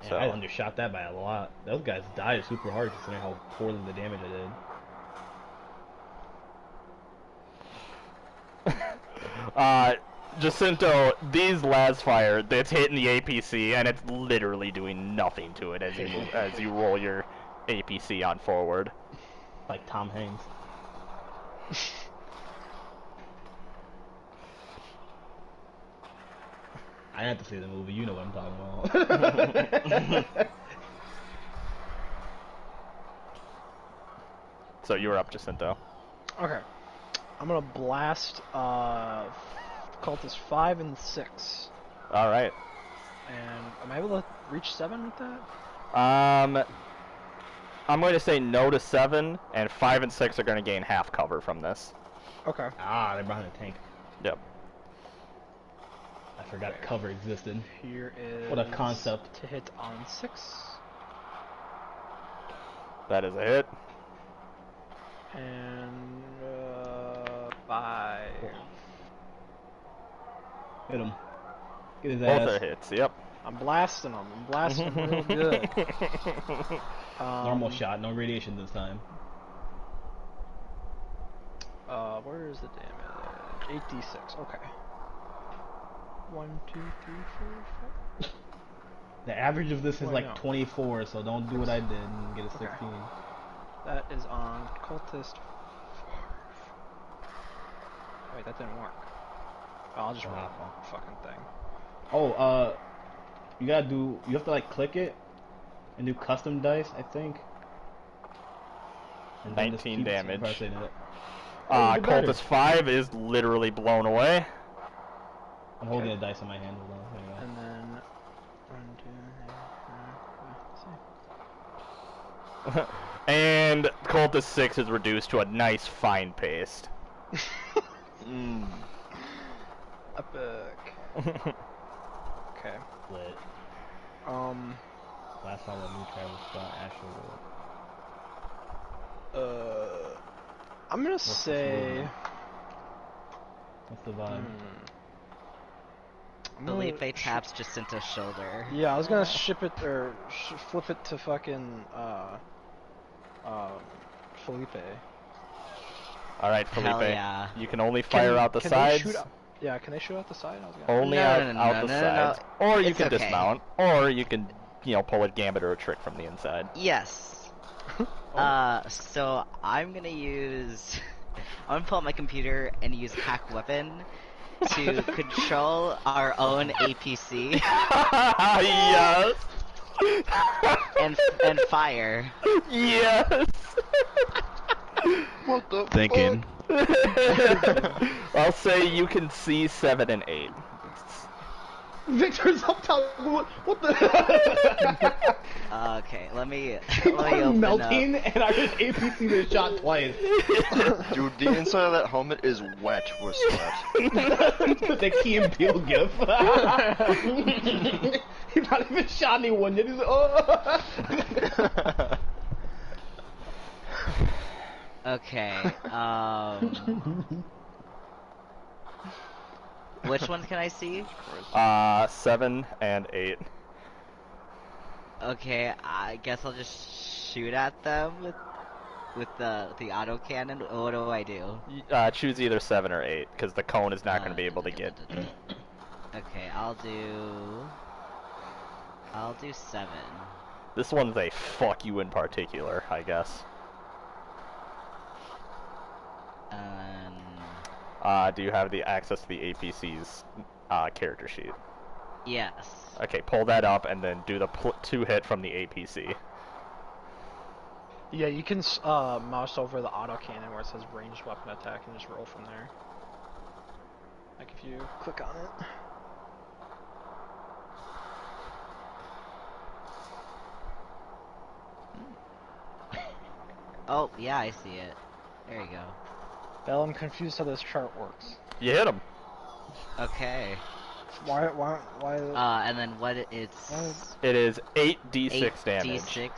Man, So I undershot that by a lot. Those guys died super hard considering how poorly the damage I did. Jacinto, these las fire, it's hitting the APC, and it's literally doing nothing to it as you move, as you roll your APC on forward. Like Tom Hanks. I have to see the movie. You know what I'm talking about. So you're up, Jacinto. Okay. I'm gonna blast cultist 5 and 6. All right. And am I able to reach 7 with that? I'm going to say no to 7, and 5 and 6 are going to gain half cover from this. Okay. Ah, they're behind the tank. Yep. I forgot cover existed. Here is What a concept. to hit on 6. That is a hit. And 5. Hit him. Get his Both ass. are hits, yep. I'm blasting them. I'm blasting them real good. Normal shot, no radiation this time. Where is the damage? 8d6. Okay. 1, 2, 3, 4, 5. The average of this is Wait, like no. 24, so don't do what I did and get a 16. Okay. That is on cultist 4. Wait, that didn't work. Oh, I'll just roll the fucking thing. Oh, you have to like click it and do custom dice, I think. And then just 19 keep damage. pressing it. Oh, you did better. Cultist 5 is literally blown away. I'm holding a dice in my hand. Hold on. There you go. And then 1, 2, 3, 4. And Cultist 6 is reduced to a nice fine paste. Epic. Okay. Lit. Last time when we traveled spot actual. I'm gonna say. What's the vibe? Felipe taps Jacinto's shoulder. Yeah, I was gonna ship it or flip it to fucking Felipe. All right, Felipe. Hell yeah. You can only fire out the can sides. They shoot out, yeah, can they shoot out the side? I was gonna. Only No, out no, no, the no, no, sides. no. Or you It's can okay. dismount. Or you can, pull a gambit or a trick from the inside. Yes. So I'm gonna use. I'm gonna pull up my computer and use hack weapon, to control our own APC Yes. and fire. Yes. What the Thinking. I'll say you can see 7 and 8. Victor's up top. What the? Okay, let me Keep on open melting, up. and I just APC'd his shot twice. Dude, the inside of that helmet is wet with sweat. The Key and Peele gif. He's not even shot anyone yet. He's like, oh. Okay, which ones can I see? 7 and 8. Okay, I guess I'll just shoot at them with the autocannon. What do I do? Choose either 7 or 8, because the cone is not going to be able to get. Okay, I'll do 7. This one's a fuck you in particular, I guess. Do you have the access to the APC's character sheet? Yes. Okay, pull that up and then do the 2 hit from the APC. Yeah, you can mouse over the autocannon where it says ranged weapon attack and just roll from there. Like if you click on it. Oh, yeah, I see it. There you go. Bell, I'm confused how this chart works. You hit him. Okay. Why? And then what it's... It is 8d6 damage. 8d6.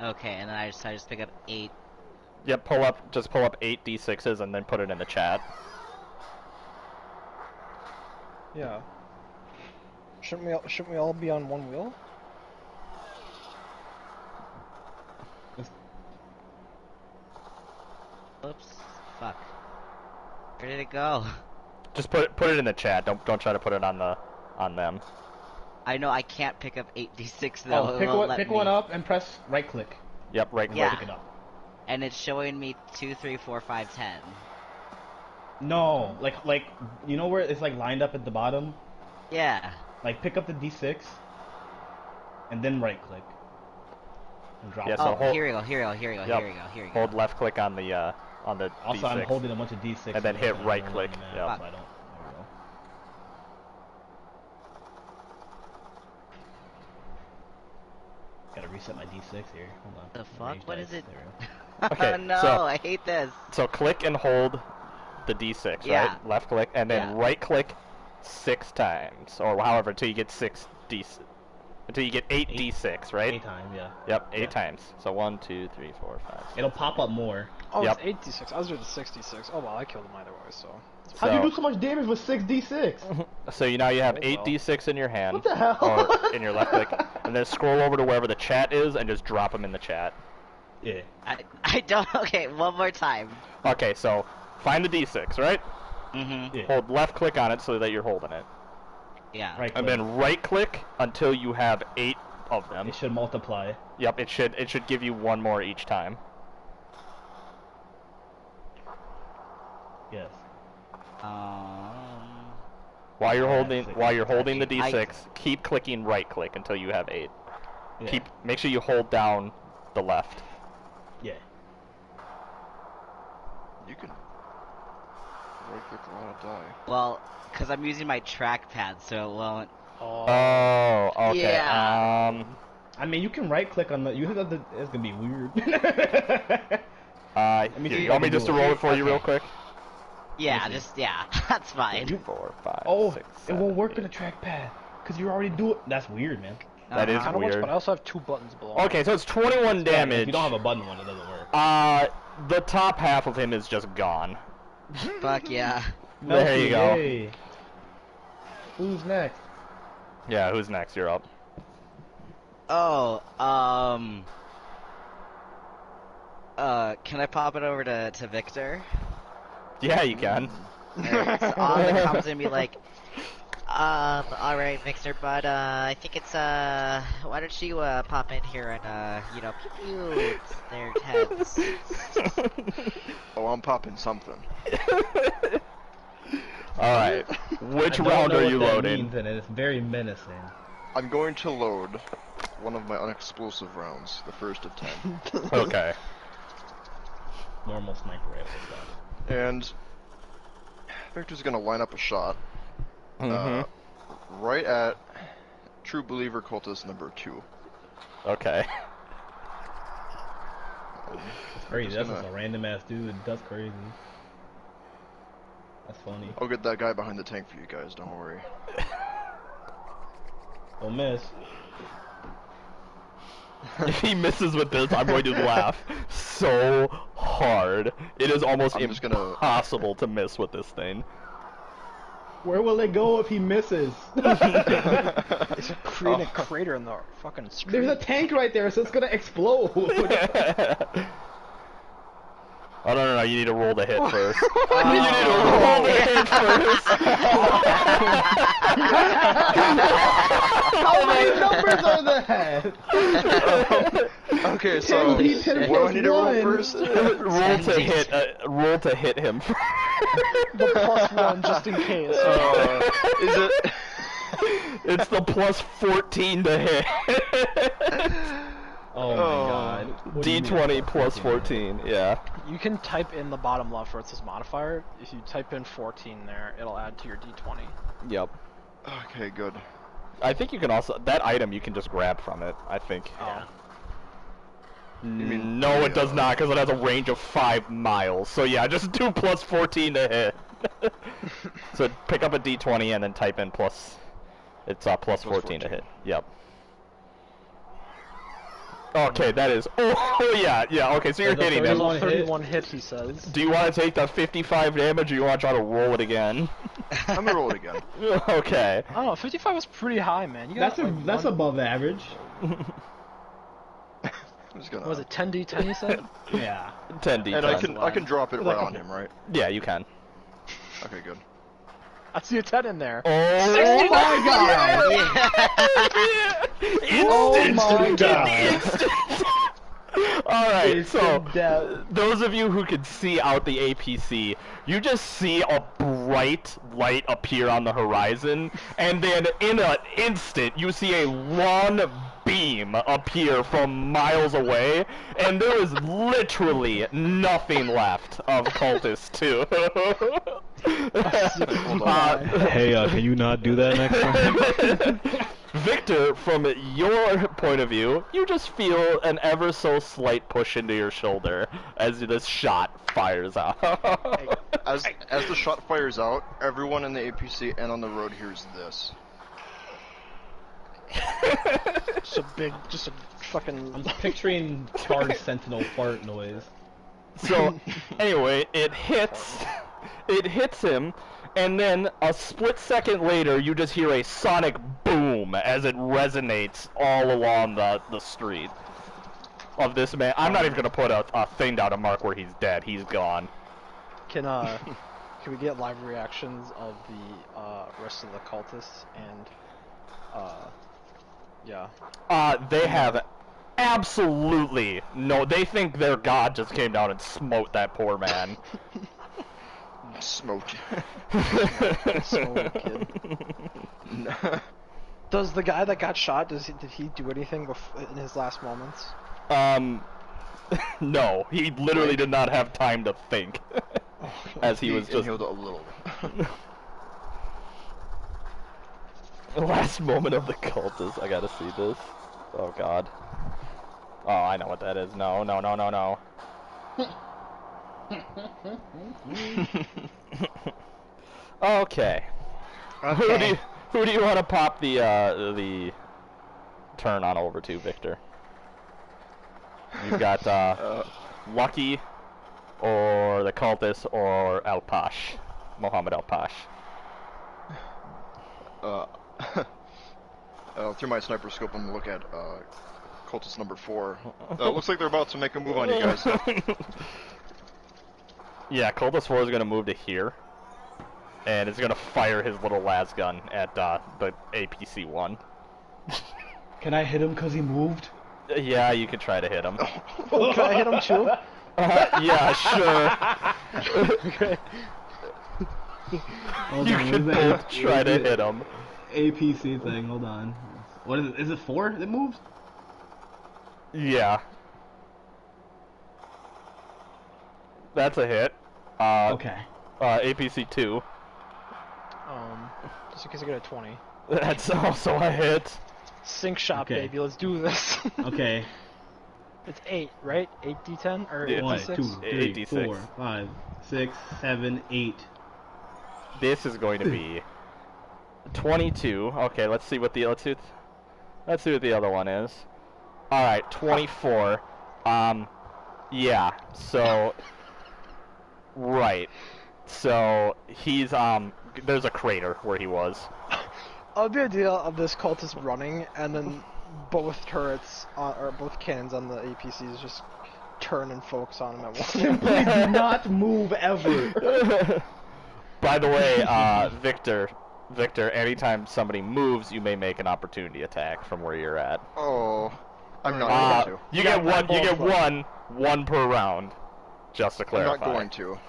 Okay, and then I just pick up 8. Yep, just pull up 8d6s and then put it in the chat. Yeah. Shouldn't we all be on one wheel? Oops. Fuck. Where did it go? Just put it in the chat. Don't try to put it on them. I know I can't pick up 8d6 though. Oh, It pick won't one, let pick me. one up and press right click. Yep, right click. Yeah. Pick it up. And it's showing me 2, 3, 4, 5, 10. No, like you know where it's like lined up at the bottom? Yeah. Like pick up the D6 and then right click. And drop Yeah, it. so Oh, hold- here we go. Here we go. Yep. Here we go. Hold left click on the Also, D6. I'm holding a bunch of D6 And then hit I'm right rolling click. them in, Yep. so I don't. There we go. Gotta reset my D6 here. Hold on. The fuck? Range What dice. is it? There we go. Okay, Oh no, so- I hate this. So click and hold the D6, Yeah. right? Left click, and then Yeah. right click 6 times, or however, until you get 8 D6, right? 8 times, yeah. Yep, 8 Yeah. times. So 1, 2, 3, 4, 5. It'll pop up more. Oh, Yep. it's 8d6. I was doing 66. Oh well, I killed him either way, so. How do you do so much damage with 6 D6? So now you have Oh, 8 well. D6 in your hand, What the hell? or in your left click, and then scroll over to wherever the chat is and just drop them in the chat. Yeah. I don't. Okay, one more time. Okay, so find the D6, right? Mm-hmm. Yeah. Hold left click on it so that you're holding it, Yeah. Right and click. then right click until you have 8 of them. It should multiply. Yep, it should give you 1 more each time. Yes. While you're Yeah, holding six. the I- D6, keep clicking right click until you have 8. Yeah. Make sure you hold down the left. Yeah. You can right click a lot of die. Well, because I'm using my trackpad, so it won't. Oh, okay. Yeah. I mean, you can right click on the. You have the. It's gonna be weird. Here, me see you if want I me can just do to it. roll it for you real quick? Yeah, that's fine. 2, 4, 5, Oh, 6, it 7, won't work in 8. the trackpad because you already do it. That's weird, man. That is Kinda works, weird. but I also have 2 buttons below. Okay, so it's 21 Yeah, damage. if you don't have a button one, it doesn't work. The top half of him is just gone. Fuck yeah. There you go. Yay. Who's next? Yeah, who's next? You're up. Oh, can I pop it over to Victor? Yeah, you can. Alright, so on the comms gonna be like, alright, Victor, but, I think it's, why don't you, pop in here and, pew pew their heads. Oh, I'm popping something. All right. Which I don't round know are what you that loading? means, and it's very menacing. I'm going to load one of my unexplosive rounds, the first of 10. Okay. Normal sniper rifle stuff. And Victor's gonna line up a shot right at True Believer Cultist number 2. Okay. It's crazy. Just That's gonna- just a random ass dude. That's crazy. That's funny. I'll get that guy behind the tank for you guys, don't worry. Don't miss. If he misses with this, I'm going to laugh so hard. It is almost I'm just gonna- impossible to miss with this thing. Where will it go if he misses? It's creating a crater in the fucking street. There's a tank right there, so it's gonna explode. Oh, no, you need to roll the hit first. You need to roll the hit first. How many numbers are that? Okay, so 10 what do I need to roll +1. first? Roll to hit him. The +1 just in case. Is it? It's the +14 to hit. Oh my god. What do you mean D20 plus +14, yeah. You can type in the bottom left where it says modifier. If you type in 14 there, it'll add to your d20. Yep. Okay, good. I think you can also, that item you can just grab from it, I think. Oh. mean No, the, it does not, because it has a range of 5 miles. So yeah, just do +14 to hit. So pick up a D20 and then type in plus. It's +14 to hit. Yep. Okay, that is. Oh yeah. Okay, so you're There's a hitting him. 31 hit, he says. Do you want to take the 55 damage, or you want to try to roll it again? I'm gonna roll it again. Okay. I don't know, 55 was pretty high, man. You got That's above average. I'm just gonna. What was it, 10d10 you said? Yeah. 10d10. And I can drop it right on him, right? Yeah, you can. Okay, good. I see a 10 in there. Oh my god! Oh my god! Alright, so death. those of you who can see out the APC, you just see a bright light appear on the horizon, and then in an instant you see a long beam appear from miles away, and there is literally nothing left of Cultist 2. Hey, can you not do that next time? Victor, from your point of view, you just feel an ever so slight push into your shoulder as this shot fires out. As the shot fires out, everyone in the APC and on the road hears this. Just a fucking. I'm picturing charged sentinel fart noise. So, anyway, it hits him, and then a split second later, you just hear a sonic boom as it resonates all along the street of this man. I'm not even gonna put a thing down to mark where he's dead. He's gone. Can we get live reactions of the rest of the cultists and yeah. They have absolutely no. They think their god just came down and smote that poor man. Smoked. So kid. Does the guy that got shot? Did he do anything in his last moments? No, he literally did not have time to think, as he was just. Inhaled a little. The last moment of the cultist. I gotta see this. Oh god. Oh, I know what that is. No. Okay. Who do you want to pop the turn on over to, Victor? You've got Lucky, or the cultist, or Al Pash, Mohammed Al Pash. Through my sniper scope, I'm gonna look at cultist number 4. Looks like they're about to make a move on you guys. Yeah, cultist 4 is gonna move to here, and it's gonna fire his little las gun at the APC 1. Can I hit him because he moved? Yeah, you can try to hit him. Oh, can I hit him too? Yeah, sure. Okay. Hold You on, can what is both try to hit him. APC thing, hold on. What is it? Is it 4 that moves? Yeah. That's a hit. Okay. APC 2. Just in case I get a 20. That's also a hit. Sync shot, Okay. baby. Let's do this. Okay. It's 8, right? 8d10 or Yeah, 1, 8d6? 2, 3, 8d6. 4, 5, 6, 7, 8. This is going to be 22. Okay, let's see what the let's see what the other one is. All right, 24. Yeah. So right. So he's there's a crater where he was. The idea of this cultist running and then both turrets or both cannons on the APCs just turn and focus on him at once. Please do not move ever. By the way, Victor, anytime somebody moves, you may make an opportunity attack from where you're at. Oh, I'm not going to. You get one per round, just to I'm clarify. not going to.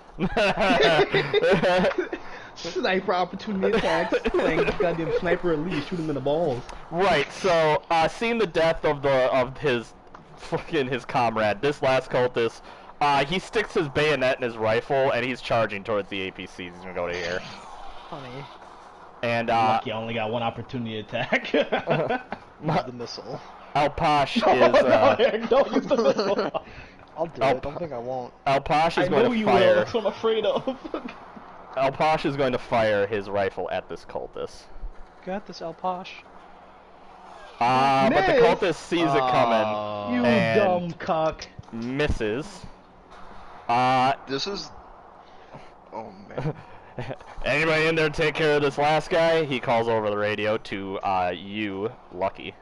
Sniper opportunity attacks. Playing goddamn sniper elite, shoot him in the balls. Right. So, seeing the death of his comrade, this last cultist, he sticks his bayonet in his rifle and he's charging towards the APCs. He's gonna go to here. Honey, And Lucky I only got one opportunity attack. use the missile. Alpash No, is Eric, don't use the missile. I'll do it. Don't think I won't. Alpash is I going know to you will. fire. That's what I'm afraid of. Alpash is going to fire his rifle at this cultist. Got this, Alpash. But the Miss! cultist sees it coming. You And- dumb cock. Misses. This is. Oh man. Anybody in there take care of this last guy? He calls over the radio to you, Lucky.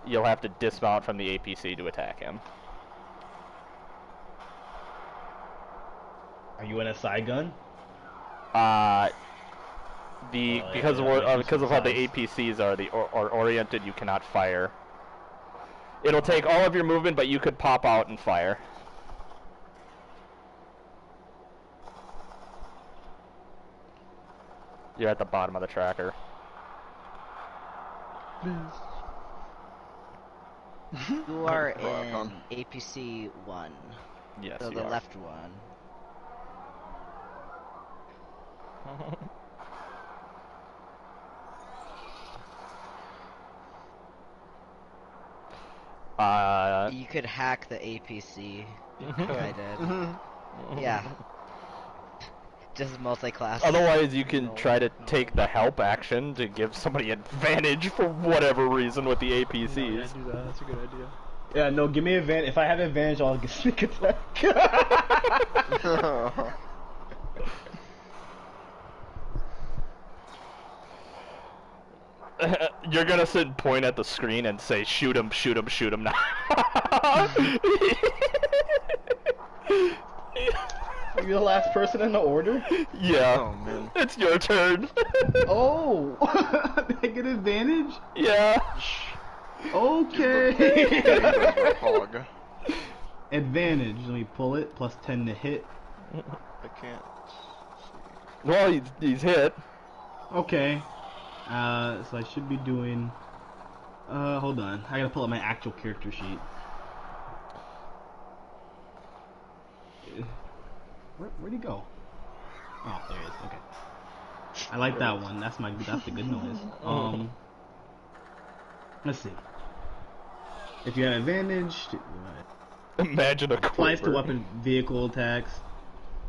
You'll have to dismount from the APC to attack him. Are you in a side gun? Because of how the APCs are oriented, you cannot fire. It'll take all of your movement, but you could pop out and fire. You're at the bottom of the tracker. You are Rock on. in APC 1. Yes, So you the are. left one. You could hack the APC. I did. Yeah. Just multi-class. Otherwise, you can try to take the help action to give somebody advantage for whatever reason with the APCs. Yeah, do that. That's a good idea. Yeah, no, give me advantage. If I have advantage, I'll get sneak attack. You're gonna sit and point at the screen and say, shoot him, shoot him, shoot him now. Are you the last person in the order? Yeah. Oh man. It's your turn. Oh! Did I get advantage? Yeah. Okay. Hog. Advantage. Let me pull it. Plus 10 to hit. I can't. Well, he's hit. Okay. So I should be doing... hold on. I gotta pull up my actual character sheet. Where'd he go? Oh, there he is. Okay. I like that one. That's the good noise. Let's see. If you have advantage, Imagine a applies to quiver. weapon vehicle attacks.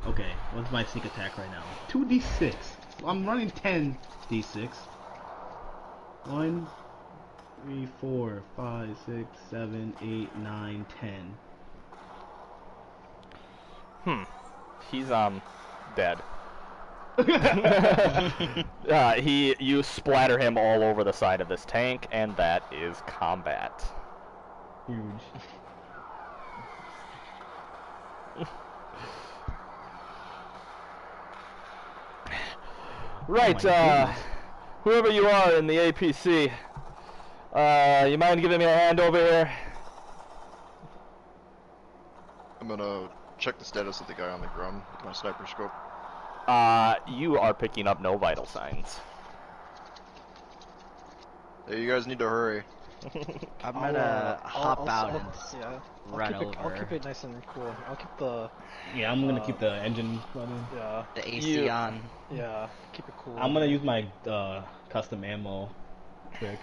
Okay, what's my sneak attack right now? 2d6. I'm running 10d6. 1, 3, 4, 5, 6, 7, 8, 9, 10. He's dead. You splatter him all over the side of this tank, and that is combat. Huge. Right, Oh my goodness. whoever you are in the APC, you mind giving me a hand over here? I'm gonna check the status of the guy on the ground with my sniper scope. You are picking up no vital signs. Hey, you guys need to hurry. I'm gonna hop out and yeah. run I'll keep over. it nice and cool. I'll keep the Yeah, I'm gonna keep the engine running. yeah The AC on. yeah keep it cool. I'm gonna use my custom ammo trick.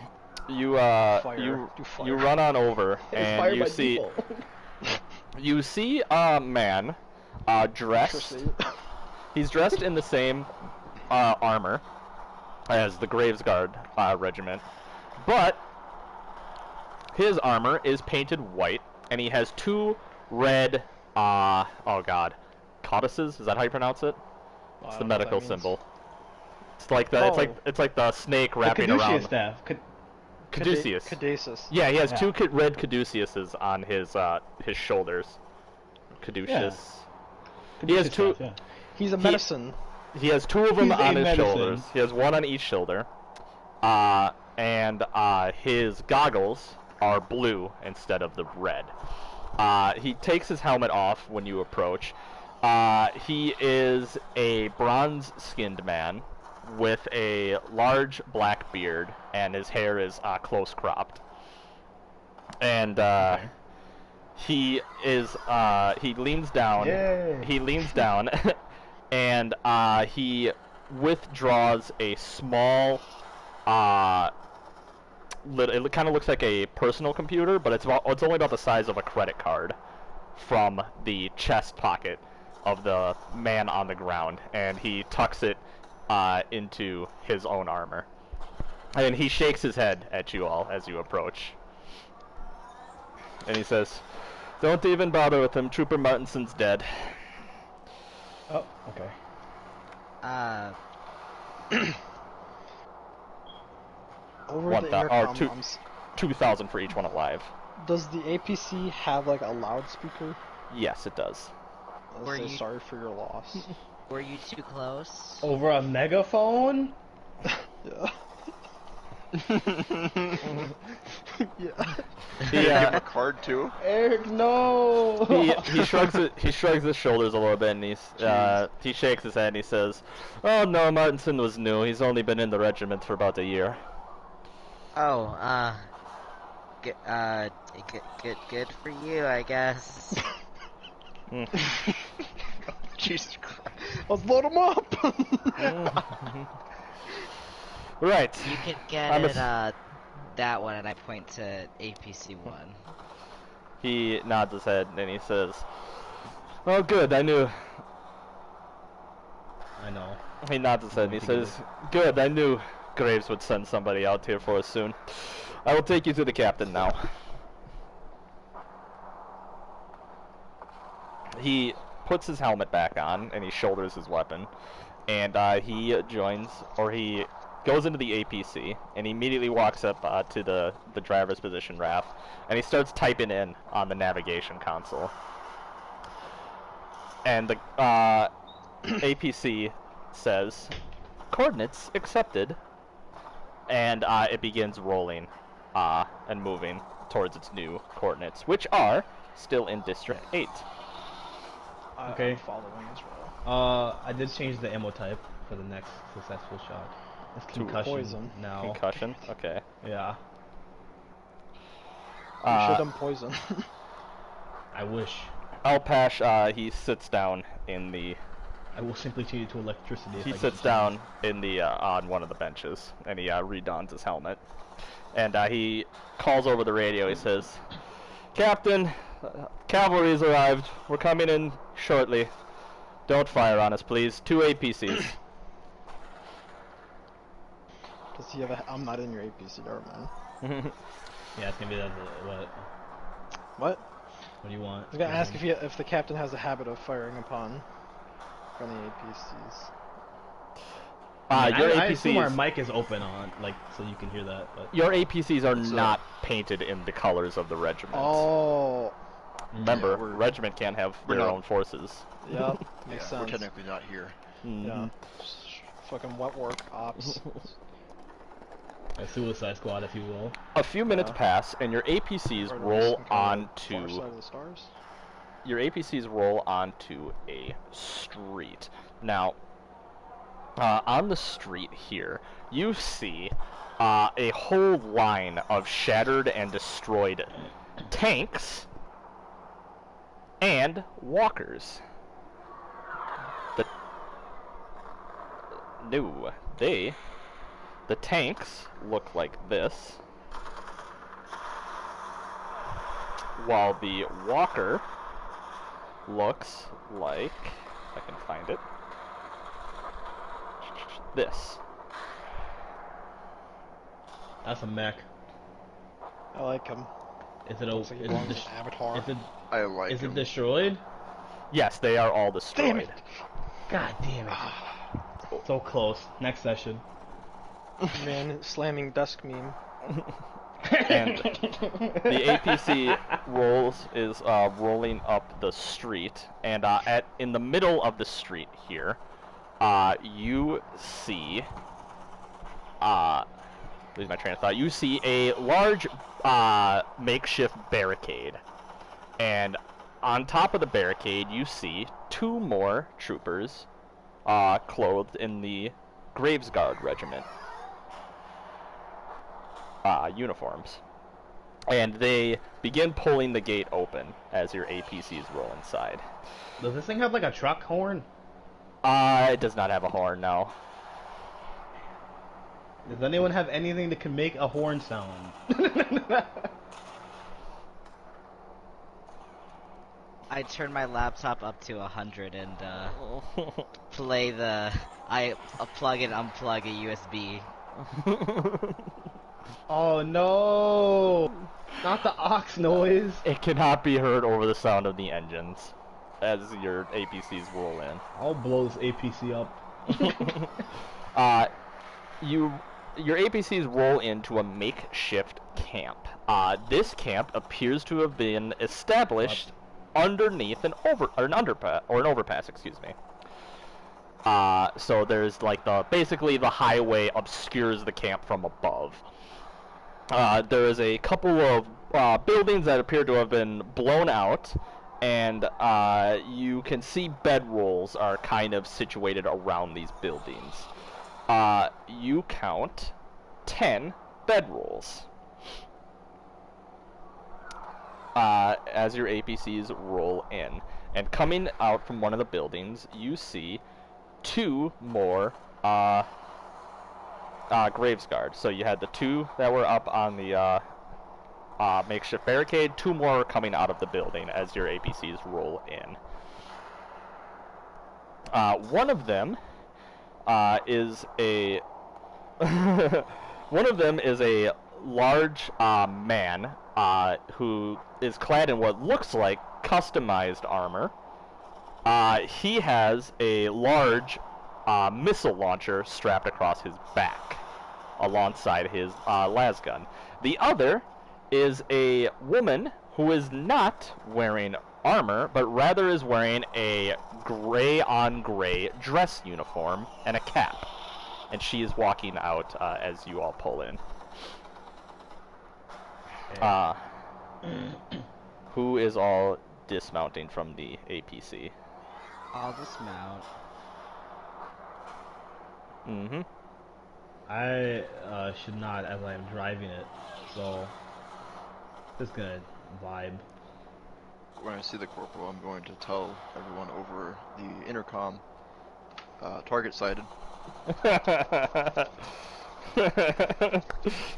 You Fire. you Do fire. you run on over It's fire and by you see default. you see a man dressed. Interesting. He's dressed in the same armor as the Graves Guard regiment, but his armor is painted white, and he has two red, oh god, codices? Is that how you pronounce it? Well, It's I the don't know what medical that means. symbol. It's like the it's like the snake wrapping The around. Caduceus staff. Caduceus. Caduceus. Yeah, he has Yeah. two red caduceuses on his shoulders. Caduceus. He has Caduceus two. staff, He's a medicine. He has two of them He's a on his medicine. shoulders. He has one on each shoulder. And his goggles are blue instead of the red. He takes his helmet off when you approach. He is a bronze-skinned man with a large black beard, and his hair is close cropped. And he leans down. Yay. He leans down, and he withdraws a small. It kind of looks like a personal computer, but it's only about the size of a credit card, from the chest pocket of the man on the ground, and he tucks it into his own armor. And he shakes his head at you all as you approach. And he says, "Don't even bother with him. Trooper Martinson's dead." Oh, okay. Over One the thou- or intercom, two- I'm s- 2,000 for each one alive. does the APC have like a loudspeaker? Yes, it does. I'll Were say you- sorry for your loss. Were you too close? Over a megaphone? Yeah. Yeah. He, Give him a card too. Eric, no! he shrugs his shoulders a little bit, and he shakes his head and he says, "Oh no, Martinson was new. He's only been in the regiment for about a year." Oh, good for you, I guess. Jesus Christ. Let's load him up. Right. You could get I'm it, that one, and I point to APC 1. He nods his head and he says, "Oh, good. I knew." I know. He nods his head and he says, "Good. I knew Graves would send somebody out here for us soon. I will take you to the captain now." He puts his helmet back on and he shoulders his weapon, and he goes into the APC and he immediately walks up to the driver's position raft, and he starts typing in on the navigation console. And the APC says, "Coordinates accepted," and it begins rolling and moving towards its new coordinates, which are still in District 8. Okay. I'm following as well. I did change the ammo type for the next successful shot. It's To concussion poison. now. Concussion? Okay. Yeah. You should poison. I wish. Alpash, he sits down in the... I will simply change it to electricity. if I He get sits the chance. down in the on one of the benches, and he redons his helmet. And he calls over the radio. He says, "Captain, cavalry's arrived. We're coming in shortly. Don't fire on us, please. 2 APCs." Does he have a? I'm not in your APC, never mind. Yeah, it's gonna be that. What? What? What do you want? I was gonna ask if the captain has a habit of firing upon friendly APCs. Your I assume our APCs, mic is open on, like, so you can hear that. But your APCs are So- not painted in the colors of the regiment. Oh, Remember, Yeah, we're- regiment can't have we're their not- own forces. yep, Yeah, makes we're sense. technically not here. Yeah, fucking wet work ops. a Suicide Squad, if you will. A few minutes Yeah. pass, and your APCs Or roll some kind of on Far to Side of the Stars. your APCs roll onto a street. Now, on the street here, you see a whole line of shattered and destroyed tanks and walkers. The tanks look like this, while the walker looks like, if I can find it, this. That's a mech. I like him. Is it Looks like he belongs in Avatar. I like is him. it destroyed? Yes, they are all destroyed. Damn it! God damn it. So close. Next session. Man, slamming dusk meme. And the APC is rolling up the street, and in the middle of the street here, you see, lose my train of thought. You see a large makeshift barricade, and on top of the barricade, you see 2 more troopers, clothed in the Graves Guard regiment uniforms. And they begin pulling the gate open as your APCs roll inside. Does this thing have like a truck horn? It does not have a horn, no. Does anyone have anything that can make a horn sound? I turn my laptop up to 100 and play I plug and unplug a USB. Oh no! Not the ox noise! It cannot be heard over the sound of the engines as your APCs roll in. I'll blow this APC up. Your APCs roll into a makeshift camp. This camp appears to have been established underneath an overpass, excuse me. So there's like basically the highway obscures the camp from above. There is a couple of buildings that appear to have been blown out, and you can see bedrolls are kind of situated around these buildings. You count 10 bedrolls as your APCs roll in. And coming out from one of the buildings, you see 2 more Graves Guard. So you had the 2 that were up on the makeshift barricade. 2 more are coming out of the building as your APCs roll in. One of them is a one of them is a large man who is clad in what looks like customized armor. He has a large missile launcher strapped across his back alongside his las gun. The other is a woman who is not wearing armor, but rather is wearing a gray-on-gray dress uniform and a cap. And she is walking out as you all pull in. Who is all dismounting from the APC? I'll dismount. Mm-hmm. I should not, as I am driving it, so just gonna vibe. When I see the corporal, I'm going to tell everyone over the intercom, target sighted.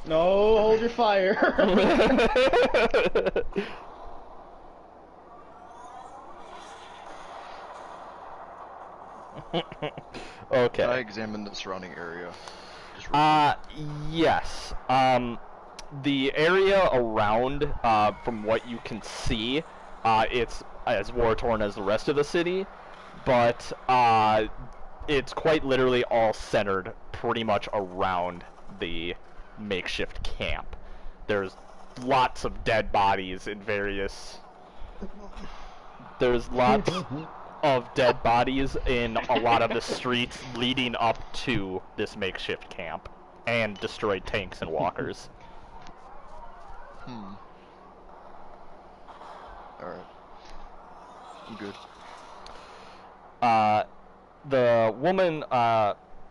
No, hold your fire. Okay. Can I examine the surrounding area? Just real Yes. The area around, from what you can see, it's as war-torn as the rest of the city, but it's quite literally all centered pretty much around the makeshift camp. There's lots of dead bodies in various... There's lots of dead bodies in a lot of the streets leading up to this makeshift camp, and destroyed tanks and walkers. Alright. I'm good. The woman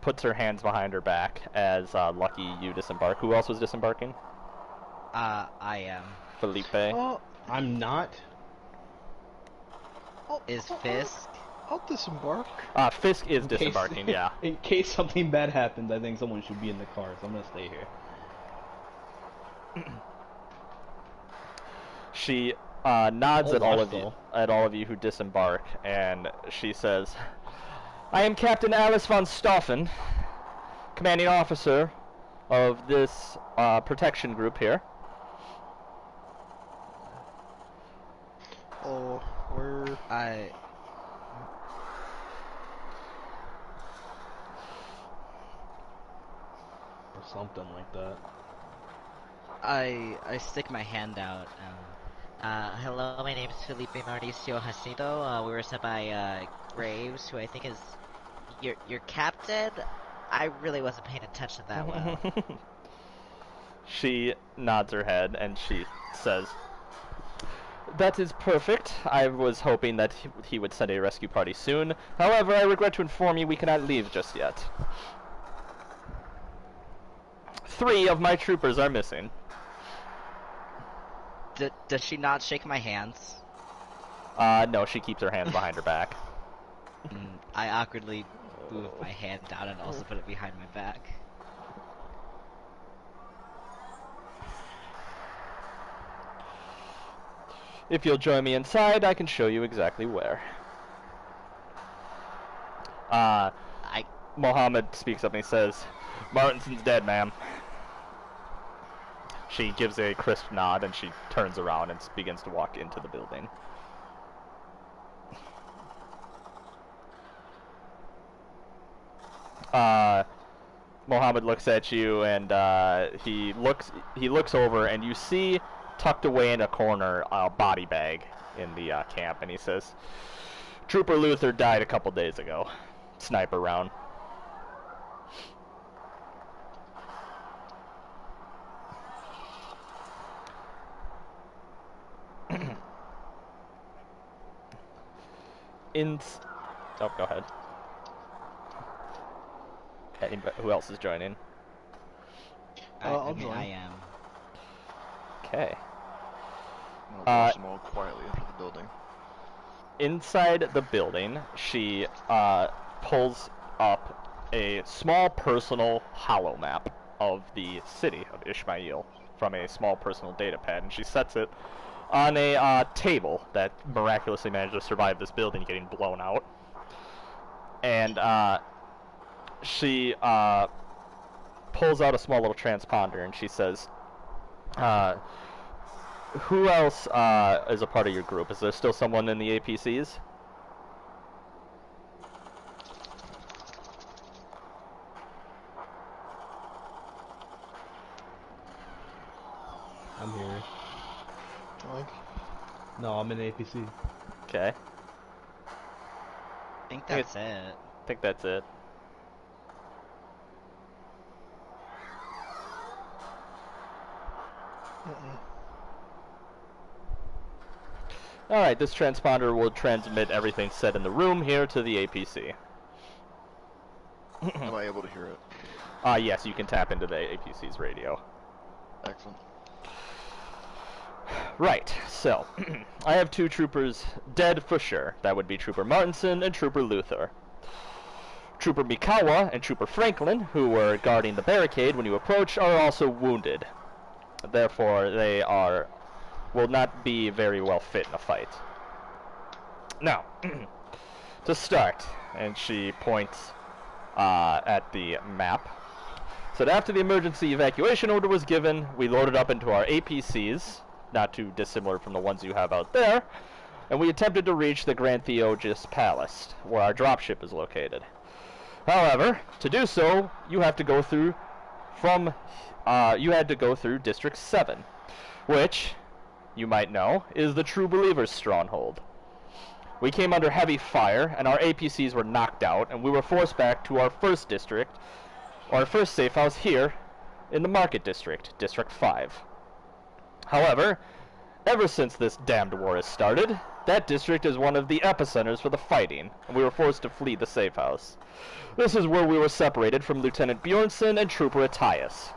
puts her hands behind her back as Lucky, you disembark. Who else was disembarking? I am. Felipe. Oh, I'm not. Is Fisk? I'll disembark. Fisk is In case- disembarking, yeah. In case something bad happens, I think someone should be in the car, so I'm gonna stay here. She nods I'll at all watch, of you, though. at all of you who disembark, and she says, "I am Captain Alice von Stoffen, commanding officer of this protection group here." Oh, we're... Or something like that. I stick my hand out. Hello, my name is Felipe Mauricio Jacinto. We were sent by Graves, who I think is your captain. I really wasn't paying attention that well. She nods her head and she says, "That is perfect. I was hoping that he would send a rescue party soon. However, I regret to inform you we cannot leave just yet. 3 of my troopers are missing." Does she not shake my hands? No, she keeps her hands behind her back. I awkwardly move my hand down and also put it behind my back. If you'll join me inside, I can show you exactly where. Mohammed speaks up and he says, "Martinson's dead, ma'am." She gives a crisp nod and she turns around and begins to walk into the building. Mohammed looks at you and he looks over and you see tucked away in a corner a body bag in the camp, and he says, "Trooper Luther died a couple days ago. Sniper round." Oh, go ahead. Who else is joining? I'll I mean, join. I am. Okay. I'll watch them all quietly enter the building. Inside the building, she pulls up a small personal holo map of the city of Ishmael from a small personal data pad, and she sets it on a table that miraculously managed to survive this building getting blown out. And she pulls out a small little transponder and she says, "Who else is a part of your group? Is there still someone in the APCs?" I'm here. Like, No, I'm in APC. Okay. I think that's it. I think that's it. Alright, this transponder will transmit everything said in the room here to the APC. Am I able to hear it? Yes, you can tap into the APC's radio. Excellent. Right, so, I have 2 troopers dead for sure. That would be Trooper Martinson and Trooper Luther. Trooper Mikawa and Trooper Franklin, who were guarding the barricade when you approached, are also wounded. Therefore, they will not be very well fit in a fight. Now, to start, and she points at the map. So after the emergency evacuation order was given, we loaded up into our APCs, not too dissimilar from the ones you have out there, and we attempted to reach the Grand Theogis Palace, where our dropship is located. However, to do so, you have to go through District 7, which, you might know, is the True Believers' stronghold. We came under heavy fire, and our APCs were knocked out, and we were forced back to our first district, or our first safe house here, in the Market District, District 5. However, ever since this damned war has started, That district is one of the epicenters for the fighting, and we were forced to flee the safe house. This is where we were separated from Lieutenant Bjornsson and Trooper Attias.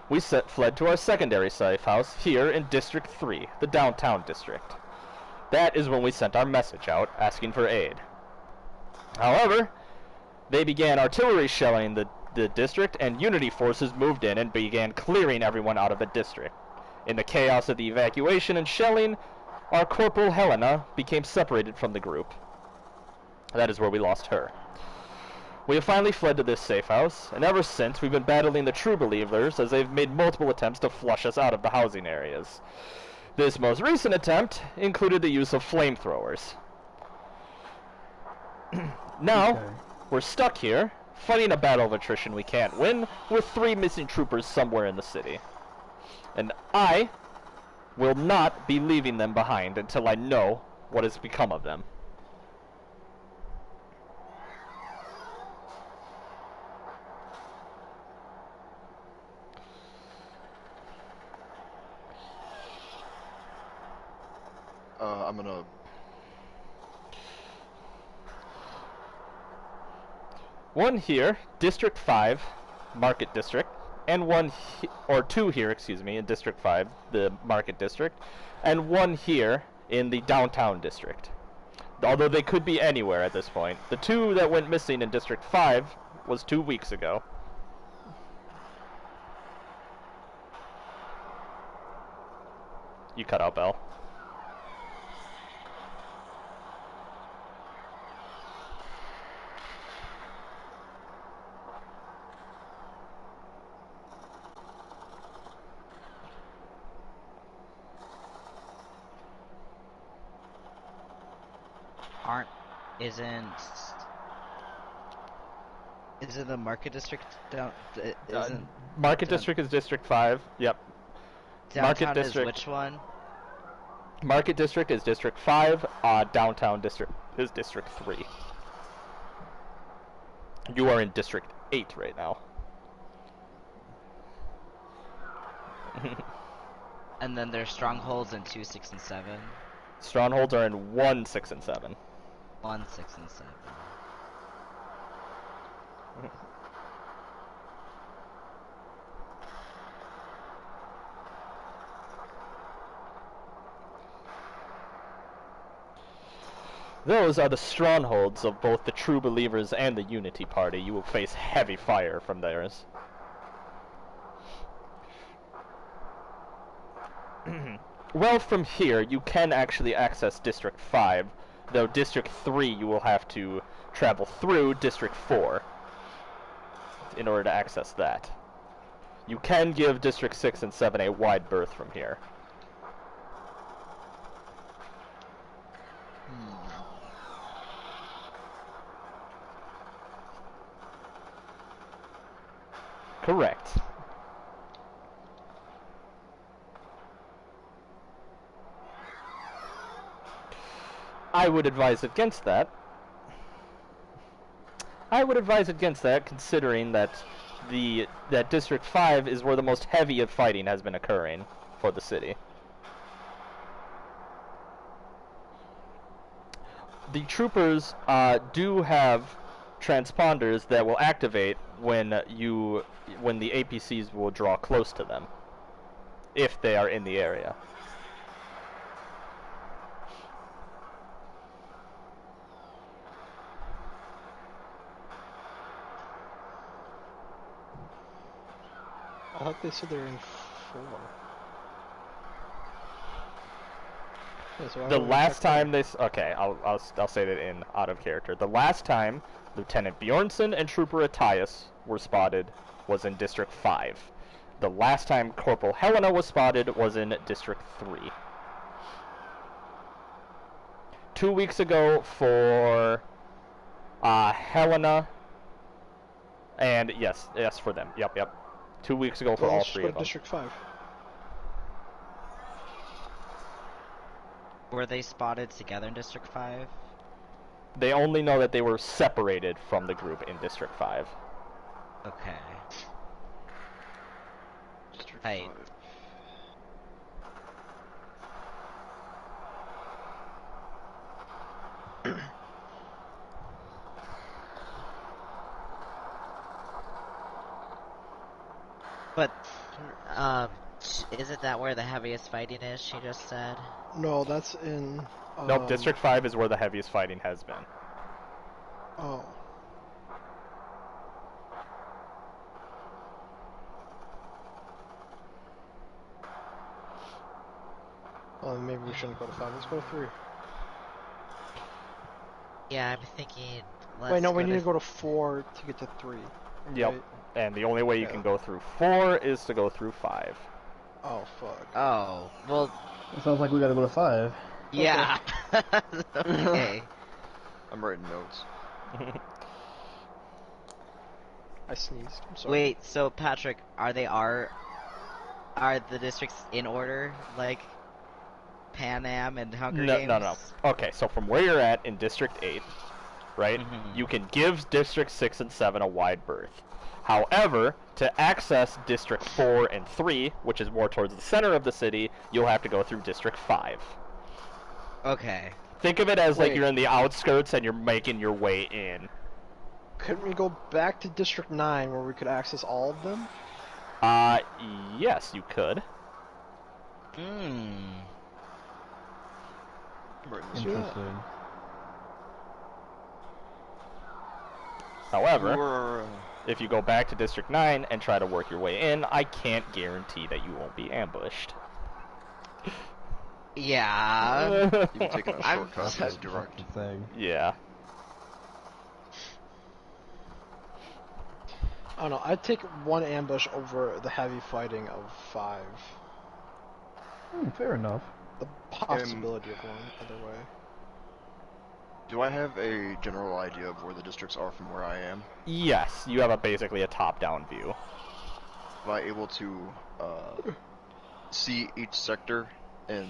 We fled to our secondary safe house here in District 3, the downtown district. That is when we sent our message out, asking for aid. However, they began artillery shelling the district, and Unity forces moved in and began clearing everyone out of the district. In the chaos of the evacuation and shelling, our Corporal Helena became separated from the group. That is where we lost her. We have finally fled to this safe house, and ever since we've been battling the True Believers as they've made multiple attempts to flush us out of the housing areas. This most recent attempt included the use of flamethrowers. Now, Okay. we're stuck here, fighting a battle of attrition we can't win, with 3 missing troopers somewhere in the city. And I will not be leaving them behind until I know what has become of them. I'm gonna. One here, District 5, Market District, and one, or 2 here, excuse me, in District 5, the Market District, and 1 here in the Downtown District. Although they could be anywhere at this point. The 2 that went missing in District 5 was 2 weeks ago. You cut out, Bell. Isn't the market district down? Isn't Market down, District is District 5. Yep. Market downtown District. is which one? Market District is District 5. Downtown District is District 3. You are in District 8 right now. And then there's strongholds in 2, 6, and 7. Strongholds are in 1, 6, and 7. 1, 6, and 7. Those are the strongholds of both the True Believers and the Unity Party. You will face heavy fire from theirs. Well, from here, you can actually access District 5, though District 3 you will have to travel through District 4 in order to access that. You can give District 6 and 7 a wide berth from here. Correct. I would advise against that. I would advise against that, considering that that District 5 is where the most heavy of fighting has been occurring for the city. The troopers do have transponders that will activate when the APCs will draw close to them, if they are in the area. I thought they said they're in 4. Yeah, so why The would we last check time they okay, I'll say that in out of character. The last time Lieutenant Bjornsson and Trooper Attias were spotted was in District 5. The last time Corporal Helena was spotted was in District 3. 2 weeks ago for Helena, and yes for them. Yep. 2 weeks ago for Well, all let's 3 go of to them. District 5. Were they spotted together in District 5? They only know that they were separated from the group in District 5. Okay. District Hey. 5. But, um, isn't that where the heaviest fighting is, she just said? No, that's in. Nope, District 5 is where the heaviest fighting has been. Oh. Well, maybe we shouldn't go to 5. Let's go to 3. Yeah, I'm thinking. Wait, no, we need to go to 4 to get to 3. Yep. Right? And the only way you can go through 4 is to go through 5. Oh, fuck. Oh, well, It sounds like we gotta go to 5. yeah. Okay. I'm writing notes. I sneezed. I'm sorry. Wait, so Patrick, are the districts in order, like Pan Am and Hunger No, Games? no. Okay, so from where you're at in District 8, right, Mhm. you can give District 6 and 7 a wide berth. However, to access District 4 and 3, which is more towards the center of the city, you'll have to go through District 5. Okay. Think of it as like Wait. you're in the outskirts and you're making your way in. Couldn't we go back to District 9 where we could access all of them? Yes, you could. Hmm. I'm writing this. Interesting. However, if you go back to District 9 and try to work your way in, I can't guarantee that you won't be ambushed. Yeah. Even taking a I'm- shortcut is direct. Thing. Yeah. I don't know. I'd take one ambush over the heavy fighting of 5. Fair enough. The possibility of one other way. Do I have a general idea of where the districts are from where I am? Yes, you have basically a top-down view. Am I able to see each sector and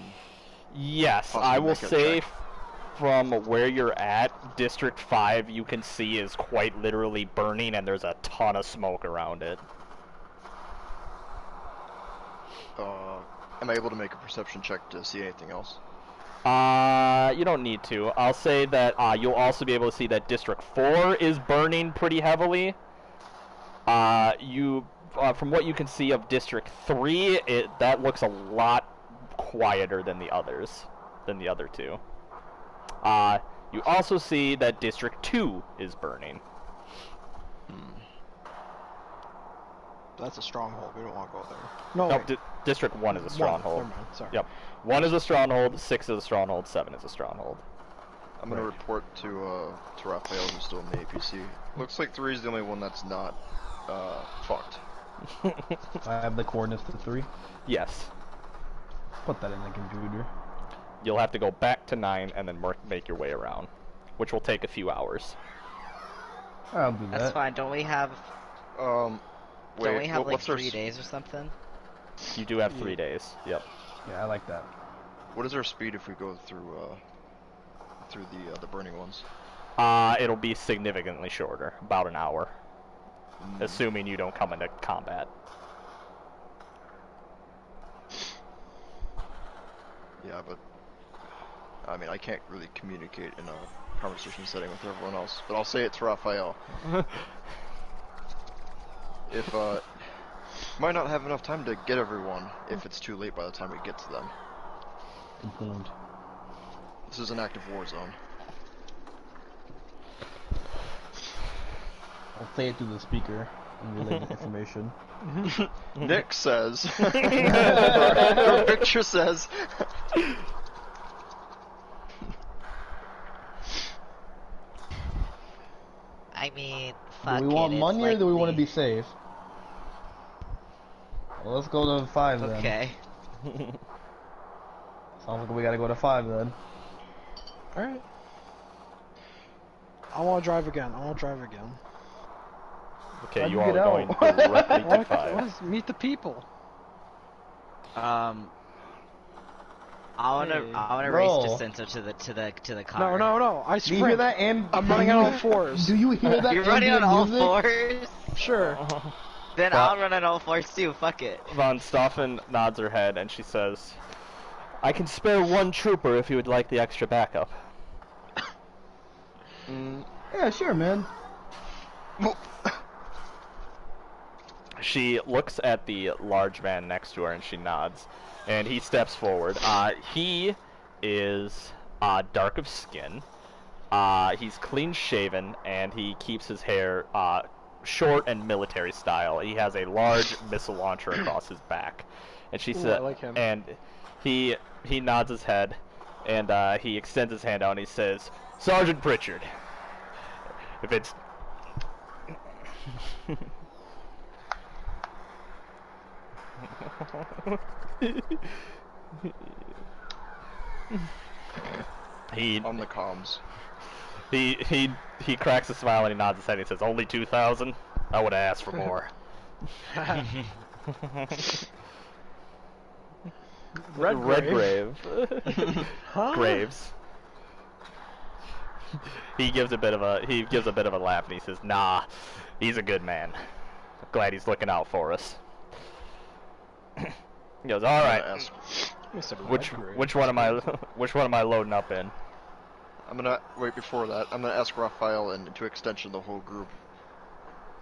Yes, Possibly I will make a say check. from where you're at, District 5 you can see is quite literally burning and there's a ton of smoke around it. am I able to make a perception check to see anything else? You don't need to. I'll say that you'll also be able to see that District 4 is burning pretty heavily. From what you can see of District 3, that looks a lot quieter than the others, than the other two. You also see that District 2 is burning. That's a stronghold. We don't want to go there. No, Nope, wait. District 1 is a stronghold. Never mind. Sorry. Yep. 1 is a stronghold, 6 is a stronghold, 7 is a stronghold. I'm gonna report to Raphael, who's still in the APC. Looks like 3 is the only one that's not fucked. I have the coordinates to 3. Yes. Put that in the computer. You'll have to go back to 9 and then make your way around, which will take a few hours. I'll do That's that. fine. Don't we have Wait, like what's our 3 days or something? You do have 3 days. Yep. Yeah, I like that. What is our speed if we go through the burning ones? It'll be significantly shorter, about an hour, assuming you don't come into combat. Yeah, but I mean, I can't really communicate in a conversation setting with everyone else, but I'll say it to Raphael. If might not have enough time to get everyone if it's too late by the time we get to them. Confirmed. This is an active war zone. I'll say it through the speaker and relay the information. Nick says, or Victor says, I mean, fuck Do we want it, it's money or like do we want to the- be safe? Well, let's go to 5 then. Okay. Sounds like we gotta go to 5 then. Alright. I want to drive again. Okay, How'd you you are get out? going directly I to want 5. to meet the people. I wanna Hey. race Bro. Jacinto to the car. No. I Do you hear sprint. that? I'm running on all fours. Do you hear that? You're running on ambient all music? fours? Sure. Then But- I'll run on all fours too, fuck it. Von Stoffen nods her head and she says, I can spare 1 trooper if you would like the extra backup. Yeah, sure, man. She looks at the large man next to her and she nods, and he steps forward. He is dark of skin. He's clean shaven and he keeps his hair short and military style. He has a large missile launcher across his back, and she said, I like him. and he nods his head, and he extends his hand out and he says, "Sergeant Pritchard, if it's." He On the comms. he cracks a smile and he nods his head and he says, "Only 2,000? I would have asked for more." Redgrave. Huh? Graves. He gives a bit of a laugh and he says, "Nah, he's a good man. Glad he's looking out for us." He goes, "All right. Which one am I loading up in?" I'm gonna wait before that. I'm gonna ask Raphael and to extension the whole group.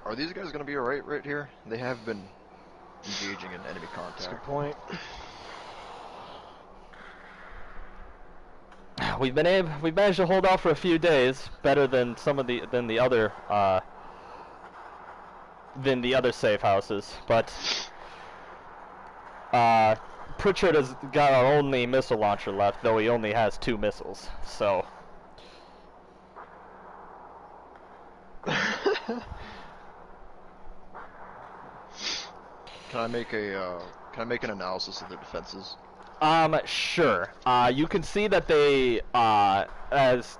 Are these guys gonna be alright right here? They have been engaging in enemy That's a good contact. point. We've managed to hold off for a few days, better than than the other safe houses. But Pritchard has got our only missile launcher left, though he only has 2 missiles. So Can I make an analysis of their defenses? Sure. You can see that they, as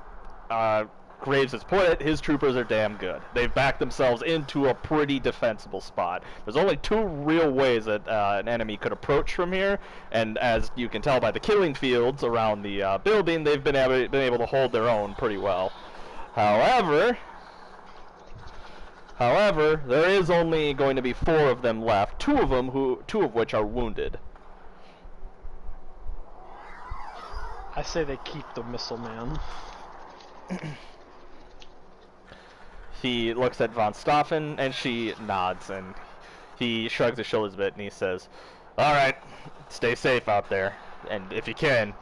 Graves has put it, his troopers are damn good. They've backed themselves into a pretty defensible spot. There's only 2 real ways that an enemy could approach from here, and as you can tell by the killing fields around the building, they've been able to hold their own pretty well. However, there is only going to be 4 of them left. 2 of which are wounded. I say they keep the missile man. He looks at von Staffen and she nods and he shrugs his shoulders a bit and he says, "All right, stay safe out there, and if you can,"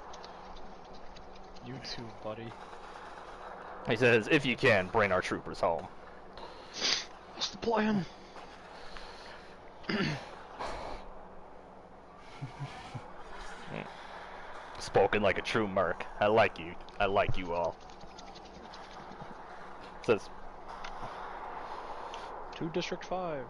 You too, buddy. he says, "if you can, bring our troopers home." What's the plan? Spoken like a true merc. I like you. I like you all. Says, To District 5.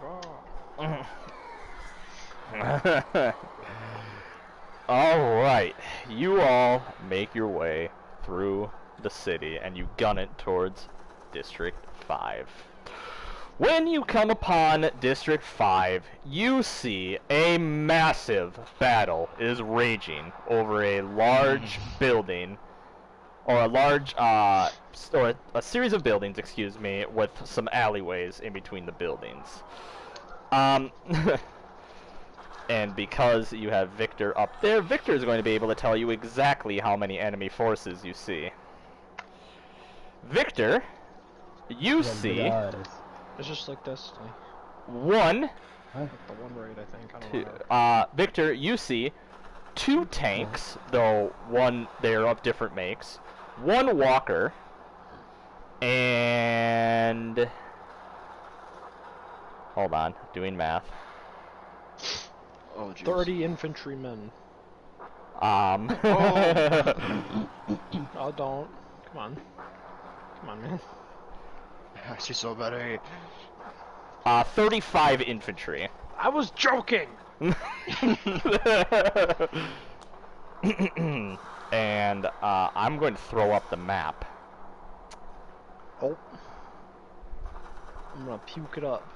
Alright, you all make your way through the city and you gun it towards District 5. When you come upon District 5, you see a massive battle is raging over a large building, or a series of buildings, excuse me, with some alleyways in between the buildings. And because you have Victor up there, Victor is going to be able to tell you exactly how many enemy forces you see. Victor, you see It's just like this. one, The one right, I think. I don't two, know. Victor, you see 2 tanks, though they're of different makes, 1 walker, and hold on, doing math. Oh, jeez. 30 infantrymen. Oh, Oh, don't. Come on. Come on, man. I see so many. 35 infantry. I was joking! And I'm going to throw up the map. Oh. I'm gonna puke it up.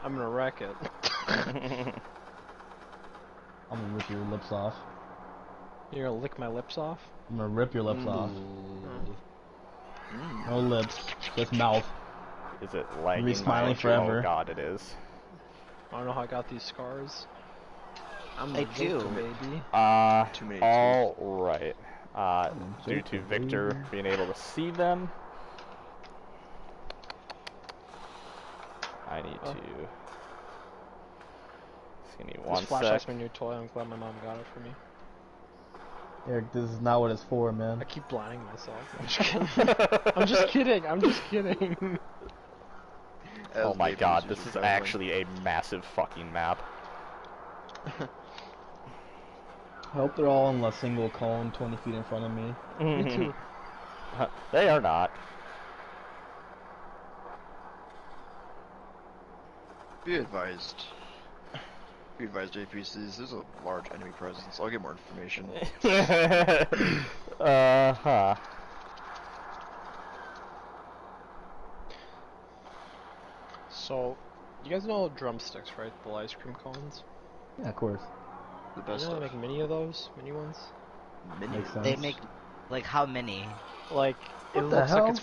I'm gonna wreck it. I'm gonna rip your lips off. You're gonna lick my lips off? I'm gonna rip your lips off. No lips, just mouth. Is it lagging? Be smiling forever. Oh god, it is. I don't know how I got these scars. I'm I the do. Joker, baby. Too many All right. due to Victor being able to see them. I need to. Just give me one This flashlight's sec. my new toy. I'm glad my mom got it for me. Eric, this is not what it's for, man. I keep blinding myself. I'm just kidding. I'm just kidding. I'm just kidding. Oh As my the god, APCs this are is traveling. actually a massive fucking map. I hope they're all in a single cone 20 feet in front of me. Me too. They are not. Be advised. Be advised, APCs. There's a large enemy presence. I'll get more information. Huh. So, you guys know drumsticks, right? The ice cream cones. Yeah, of course. The You best know they stuff. make many of those, mini ones. Mini. Makes sense. They make, like, how many? Like it What the looks like hell? it's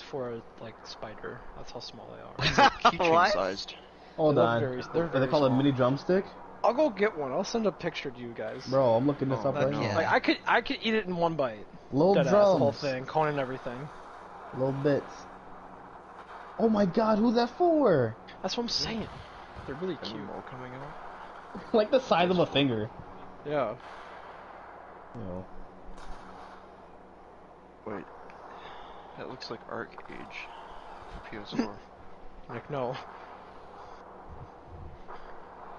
for like spider. That's how small they are. Keychain What? sized. Hold They look on. they're Are very they called a small. mini drumstick? I'll go get one. I'll send a picture to you guys. Bro, I'm looking this Oh, up Like, right no. now. like I could eat it in one bite. Little Deadass, the whole drums. thing, cone and everything. Little bits. Oh my god, who's that for? That's what I'm saying. They're really Any cute. more coming out? Like the size of a finger. Yeah. Yo. Wait. That looks like Arc Age for PS4. Like no.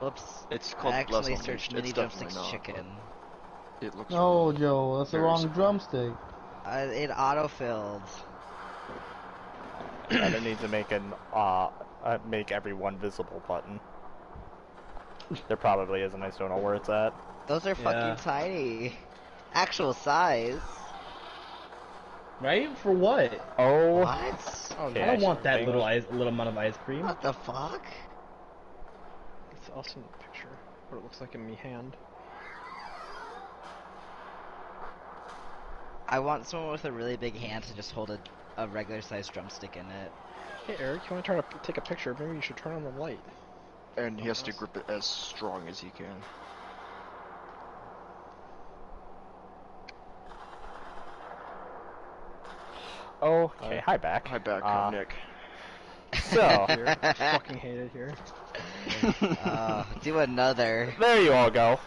Whoops. It's I called actually Less searched Unleashed. mini It's definitely drumsticks not, chicken. but it looks No, really Joe, that's the very wrong similar. drumstick. It autofilled. And it needs to make an make everyone visible button. There probably isn't. I just don't know where it's at. Those are Yeah. fucking tiny. Actual size. Right? For what? Oh. What? Oh, Okay, I don't want that Thank- little amount of ice cream. What the fuck? I'll send a picture. What it looks like in me hand. I want someone with a really big hand to just hold a regular sized drumstick in it. Hey Eric, you want to try to take a picture? Maybe you should turn on the light. And he has to grip it as strong as he can. Okay. Hi back. Hi back, Nick. So Here. Fucking hate it here. Do another. there you all go.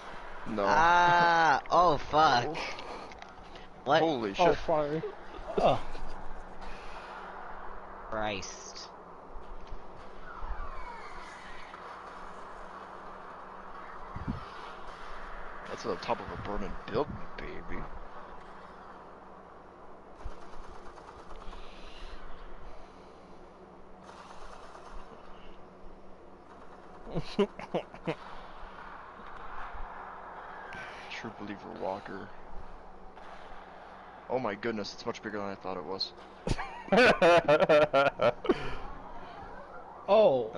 No. Ah! Oh fuck. What? Holy Oh, shit. sorry. Oh, Christ. That's on the top of a burning building, baby. True believer Walker. Oh my goodness, it's much bigger than I thought it was. oh.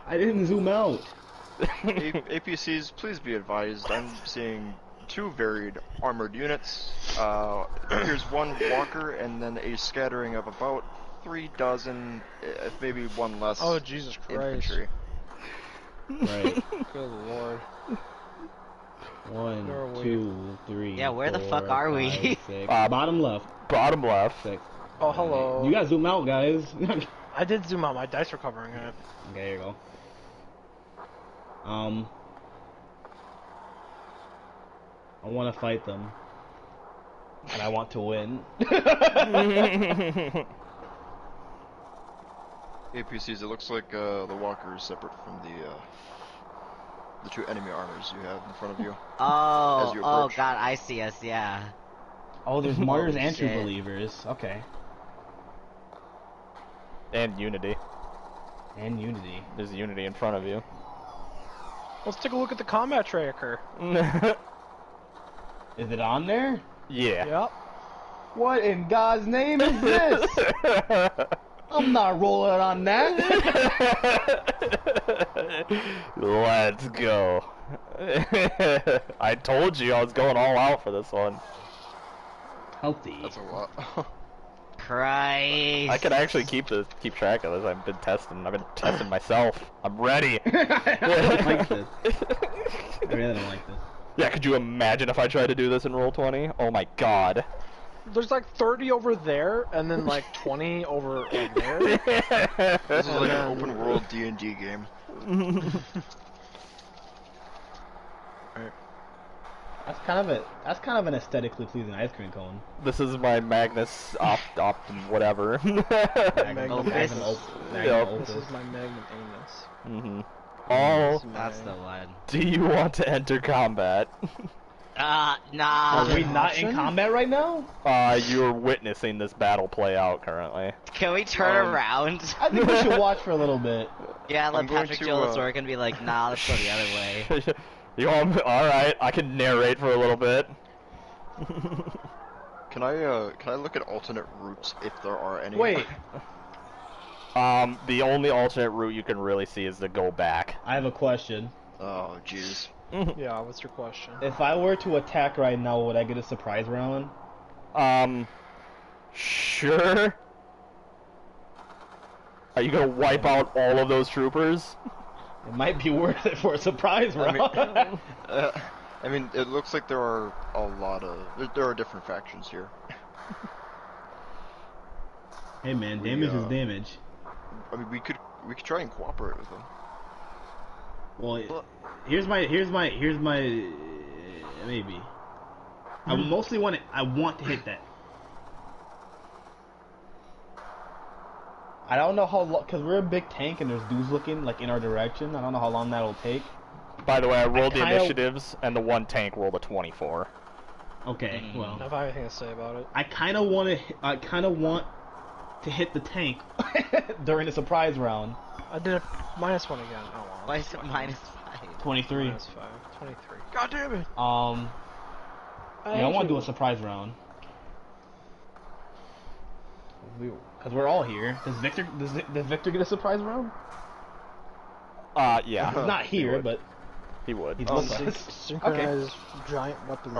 I didn't zoom out. APCs, please be advised, I'm seeing two varied armored units. Here's one walker and then a scattering of about 3 dozen, maybe one less, Oh Jesus Christ. infantry. Right. Good lord. One, Where are we? 2, 3. Yeah, where the 4, fuck are we? 5, 6. Uh, Bottom left. Bottom left. 6. Oh hello. You gotta zoom out, guys. I did zoom out. My dice are covering it. Okay, here you go. I want to fight them, and I want to win. APCs, it looks like the walker is separate from the two enemy armors you have in front of you. Oh, As you oh approach. god, I see us, yeah. Oh, there's martyrs and true shit. believers. Okay, And Unity. and unity. There's Unity in front of you. Let's take a look at the combat tracker. Is it on there? Yeah. Yep. What in God's name is this? I'm not rolling on that. Let's go. I told you I was going all out for this one. Healthy. That's a lot. Christ. I can actually keep track of this. I've been testing myself. I'm ready. I don't like this. I really don't like this. Yeah, could you imagine if I tried to do this in Roll20? Oh my god. There's like 30 over there, and then like 20 over like there. This is like an then- open world D&D game. That's kind of an aesthetically pleasing ice cream cone. This is my Magnus whatever. Magnum Opus. Magnum Yep. This is my Magnum anus. Mm-hmm. All. This is That's my- the one. Do you want to enter combat? Nah. Are we an not in option? combat right now? You're witnessing this battle play out currently. Can we turn around? I think we should watch for a little bit. Yeah, let I'm going Patrick to, Joe the sword and be like, nah, let's go the other way. You want? All right, I can narrate for a little bit. Can I look at alternate routes if there are any? Wait, The only alternate route you can really see is to go back. I have a question. Oh, jeez. Yeah, what's your question? If I were to attack right now, would I get a surprise round? Sure. Are you gonna wipe out all of those troopers? It might be worth it for a surprise I round. mean, I mean, it looks like there are a lot of there are different factions here. Hey man, We, damage is damage. I mean, we could try and cooperate with them. Well, here's my maybe. I mostly want to hit that. I don't know how long, cause we're a big tank and there's dudes looking like in our direction. I don't know how long that'll take. By the way, I rolled the kinda- initiatives, and the one tank rolled a 24. Okay, I well, don't have anything to say about it. I kind of want to hit the tank during the surprise round. I did a -1 again. Oh well. Why is it -5? 23. -5. 23. God damn it! Yeah, I want to do a surprise round. Cause we're all here. Does Victor get a surprise round? Yeah. He's not he here, would. but He would. he's Um, with us. Synchronize giant weapons.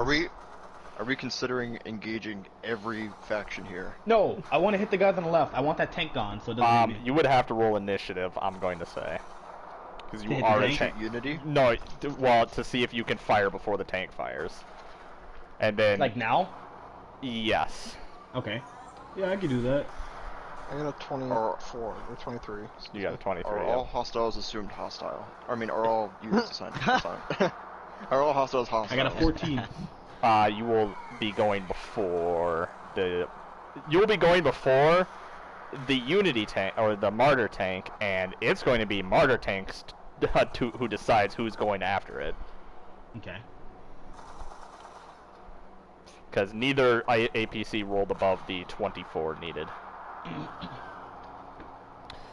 Are we considering engaging every faction here? No, I want to hit the guys on the left. I want that tank gone, so it doesn't hit me. You would have to roll initiative, I'm going to say. Because To you hit the are a tank? tank. Unity? No, well, to see if you can fire before the tank fires. And then... Like now? Yes. Okay. Yeah, I could do that. I got a 24 or 23. You got a 23, Are yeah. all hostiles assumed hostile? I mean, are all units assigned hostile? Are all hostiles hostile? I got a 14. You will be going before the... You'll be going before the Unity tank, or the Martyr tank, and it's going to be Martyr tanks who decides who's going after it. Okay. Because neither APC rolled above the 24 needed.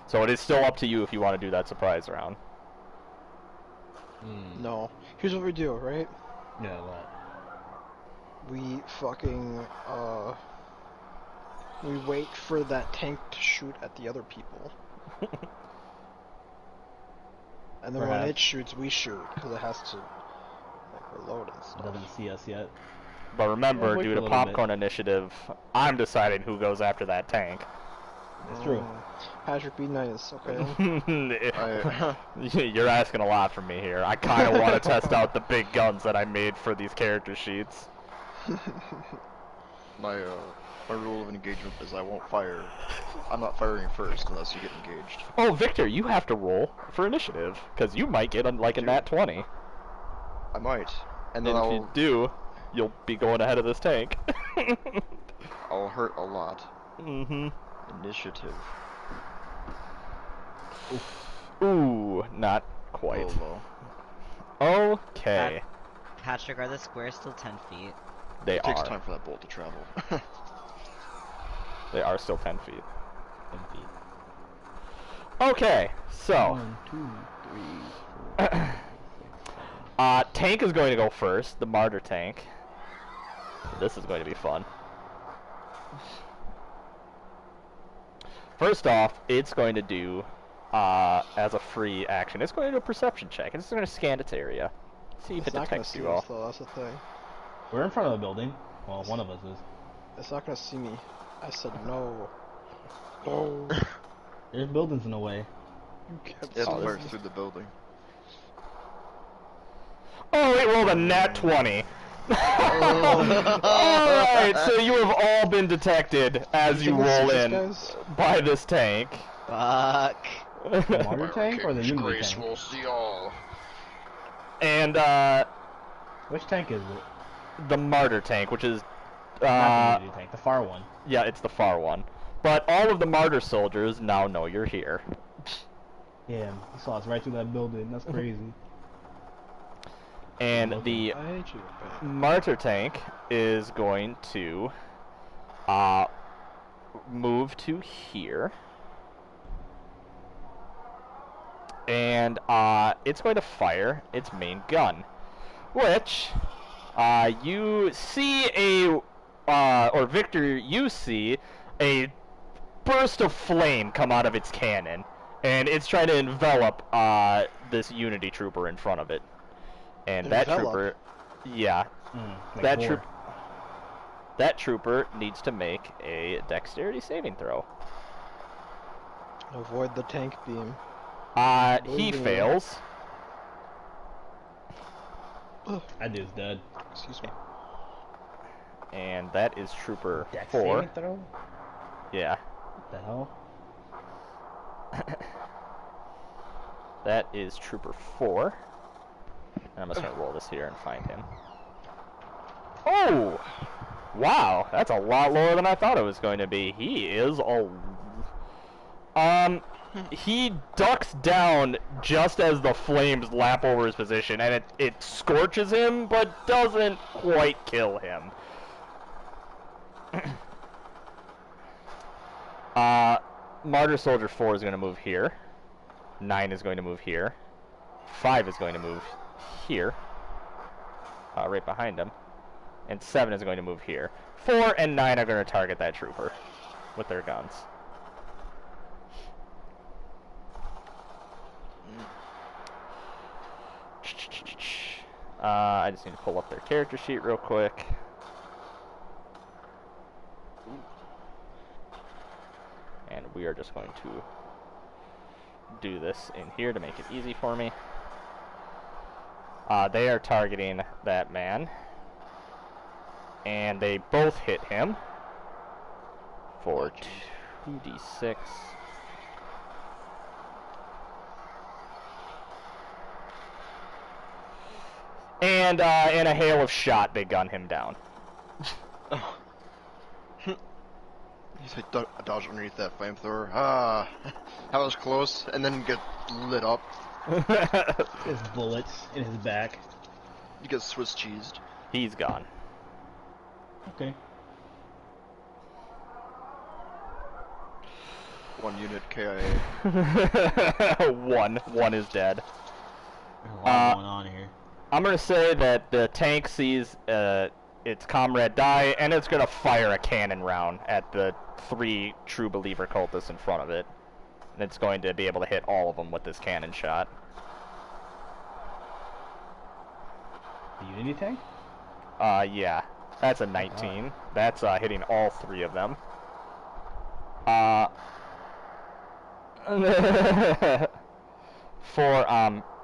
So it is still up to you if you want to do that surprise round. No. Here's what we do, right? Yeah, what? We fucking, we wait for that tank to shoot at the other people. And then when Perhaps. it shoots, we shoot, because it has to, like, reload and It stuff. doesn't see us yet. But remember, Wait due for a to little popcorn initiative, I'm deciding who goes after that tank. It's true. Patrick, be nice, okay? You're asking a lot from me here. I kind of want to test out the big guns that I made for these character sheets. My rule of engagement is I won't fire. I'm not firing first unless you get engaged. Oh, Victor, you have to roll for initiative, because you might get like a nat 20. I might, And and then if you do, you'll be going ahead of this tank. I'll hurt a lot. Mm-hmm. Initiative. Ooh, not quite. Oh, Okay, Patrick, are the squares still 10 feet? they it takes are. time for that bolt to travel. They are still 10 feet. 10 feet. Okay, so 1, 2, 3, 4. tank is going to go first, the martyr tank. This is going to be fun. First off, it's going to do, as a free action, it's going to do a perception check. It's going to scan its area. See if It's it not gonna detects see you us, all. though, that's the thing. We're in front of the building. Well, one of us is. It's not gonna see me. I said no. No. There's buildings in the way. You kept It saying fires this. through the building. Oh, it rolled a nat 20. Alright, so you have all been detected as you think we'll roll see in these guys? by this tank. Fuck. The mortar tank or the unity Grace tank? will see all. And, Which tank is it? the martyr tank, which is, Not the unity tank, the far one. yeah, it's the far one. But all of the martyr soldiers now know you're here. Yeah, you saw us right through that building. That's crazy. And Okay. the I hate you. martyr tank is going to move to here, and it's going to fire its main gun, which you see or Victor, you see a burst of flame come out of its cannon, and it's trying to envelop this Unity trooper in front of it. And that Envelop? trooper, yeah, Like that Vor. that trooper needs to make a dexterity saving throw. Avoid the tank beam. He Ooh. fails. That dude's dead. Excuse me. And that is trooper Dex 4. saving throw? Yeah. What the hell? That is trooper 4. And I'm just gonna roll this here and find him. Oh! Wow, that's a lot lower than I thought it was going to be. He is he ducks down just as the flames lap over his position, and it scorches him, but doesn't quite kill him. Martyr Soldier 4 is going to move here. 9 is going to move here. 5 is going to move here. Right behind him. And 7 is going to move here. 4 and 9 are going to target that trooper with their guns. I just need to pull up their character sheet real quick. And we are just going to do this in here to make it easy for me. They are targeting that man. And they both hit him for 2d6. And in a hail of shot, they gun him down. He's like dodge underneath that flamethrower. That was close, and then get lit up. His bullets in his back. You get Swiss cheesed. He's gone. Okay. 1 unit KIA. One is dead. There's a lot going on here. I'm gonna say that the tank sees its comrade die, and it's gonna fire a cannon round at the 3 true believer cultists in front of it. And it's going to be able to hit all of them with this cannon shot. The Unity tank? Yeah. That's a 19. That's hitting all 3 of them. For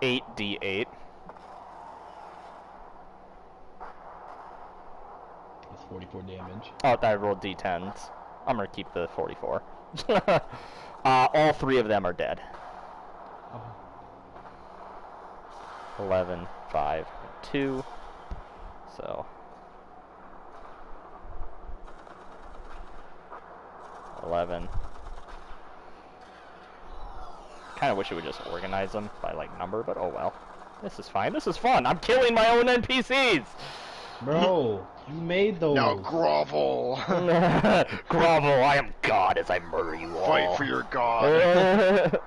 8d8. That's 44 damage. Oh, I rolled d10s. I'm gonna keep the 44. All 3 of them are dead. 11, 5, and 2. So 11. Kind of wish it would just organize them by like number, but oh well. This is fine. This is fun. I'm killing my own NPCs. Bro, you made those. Now grovel. Grovel. I am God as I murder you all. Fight for your god.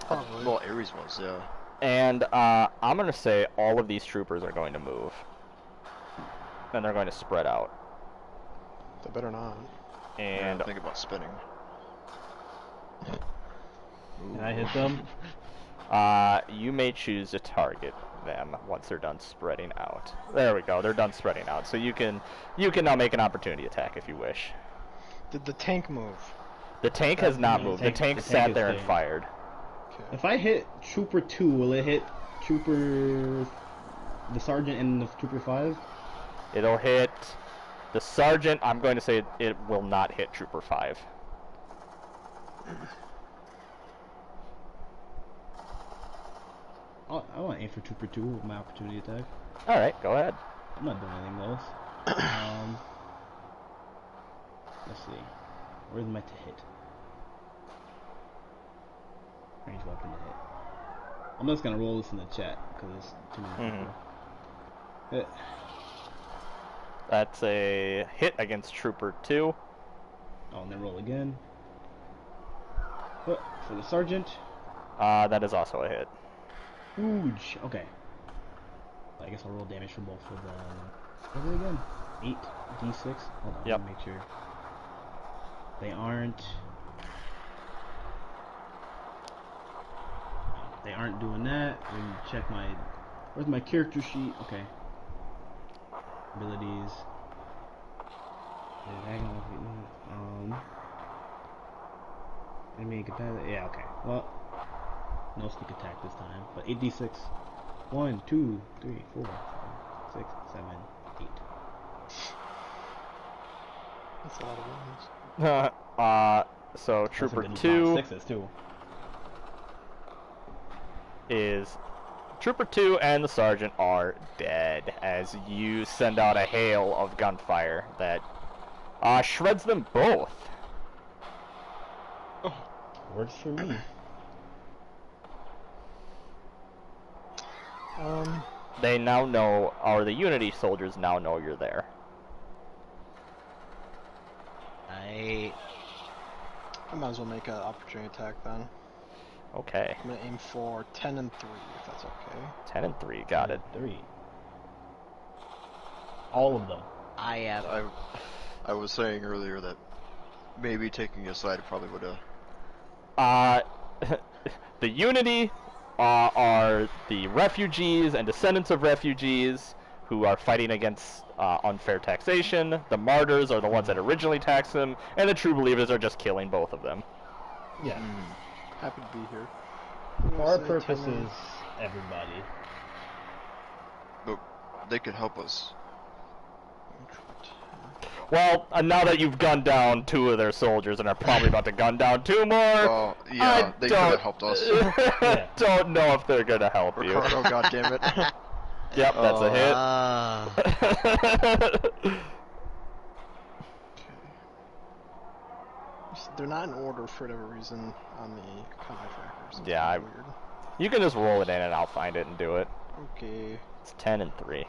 Well, Ares was, yeah. And I'm gonna say all of these troopers are going to move, and they're going to spread out. They better not. And Think about spinning. Can I hit them? you may choose to target them once they're done spreading out. There we go. They're done spreading out. So you can now make an opportunity attack if you wish. Did the tank move? The tank has not moved. The tank the sat tank there is and staying. fired. If I hit Trooper 2, will it hit Trooper... the Sergeant and the Trooper 5? It'll hit the Sergeant. I'm going to say it will not hit Trooper 5. I want to aim for Trooper 2 with my opportunity attack. Alright, go ahead. I'm not doing anything else. Let's see. Where's my to hit? Range weapon to hit. I'm just gonna roll this in the chat because it's too many people. Hit. That's a hit against Trooper 2. Oh, and then roll again. For the Sergeant. That is also a hit. Huge. Okay. I guess I'll roll damage for both of the... What are they again? 8d6? Hold on, yep. Let me make sure. They aren't... They aren't doing that. Let me check my... Where's my character sheet? Okay. Abilities. Enemy capacity. Yeah, okay. Well, no sneak attack this time. But 8d6. 1, 2, 3, 4, 5, 6, 7, 8. That's a lot of wounds. So Trooper 2 sixes too. is... Trooper 2 and the Sergeant are dead as you send out a hail of gunfire that shreds them both. Oh, works for me. They now know, or the Unity soldiers now know you're there. I might as well make an opportunity attack then. Okay. I'm gonna aim for 10 and 3, if that's okay. 10 and 3, got it. 3. All of them. I am. I was saying earlier that maybe taking a side probably would have. The Unity are the refugees and descendants of refugees who are fighting against unfair taxation. The martyrs are the ones that originally taxed them, and the true believers are just killing both of them. Yeah. Happy to be here. For our purposes, everybody. But they could help us. Well, now that you've gunned down 2 of their soldiers and are probably about to gun down 2 more, Well, yeah, they could have helped us. Don't know if they're gonna help you. Ricardo, goddammit. Yep, that's a hit. They're not in order for whatever reason on the combat trackers. Yeah, weird. You can just roll it in and I'll find it and do it. Okay. It's 10 and 3.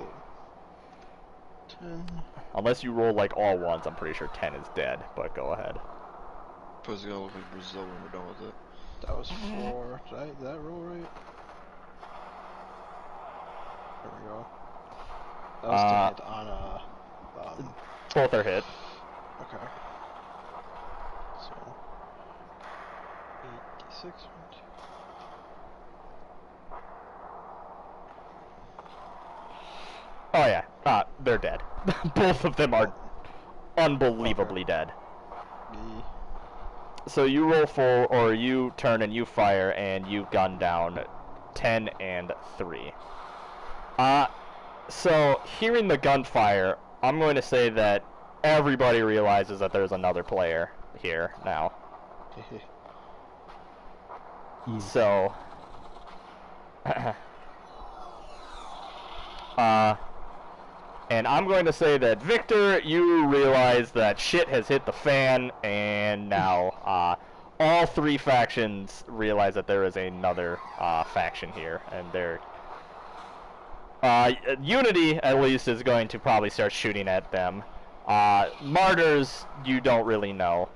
10. Unless you roll like all ones, I'm pretty sure 10 is dead, but go ahead. Supposed to go look like Brazil when we're done with it. That was 4. Did that roll right? There we go. That was to hit on both are hit. Okay. So 8d6. 1, 2. Oh yeah, they're dead. Both of them are unbelievably dead. So you roll full, or you turn and you fire, and you gun down 10 and 3. So hearing the gunfire, I'm going to say that everybody realizes that there's another player here now. So, and I'm going to say that Victor, you realize that shit has hit the fan, and now all 3 factions realize that there is another faction here, and they're Unity, at least, is going to probably start shooting at them. Martyrs, you don't really know,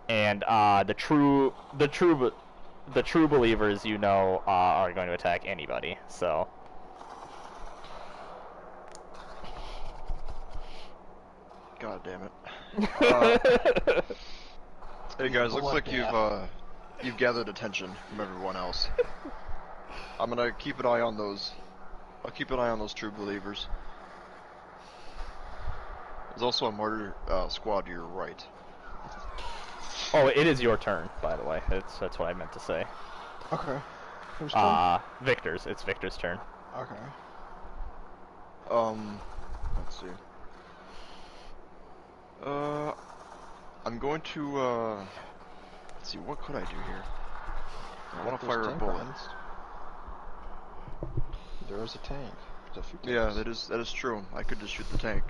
and the true believers, you know, are going to attack anybody. So. God damn it. Hey guys, looks like you've gathered attention from everyone else. I'm gonna keep an eye on those. I'll keep an eye on those true believers. There's also a martyr squad to your right. Oh, it is your turn, by the way. That's what I meant to say. Okay. Whose turn? Victor's. It's Victor's turn. Okay. Let's see. I'm going to, let's see, what could I do here? I want to fire a bullet. There is a tank. There's a few Yeah, tanks. that is true. I could just shoot the tank.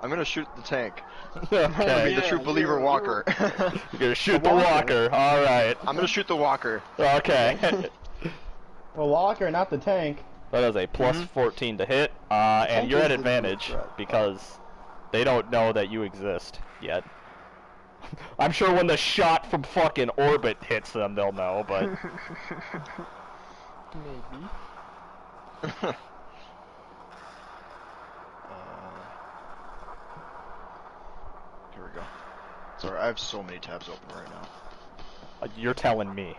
I'm gonna shoot the tank. Okay. Be the true believer walker. You're gonna shoot the walker. All right. I'm gonna shoot the walker. Okay. Well, Walker, not the tank. That is a plus 14 to hit, and Tank you're is at the advantage threat, because they don't know that you exist yet. I'm sure when the shot from fucking orbit hits them, they'll know, but... Maybe. Here we go. Sorry, I have so many tabs open right now. You're telling me.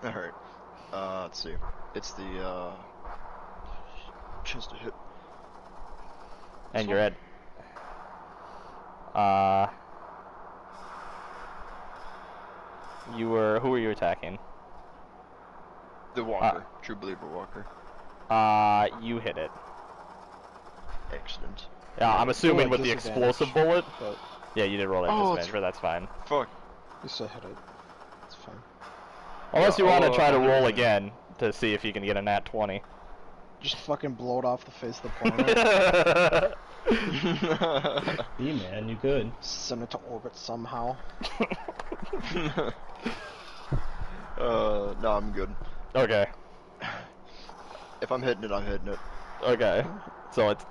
Alright. Let's see. It's the, chance to hit. And you're at... Who were you attacking? The walker. True believer walker. You hit it. Excellent. Yeah, I'm assuming at with the disadvantage, explosive bullet. But Yeah, you did roll that Oh, disadvantage, but that's fine. Fuck. you still hit it. It's fine. Unless you want to try to I'll roll do it. again to see if you can get a nat 20. Just fucking blow it off the face of the planet. Yeah, man, you could. Send it to orbit somehow. No, I'm good. Okay. If I'm hitting it, I'm hitting it. Okay. So it's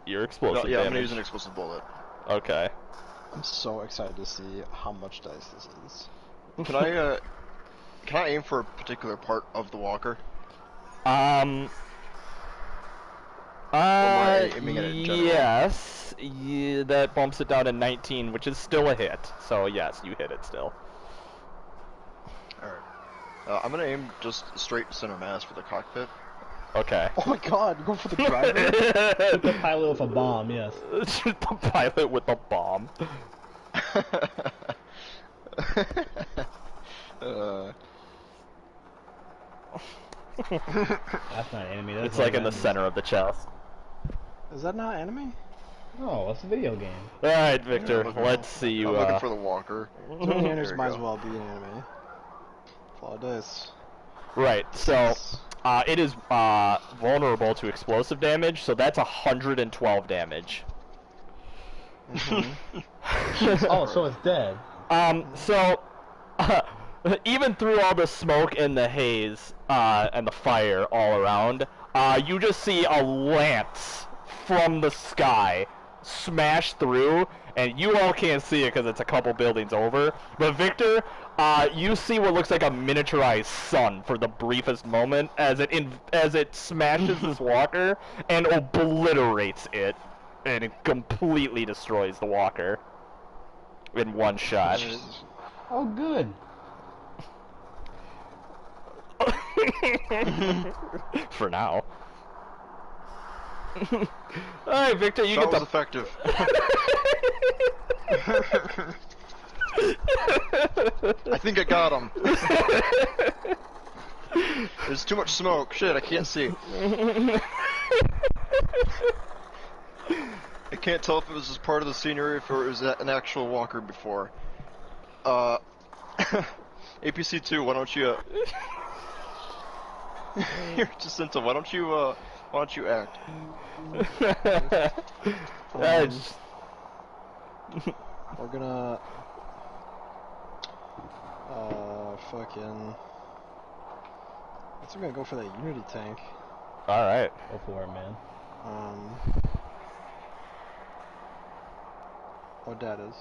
your No, explosive yeah, I'm gonna damage. use an explosive bullet. Okay. I'm so excited to see how much dice this is. Can I aim for a particular part of the walker? Um. I aiming at it in general? Yes. Yeah, that bumps it down to 19, which is still a hit. So yes, you hit it still. Alright. I'm gonna aim just straight center mass for the cockpit. Okay. Oh my god, you go for the driver? Shoot the pilot with a bomb, yes. Shoot the pilot with the bomb. That's not enemy. That's It's like in the enemy. center of the chest. Is that not enemy? Oh, it's a video game. All right, Victor. looking- Let's see you. I'm looking for the walker. Two-handers There might you as go. well be an enemy. Flaw dice. Right. So it is vulnerable to explosive damage. So that's 112 damage. Oh, so it's dead. So, even through all the smoke and the haze, and the fire all around, you just see a lance from the sky smash through, and you all can't see it because it's a couple buildings over. But Victor, you see what looks like a miniaturized sun for the briefest moment as it smashes this walker and obliterates it, and it completely destroys the walker in one shot. Oh, good. For now. Alright, Victor, you That get was the... effective. I think I got him. There's too much smoke. Shit, I can't see. I can't tell if it was just part of the scenery or if it was an actual walker before. APC2, why don't you, Here, Jacinta, why don't you act? We're gonna fucking I guess we're gonna go for that Unity tank. Alright. Go for it, man. What that is.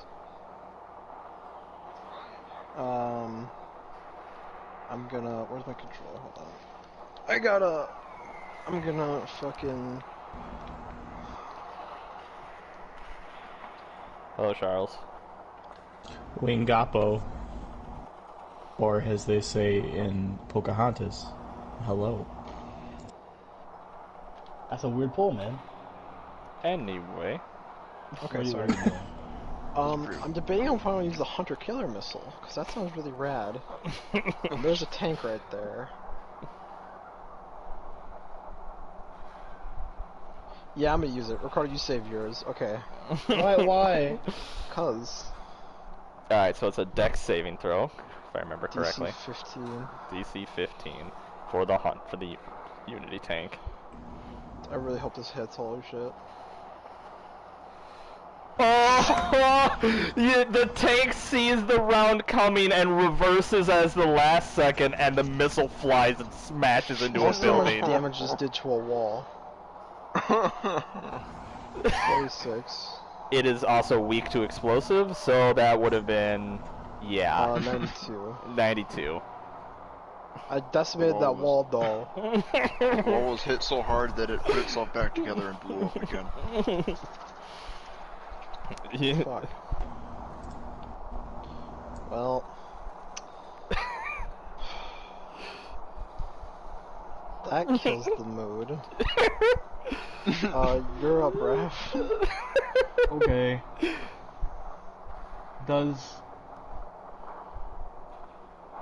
I'm gonna where's my controller? Hold on. I'm gonna fucking Hello, Charles. Wingapo. Or as they say in Pocahontas, hello. That's a weird pull, man. Anyway. okay, What are you sorry. doing? I'm debating on if I want to use the hunter-killer missile, because that sounds really rad. There's a tank right there. Yeah, I'm gonna use it. Ricardo, you save yours. Okay. Why? Cause. Alright, so it's a dex saving throw, if I remember correctly. DC 15. DC 15 for the Unity tank. I really hope this hits, holy shit. Oh! Yeah, the tank sees the round coming and reverses as the last second, and the missile flies and smashes into a Also, how much building. damage this did to a wall. 46. It is also weak to explosive, so that would have been, yeah, 92. 92. I decimated that wall, though. The wall was hit so hard that it put itself back together and blew up again. Yeah. Fuck. Well. That kills the mood. You're up, Raf. Okay.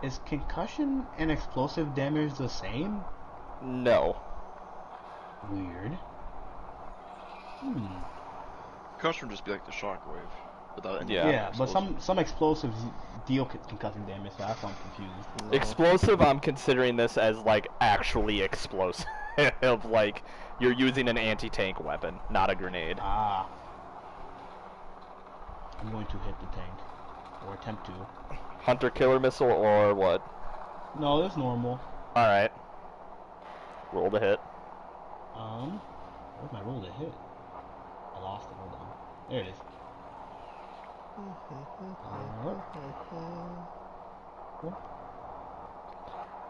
Is concussion and explosive damage the same? No. Weird. Concussion would just be like the shockwave, without any. Yeah. Yeah, but some explosives deal concussion damage, so that's why I'm confused. No. Explosive, I'm considering this as, like, actually explosive. Like, you're using an anti-tank weapon, not a grenade. Ah. I'm going to hit the tank. Or attempt to. Hunter-killer missile or what? No, that's normal. Alright. Roll to hit. Where's my roll to hit? I lost it, hold on. There it is.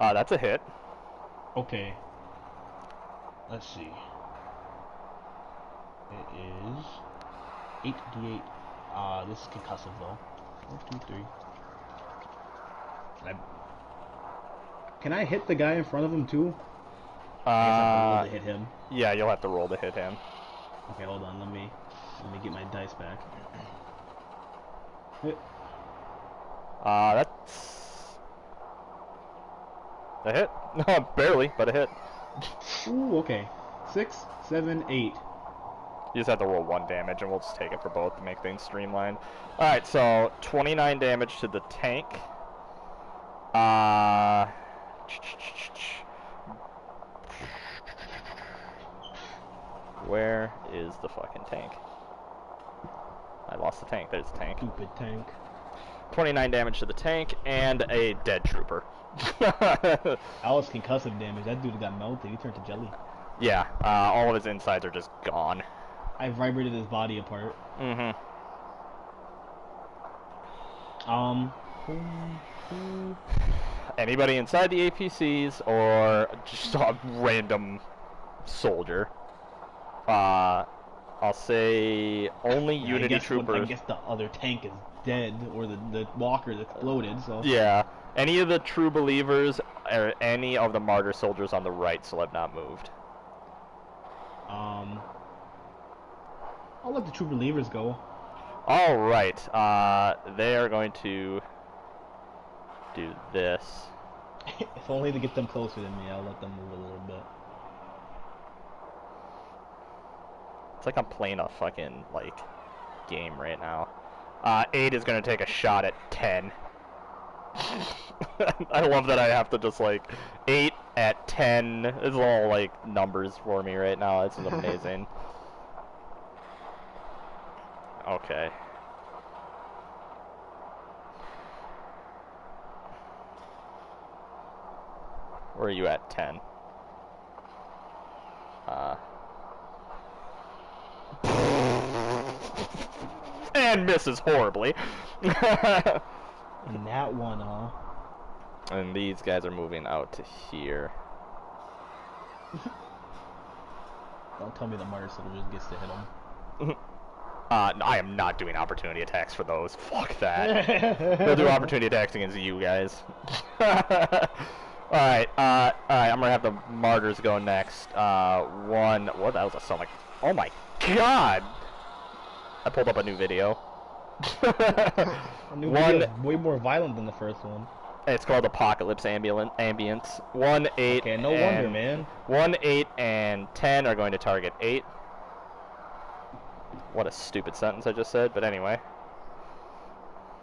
That's a hit. Okay. Let's see. It is 8d8. This is concussive though. 1, 2, 3. Can I hit the guy in front of him too? I guess I have to roll to hit him. Yeah, you'll have to roll to hit him. Okay, hold on. Let me get my dice back. Hit. That's a hit. No, barely, but a hit. Ooh, okay. 6, 7, 8. You just have to roll 1 damage, and we'll just take it for both to make things streamlined. Alright, so 29 damage to the tank. Where is the fucking tank? I lost the tank. There's the tank. Stupid tank. 29 damage to the tank, and a dead trooper. That was concussive damage. That dude got melted. He turned to jelly. Yeah, all of his insides are just gone. I vibrated his body apart. Mm-hmm. Anybody inside the APCs or just a random soldier? I'll say only Yeah, Unity I troopers. guess the other tank is dead, or the walker's exploded, so... Yeah, any of the true believers or any of the martyr soldiers on the right still have not moved. I'll let the true believers go. All right, they are going to do this. If only to get them closer to me, I'll let them move a little bit. It's like I'm playing a fucking, like, game right now. 8 is gonna take a shot at 10. I love that I have to just, like, 8 at 10. It's all, like, numbers for me right now. This is amazing. Okay. Where are you at 10? And misses horribly. And that one, And these guys are moving out to here. Don't tell me the martyr soldier just gets to hit him. I am not doing opportunity attacks for those. Fuck that. We'll do opportunity attacks against you guys. Alright, I'm gonna have the martyrs go next. What? That was a sonic. Oh my god! I pulled up a new video. A new One. video is way more violent than the first one. It's called Apocalypse Ambience. 1, 8, Okay, no and wonder, man. 1, 8, and 10 are going to target 8. What a stupid sentence I just said, but anyway.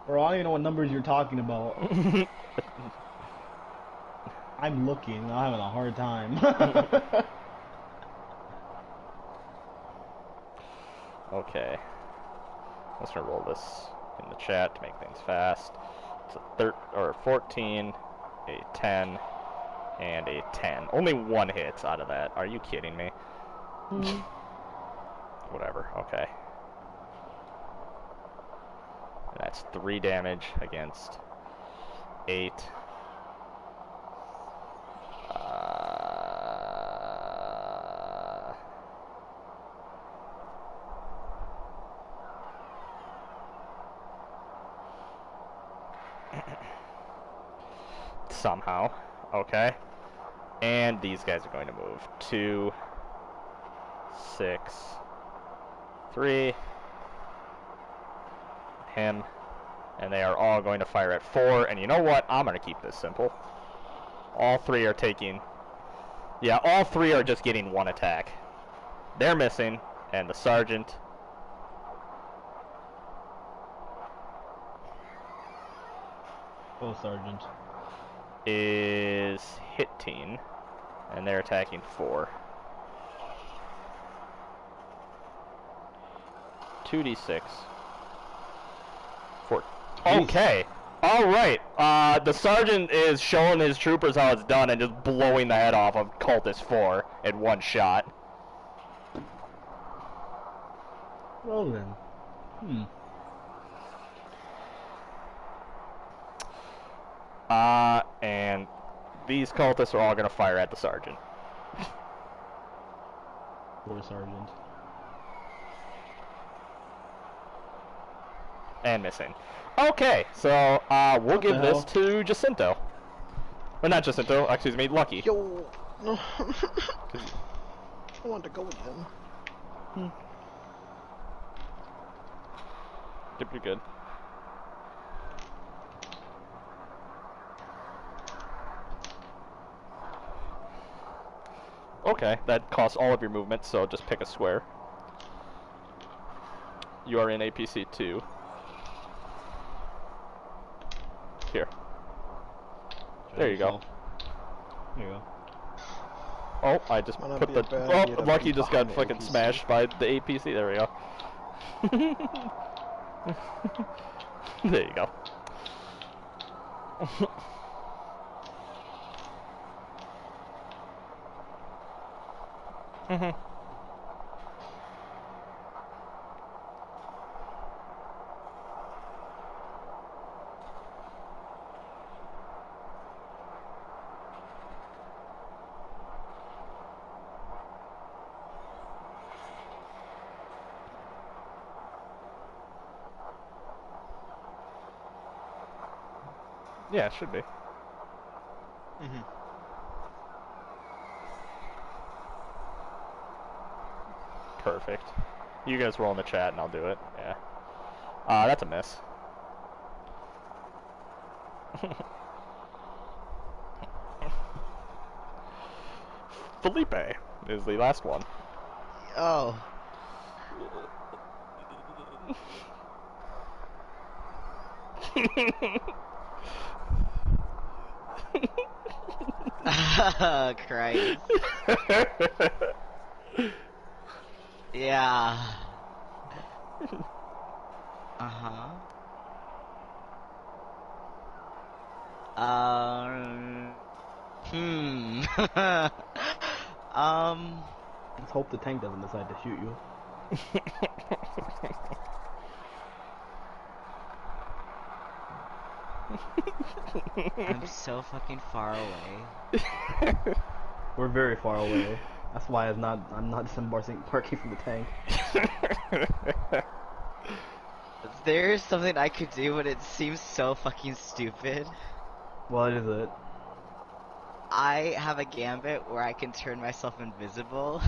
Bro, I don't even know what numbers you're talking about. I'm looking. I'm having a hard time. Okay. Let's gonna roll this in the chat to make things fast. It's a 14, a 10, and a 10. Only one hits out of that. Are you kidding me? Whatever. Okay. That's 3 damage against 8. Somehow. Okay. And these guys are going to move. 2, 6, 3. Him. And they are all going to fire at 4. And you know what? I'm going to keep this simple. All 3 are taking... Yeah, all 3 are just getting 1 attack. They're missing. And the sergeant... Oh, Sergeant. is hitting, and they're attacking 4. 2d6. 4. Okay. All right. The sergeant is showing his troopers how it's done and just blowing the head off of Cultist 4 in 1 shot. Well then. And these cultists are all going to fire at the sergeant. Poor Sergeant. And missing. Okay, so we'll What give the this hell? to Jacinto. Well, not Jacinto, excuse me, Lucky. Yo, no. I want to go with him. Yep, you're good. Okay, that costs all of your movement, so just pick a square. You are in APC 2. Here. There you go. There you go. Oh, I just Might not put be the... a bad idea Oh, to Lucky be just got behind the fucking APC. smashed by the APC. There we go. There you go. Yeah, it should be. Perfect. You guys roll in the chat and I'll do it. Yeah. That's a miss. Felipe is the last one. Oh. Christ. Yeah. Uh-huh. Hmm. Let's hope the tank doesn't decide to shoot you. I'm so fucking far away. We're very far away. That's why I'm not disembarking from the tank. There's something I could do, but it seems so fucking stupid. What is it? I have a gambit where I can turn myself invisible.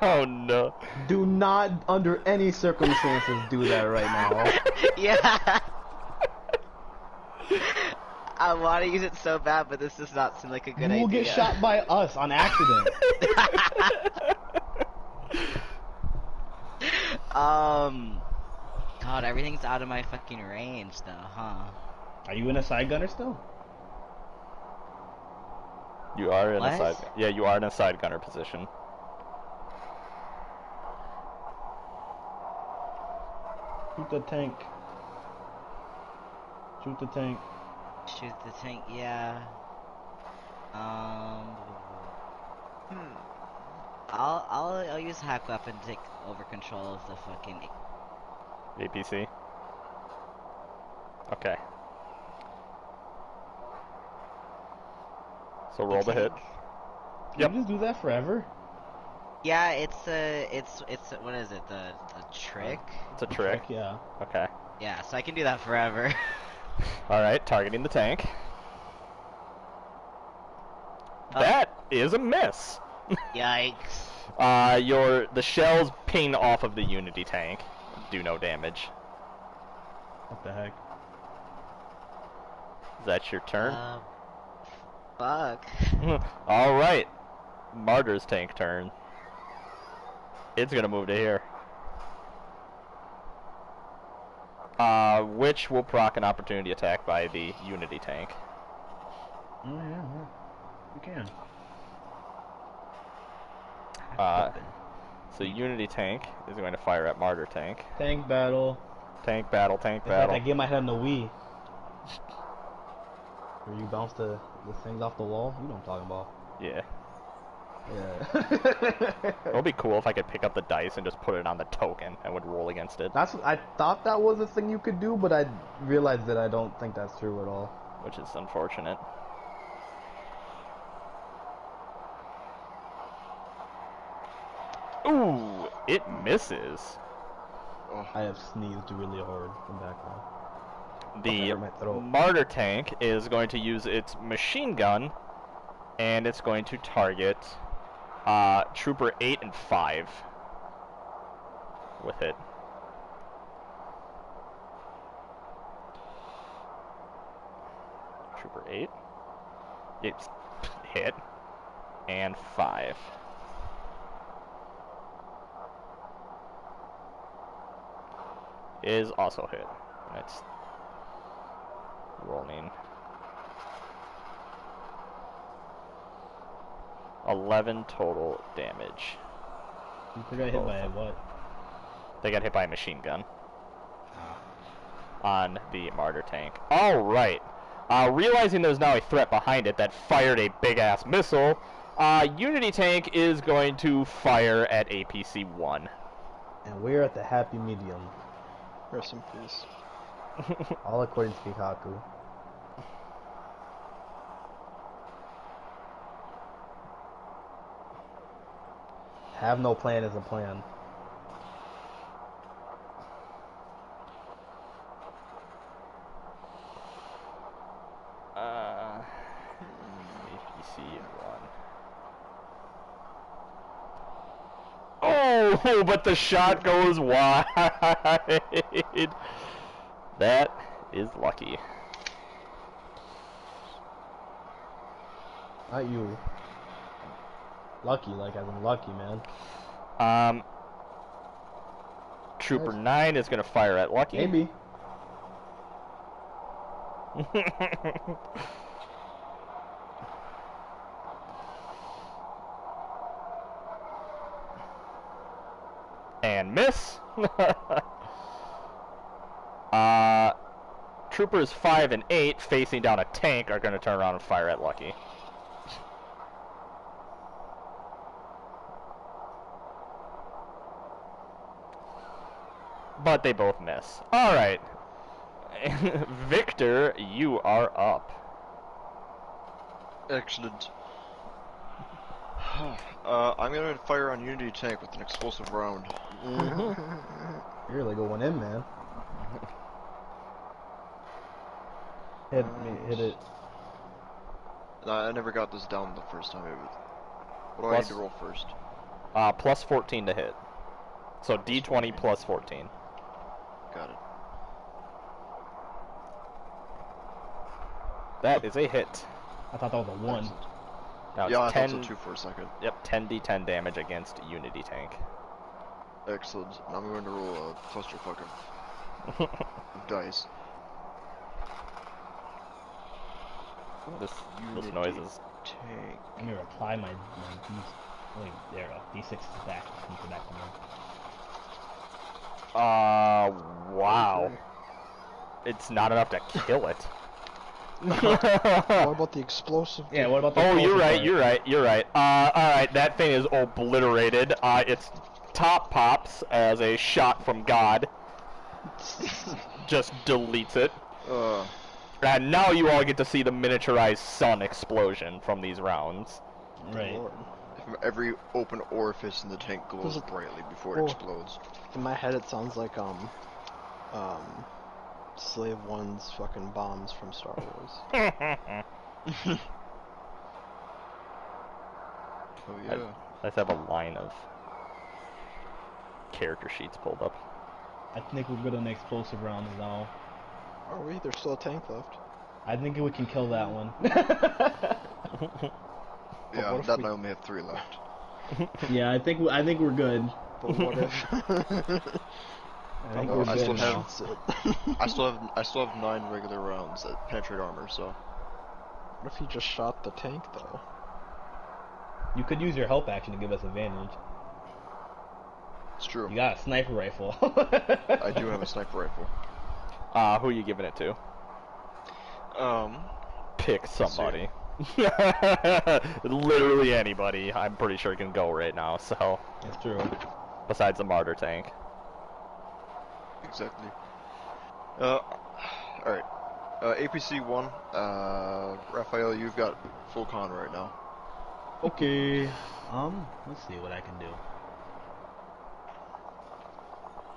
Oh no. Do not, under any circumstances, do that right now. Yeah. I want to use it so bad, but this does not seem like a good You idea. will get shot by us on accident. God, everything's out of my fucking range, though, huh? Are you in a side gunner still? You are in What? a side. Yeah, you are in a side gunner position. Shoot the tank. Shoot the tank. Shoot the tank, yeah. I'll use hack weapon to take over control of the fucking. APC. Okay. So roll the hit. Can Yep. you just do that forever? Yeah, it's what is it? The trick? It's a trick. Yeah. Okay. Yeah, so I can do that forever. Alright, targeting the tank. Oh. That is a miss. Yikes. The shells ping off of the Unity tank. Do no damage. What the heck? Is that your turn? Fuck. Alright. Martyr's tank turn. It's gonna move to here. Which will proc an opportunity attack by the Unity tank. Oh yeah, you can. So Unity tank is going to fire at Martyr tank. Tank battle. Tank battle, tank It's like battle. I get my head on the Wii. Where you bounce the things off the wall. You know what I'm talking about. Yeah. Yeah. It would be cool if I could pick up the dice and just put it on the token and would roll against it. That's I thought that was a thing you could do, but I realized that I don't think that's true at all. Which is unfortunate. Ooh, it misses. I have sneezed really hard from back there. The hurt my throat. Martyr tank is going to use its machine gun, and it's going to target Trooper 8 and 5 with it. Trooper 8. It's hit. And 5. Is also hit. It's rolling. 11 total damage. You got hit by what? They got hit by a machine gun on the Martyr tank. Alright. Realizing there's now a threat behind it that fired a big-ass missile, Unity tank is going to fire at APC-1. And we're at the happy medium. Rest in peace. All according to Pikachu. Have no plan is a plan. APC-1. Oh, but the shot goes wide. That is lucky. Not you. Lucky, like as in lucky, man. Trooper 9 is going to fire at Lucky. Maybe. And miss. Troopers 5 and 8 facing down a tank are going to turn around and fire at Lucky. But they both miss. Alright. Victor, you are up. Excellent. I'm gonna fire on Unity tank with an explosive round. You're really going in, man. Hit it. I never got this down the first time. What do I need to roll first? Plus 14 to hit. So D20 plus 14. Got it. That is a hit. I thought that was a 1. Now Yeah, I it's thought 10. so too for a second. Yep, 10d10 damage against Unity Tank. Excellent. Now I'm going to roll a clusterfuck of dice. This Unity noise is. Tank. Let me reply my wait, there we go. D6 is back. Come back to me. Wow. It's not enough to kill it. What about the explosive? Yeah, what about the Oh, you're explosive right, part? you're right. Alright, that thing is obliterated. Its top pops as a shot from God. Just deletes it. And now you all get to see the miniaturized sun explosion from these rounds. Right. Lord. Every open orifice in the tank glows brightly before it explodes. In my head, it sounds like Slave One's fucking bombs from Star Wars. Oh yeah. Let's have a line of character sheets pulled up. I think we're good on the explosive rounds now. Are we? There's still a tank left. I think we can kill that one. Yeah, what if that we- I only have 3 left. Yeah, I think we're good. But what if? I think Oh, we're I good still now. have I still have 9 regular rounds that penetrate armor, so What if he just shot the tank though? You could use your help action to give us advantage. it's true. You got a sniper rifle. I do have a sniper rifle. Who are you giving it to? Pick see. somebody. Literally anybody. I'm pretty sure can go right now, so. That's true. Besides the martyr tank. Exactly. Alright. APC 1, Raphael, you've got full con right now. Okay. Let's see what I can do.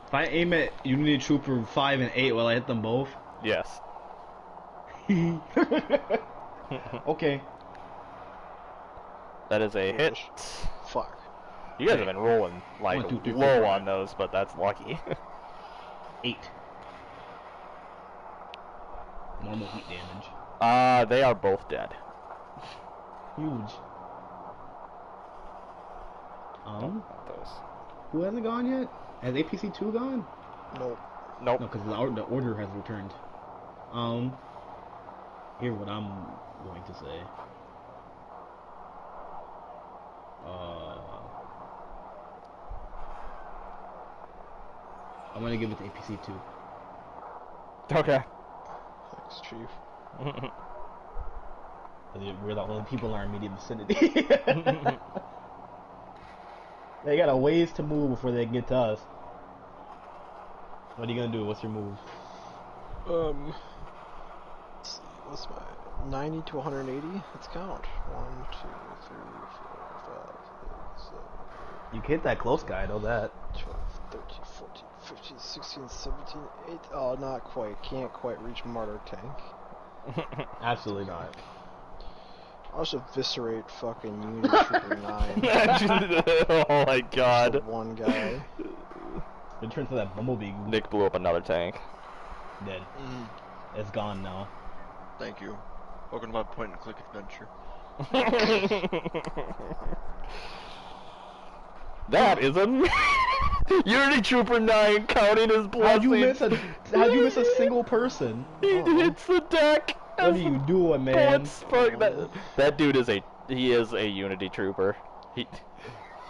If I aim at Unity Trooper 5 and 8, will I hit them both? Yes. Okay. That is a hit. Fuck. You guys have been rolling like 1, 2, 3, 4, low 5. on those, but that's lucky. 8. Normal heat damage. They are both dead. Huge. Not those. Who hasn't gone yet? Has APC 2 gone? Nope. Nope. No, because the order has returned. Here's what I'm going to say. I'm gonna give it to APC 2. Okay. Thanks, Chief. We're the only people in our immediate vicinity. They got a ways to move before they can get to us. What are you gonna do? What's your move? Let's see, what's my 90 to 180? Let's count. 1, 2, 3, 4, 5, 6, 7, You can hit that close guy, know that. 12, 13, 14, 15, 16, 17, 8. Oh, not quite. Can't quite reach Martyr Tank. Absolutely not. I'll just eviscerate fucking Unity Trooper 9. Oh my god. Just the one guy. It turns to that bumblebee. Nick blew up another tank. Dead. It's gone now. Thank you. Welcome to my point and click adventure. That is a Unity Trooper 9 counting his blessings. How'd you miss a single person? He hits the deck. What are you doing, man? That dude is a Unity Trooper.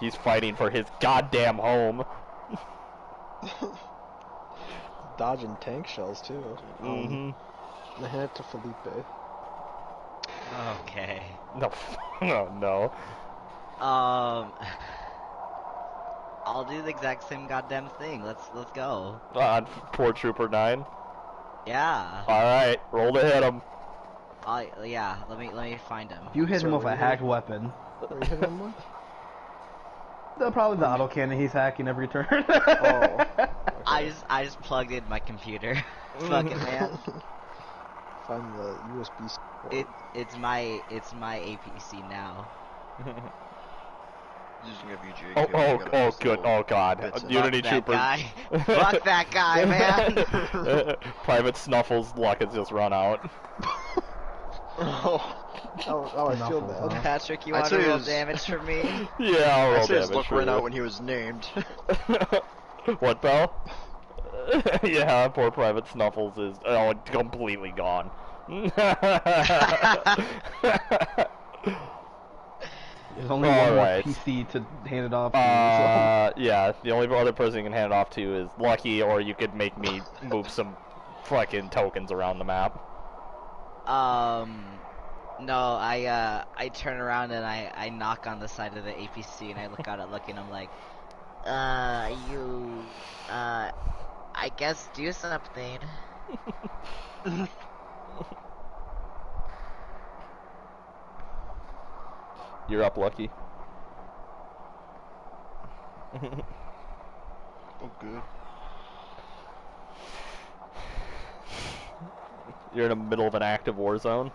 He's fighting for his goddamn home. Dodging tank shells too. Mm-hmm. I hand it to Felipe. Okay. No, no. I'll do the exact same goddamn thing. Let's go. On poor Trooper 9. Yeah. Alright, roll to hit him. Yeah. Let me find him. You hit him Sorry, with a what hacked weapon. What are you hitting him with? Probably the autocannon he's hacking every turn. Oh. I just plugged in my computer. Fucking man. Find the USB port. It's my APC now. using a VGA Oh, cable, oh, you gotta oh, use good. little Oh, God. bits in it. Unity Fuck that Trooper. guy. Fuck that guy, man. Private Snuffles' luck has just run out. Oh, I feel Snuffles, bad. huh? Patrick, you I'd want to say roll his- damage from me? Yeah, I'll I roll say his damage luck for ran you. out when he was named. What, Bell? Yeah, poor Private Snuffles is completely gone. There's only one more Alright. PC to hand it off to. Yeah, the only other person you can hand it off to is Lucky, or you could make me move some fucking tokens around the map. No, I turn around and I knock on the side of the APC and I look out at Lucky and I'm like, I guess do something. You're up, Lucky. Oh, good. You're in the middle of an active war zone.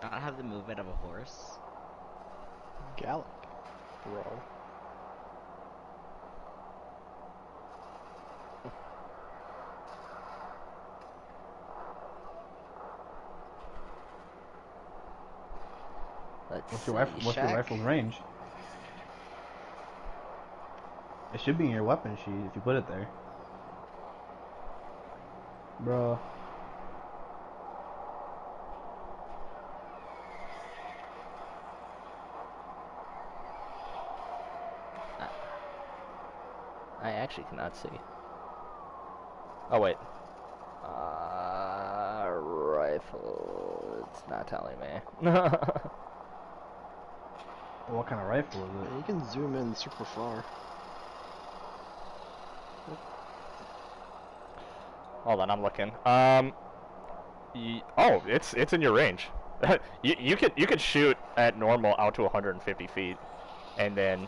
I don't have the movement of a horse. Gallop, bro. What's your rifle's range? It should be in your weapon sheet if you put it there. Bro. I actually cannot see. Oh, wait. Rifle. It's not telling me. What kind of rifle is Yeah, it? you can zoom in super far. Hold on, I'm looking. Oh, it's in your range. you could shoot at normal out to 150 feet, and then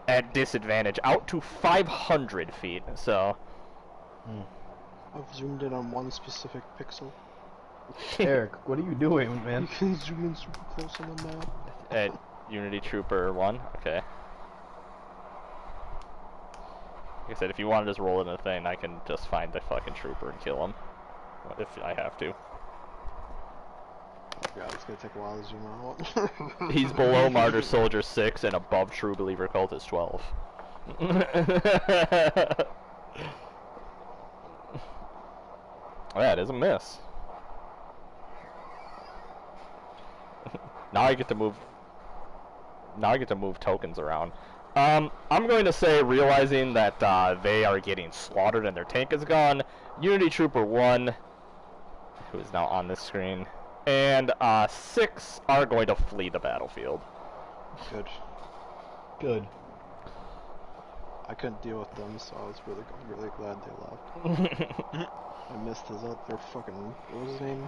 at disadvantage out to 500 feet. So. I've zoomed in on one specific pixel. Eric, what are you doing, You man? can zoom in super close on the map. At Unity Trooper 1? Okay. Like I said, if you want to just roll in a thing, I can just find the fucking trooper and kill him. If I have to. Oh god, it's gonna take a while to zoom out. He's below Martyr Soldier 6 and above True Believer Cultist 12. That is a miss. Now I get to move. Now I get to move tokens around. I'm going to say, realizing that they are getting slaughtered and their tank is gone, Unity Trooper 1, who is now on this screen, and 6 are going to flee the battlefield. Good. Good. I couldn't deal with them, so I was really glad they left. I missed his other fucking, what was his name?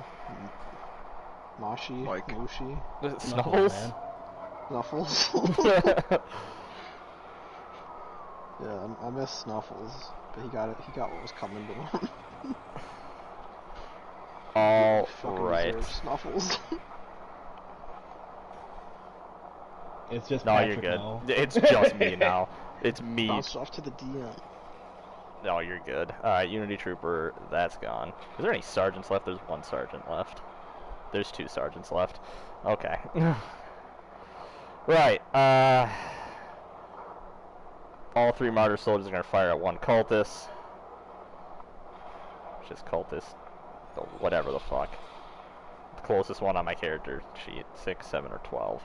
Moshi? Mike. Moshi? Snuffles? man. Snuffles? Yeah, I missed Snuffles, but he got what was coming to him. All Fucking right. deserve Snuffles. It's just No, Patrick you're good. now. It's just me now. It's me. Bounced off to the DM. No, you're good. Alright, Unity Trooper, that's gone. Is there any sergeants left? There's one sergeant left. There's 2 sergeants left. Okay. Right, all 3 Martyr Soldiers are going to fire at 1 cultist. Which is cultist. Whatever the fuck. The closest one on my character sheet. 6, 7, or 12.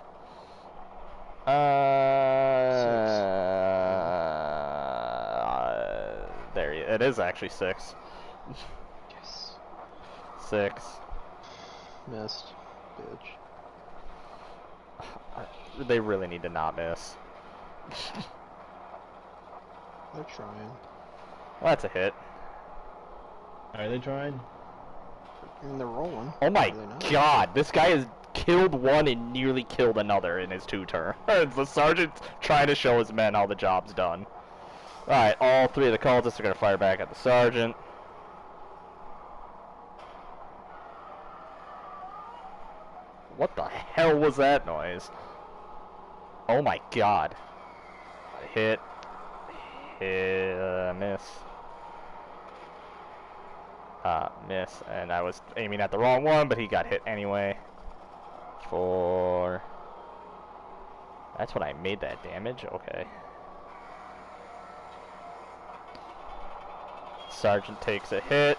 There it is actually 6. Yes. 6. Missed. Bitch. They really need to not miss. They're trying. Well, that's a hit. Are they trying? I mean, they're rolling. Oh my Are they not? god, this guy is killed one and nearly killed another in his 2 turns. The sergeant's trying to show his men how the job's done. Alright, all 3 of the cultists are going to fire back at the sergeant. What the hell was that noise? Oh my god. Hit. Miss. Miss. And I was aiming at the wrong one, but he got hit anyway. 4. That's when I made that damage? Okay. Sergeant takes a hit.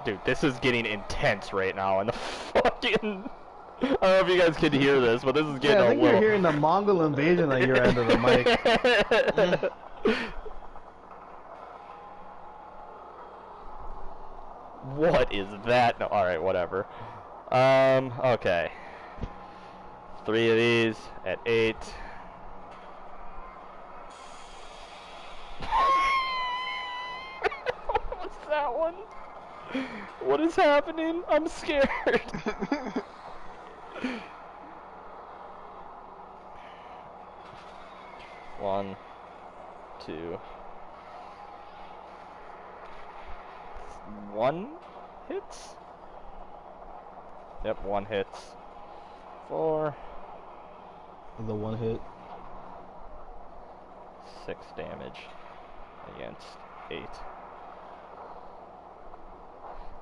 Dude, this is getting intense right now, and the fucking... I don't know if you guys can hear this, but this is getting I a think little... you're hearing the Mongol invasion on your end of the mic. What is that? No, alright, whatever. Okay. 3 of these at 8. What was that one? What is happening? I'm scared. 1, 2. 1 hits? Yep, 1 hits. 4. The 1 hit. 6 damage against 8.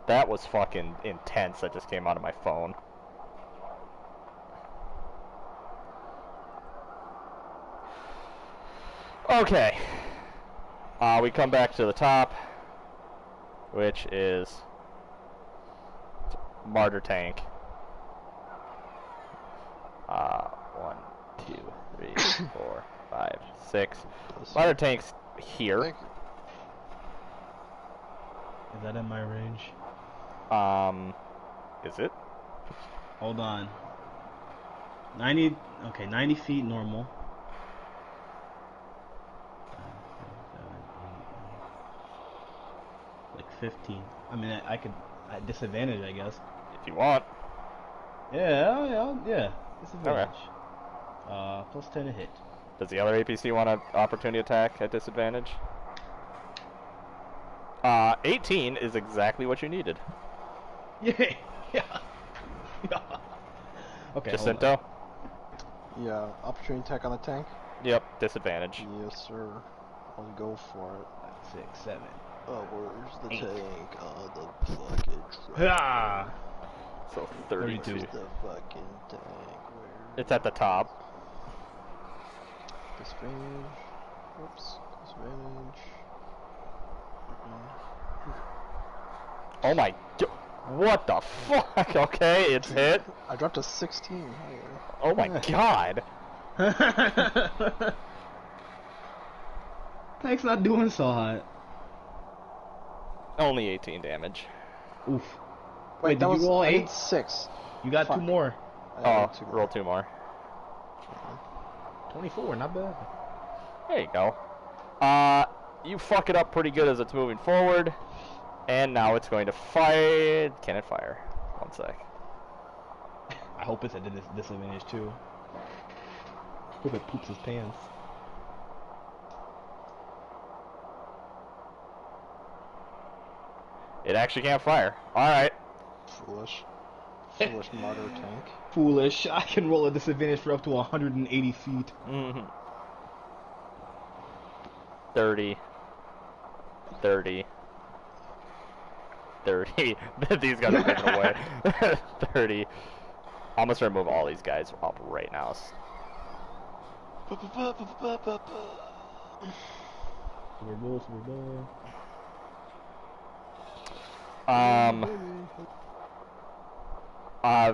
That was fucking intense. That just came out of my phone. Okay. We come back to the top, which is Martyr Tank. 1, 2, 3, 4, 5, 6. Martyr Tank's here. Thank you. Is that in my range? Is it? Hold on. 90. Okay, 90 feet normal. 15. I mean, I could at disadvantage, I guess. If you want. Yeah. Disadvantage. Okay. Plus 10 to hit. Does the other APC want an opportunity attack at disadvantage? 18 is exactly what you needed. Yeah. Okay. Jacinto? Yeah, opportunity attack on the tank? Yep, disadvantage. Yes, sir. I'll go for it. 6, 7. Oh, where's the 8. tank? Oh, the fucking truck. Ah! So 32. Where's the fucking tank? Where? It's at the top. Disadvantage. Whoops. Disadvantage. Oh my... What the fuck? Okay, it's hit. I dropped a 16. Oh my god. Tank's not doing so hot. Only 18 damage. Oof. Wait, did you roll I 8? did 6. You got Fuck. 2 more. I Oh, did 2 more. roll 2 more. 24, not bad. There you go. You fuck it up pretty good as it's moving forward. And now it's going to fire. Can it fire? 1 sec. I hope it's at disadvantage too. Hope it poops his pants. It actually can't fire. Alright. Foolish. Foolish martyr tank. Foolish. I can roll a disadvantage for up to 180 feet. 30. 30. 30. These guys are getting away. 30. I'm gonna start moving all these guys up right now. Silver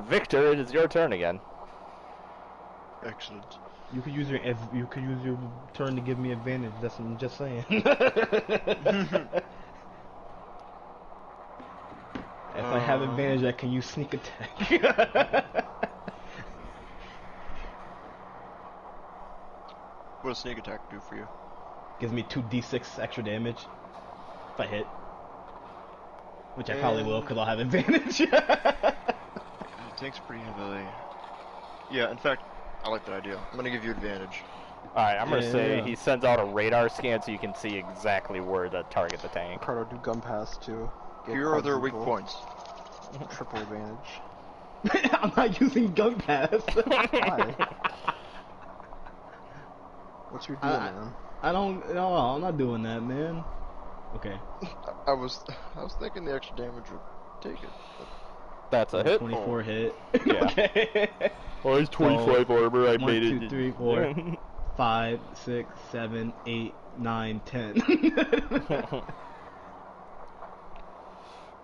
Victor, it is your turn again. Excellent. You could use your turn to give me advantage. That's what I'm just saying. If I have advantage, I can use sneak attack. What does sneak attack do for you? Gives me 2d6 extra damage if I hit. Which I probably will because I'll have advantage. The tank's pretty heavily. Yeah, in fact, I like that idea. I'm gonna give you advantage. Alright, I'm gonna say Yeah. he sends out a radar scan so you can see exactly where to target the tank. Cardo do gun pass too. Get Here are their weak quadruple, points. Triple advantage. I'm not using gun pass. Why? What's your deal, man? I don't. No, I'm not doing that, man. Okay. I was thinking the extra damage would take it. But That's a hit. 24 hit. Yeah. Okay. Oh, he's 25 armor. I 1, made 2, it. 3, 4, 5, 6, 7, 8, 9, 10.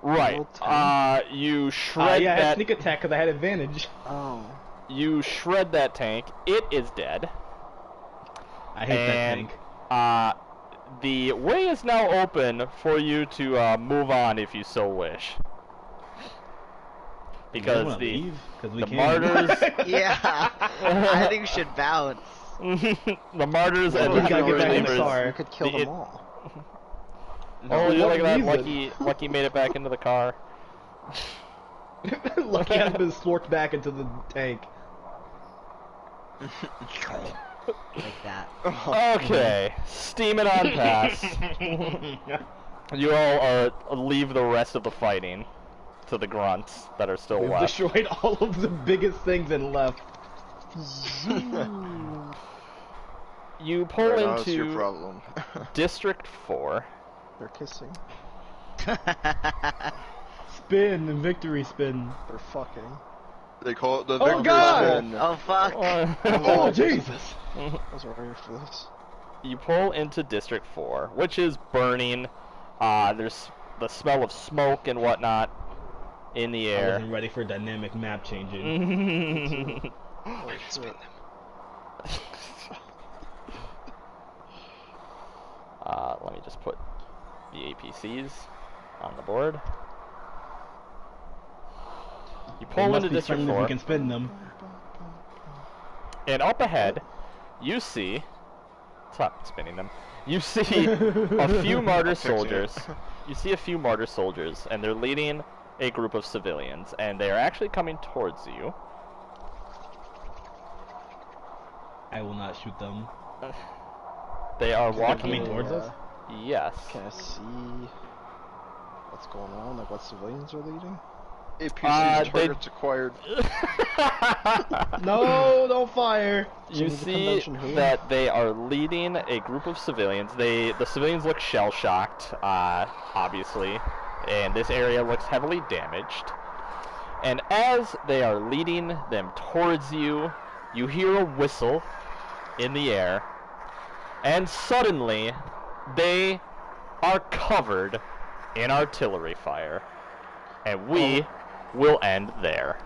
Right. Roll 10. You shred yeah, I had that. sneak attack because I had advantage. Oh. You shred that tank. It is dead. I hate that And, tank. The way is now open for you to move on if you so wish. Because the martyrs, Yeah, I think we should bounce. the martyrs Well, and we the gotta true get back in the believers. car. You could kill The- them all. Oh, For you what look at that! reason? Lucky made it back into the car. Lucky I've been slorked back into the tank. Like that. Okay, steaming on past. You all leave the rest of the fighting to the grunts that are still We've left. destroyed all of the biggest things and left. You pull right now, it's your into problem. District 4. They're kissing. Spin and victory spin. They're fucking. They call it the Oh, victory God! spin. Oh fuck. Oh Jesus! I was ready for this. You pull into District 4, which is burning. There's the smell of smoke and whatnot in the I air. wasn't ready for dynamic map changing. Oh shit. Let me just put the APCs on the board. You They pull must into be District friendly if 4, we can spin them. and up ahead, you see... Stop spinning them. You see a few martyr fixing it. soldiers. You see a few martyr soldiers, and they're leading a group of civilians, and they are actually coming towards you. I will not shoot them. They are They're walking coming towards us? Yes. Can I see what's going on? Like what civilians are leading? APC's they- targets acquired. No, don't fire! You So the see convention who? that they are leading a group of civilians. The civilians look shell-shocked, obviously, and this area looks heavily damaged. And as they are leading them towards you, you hear a whistle in the air, and suddenly they are covered in artillery fire. And we will end there.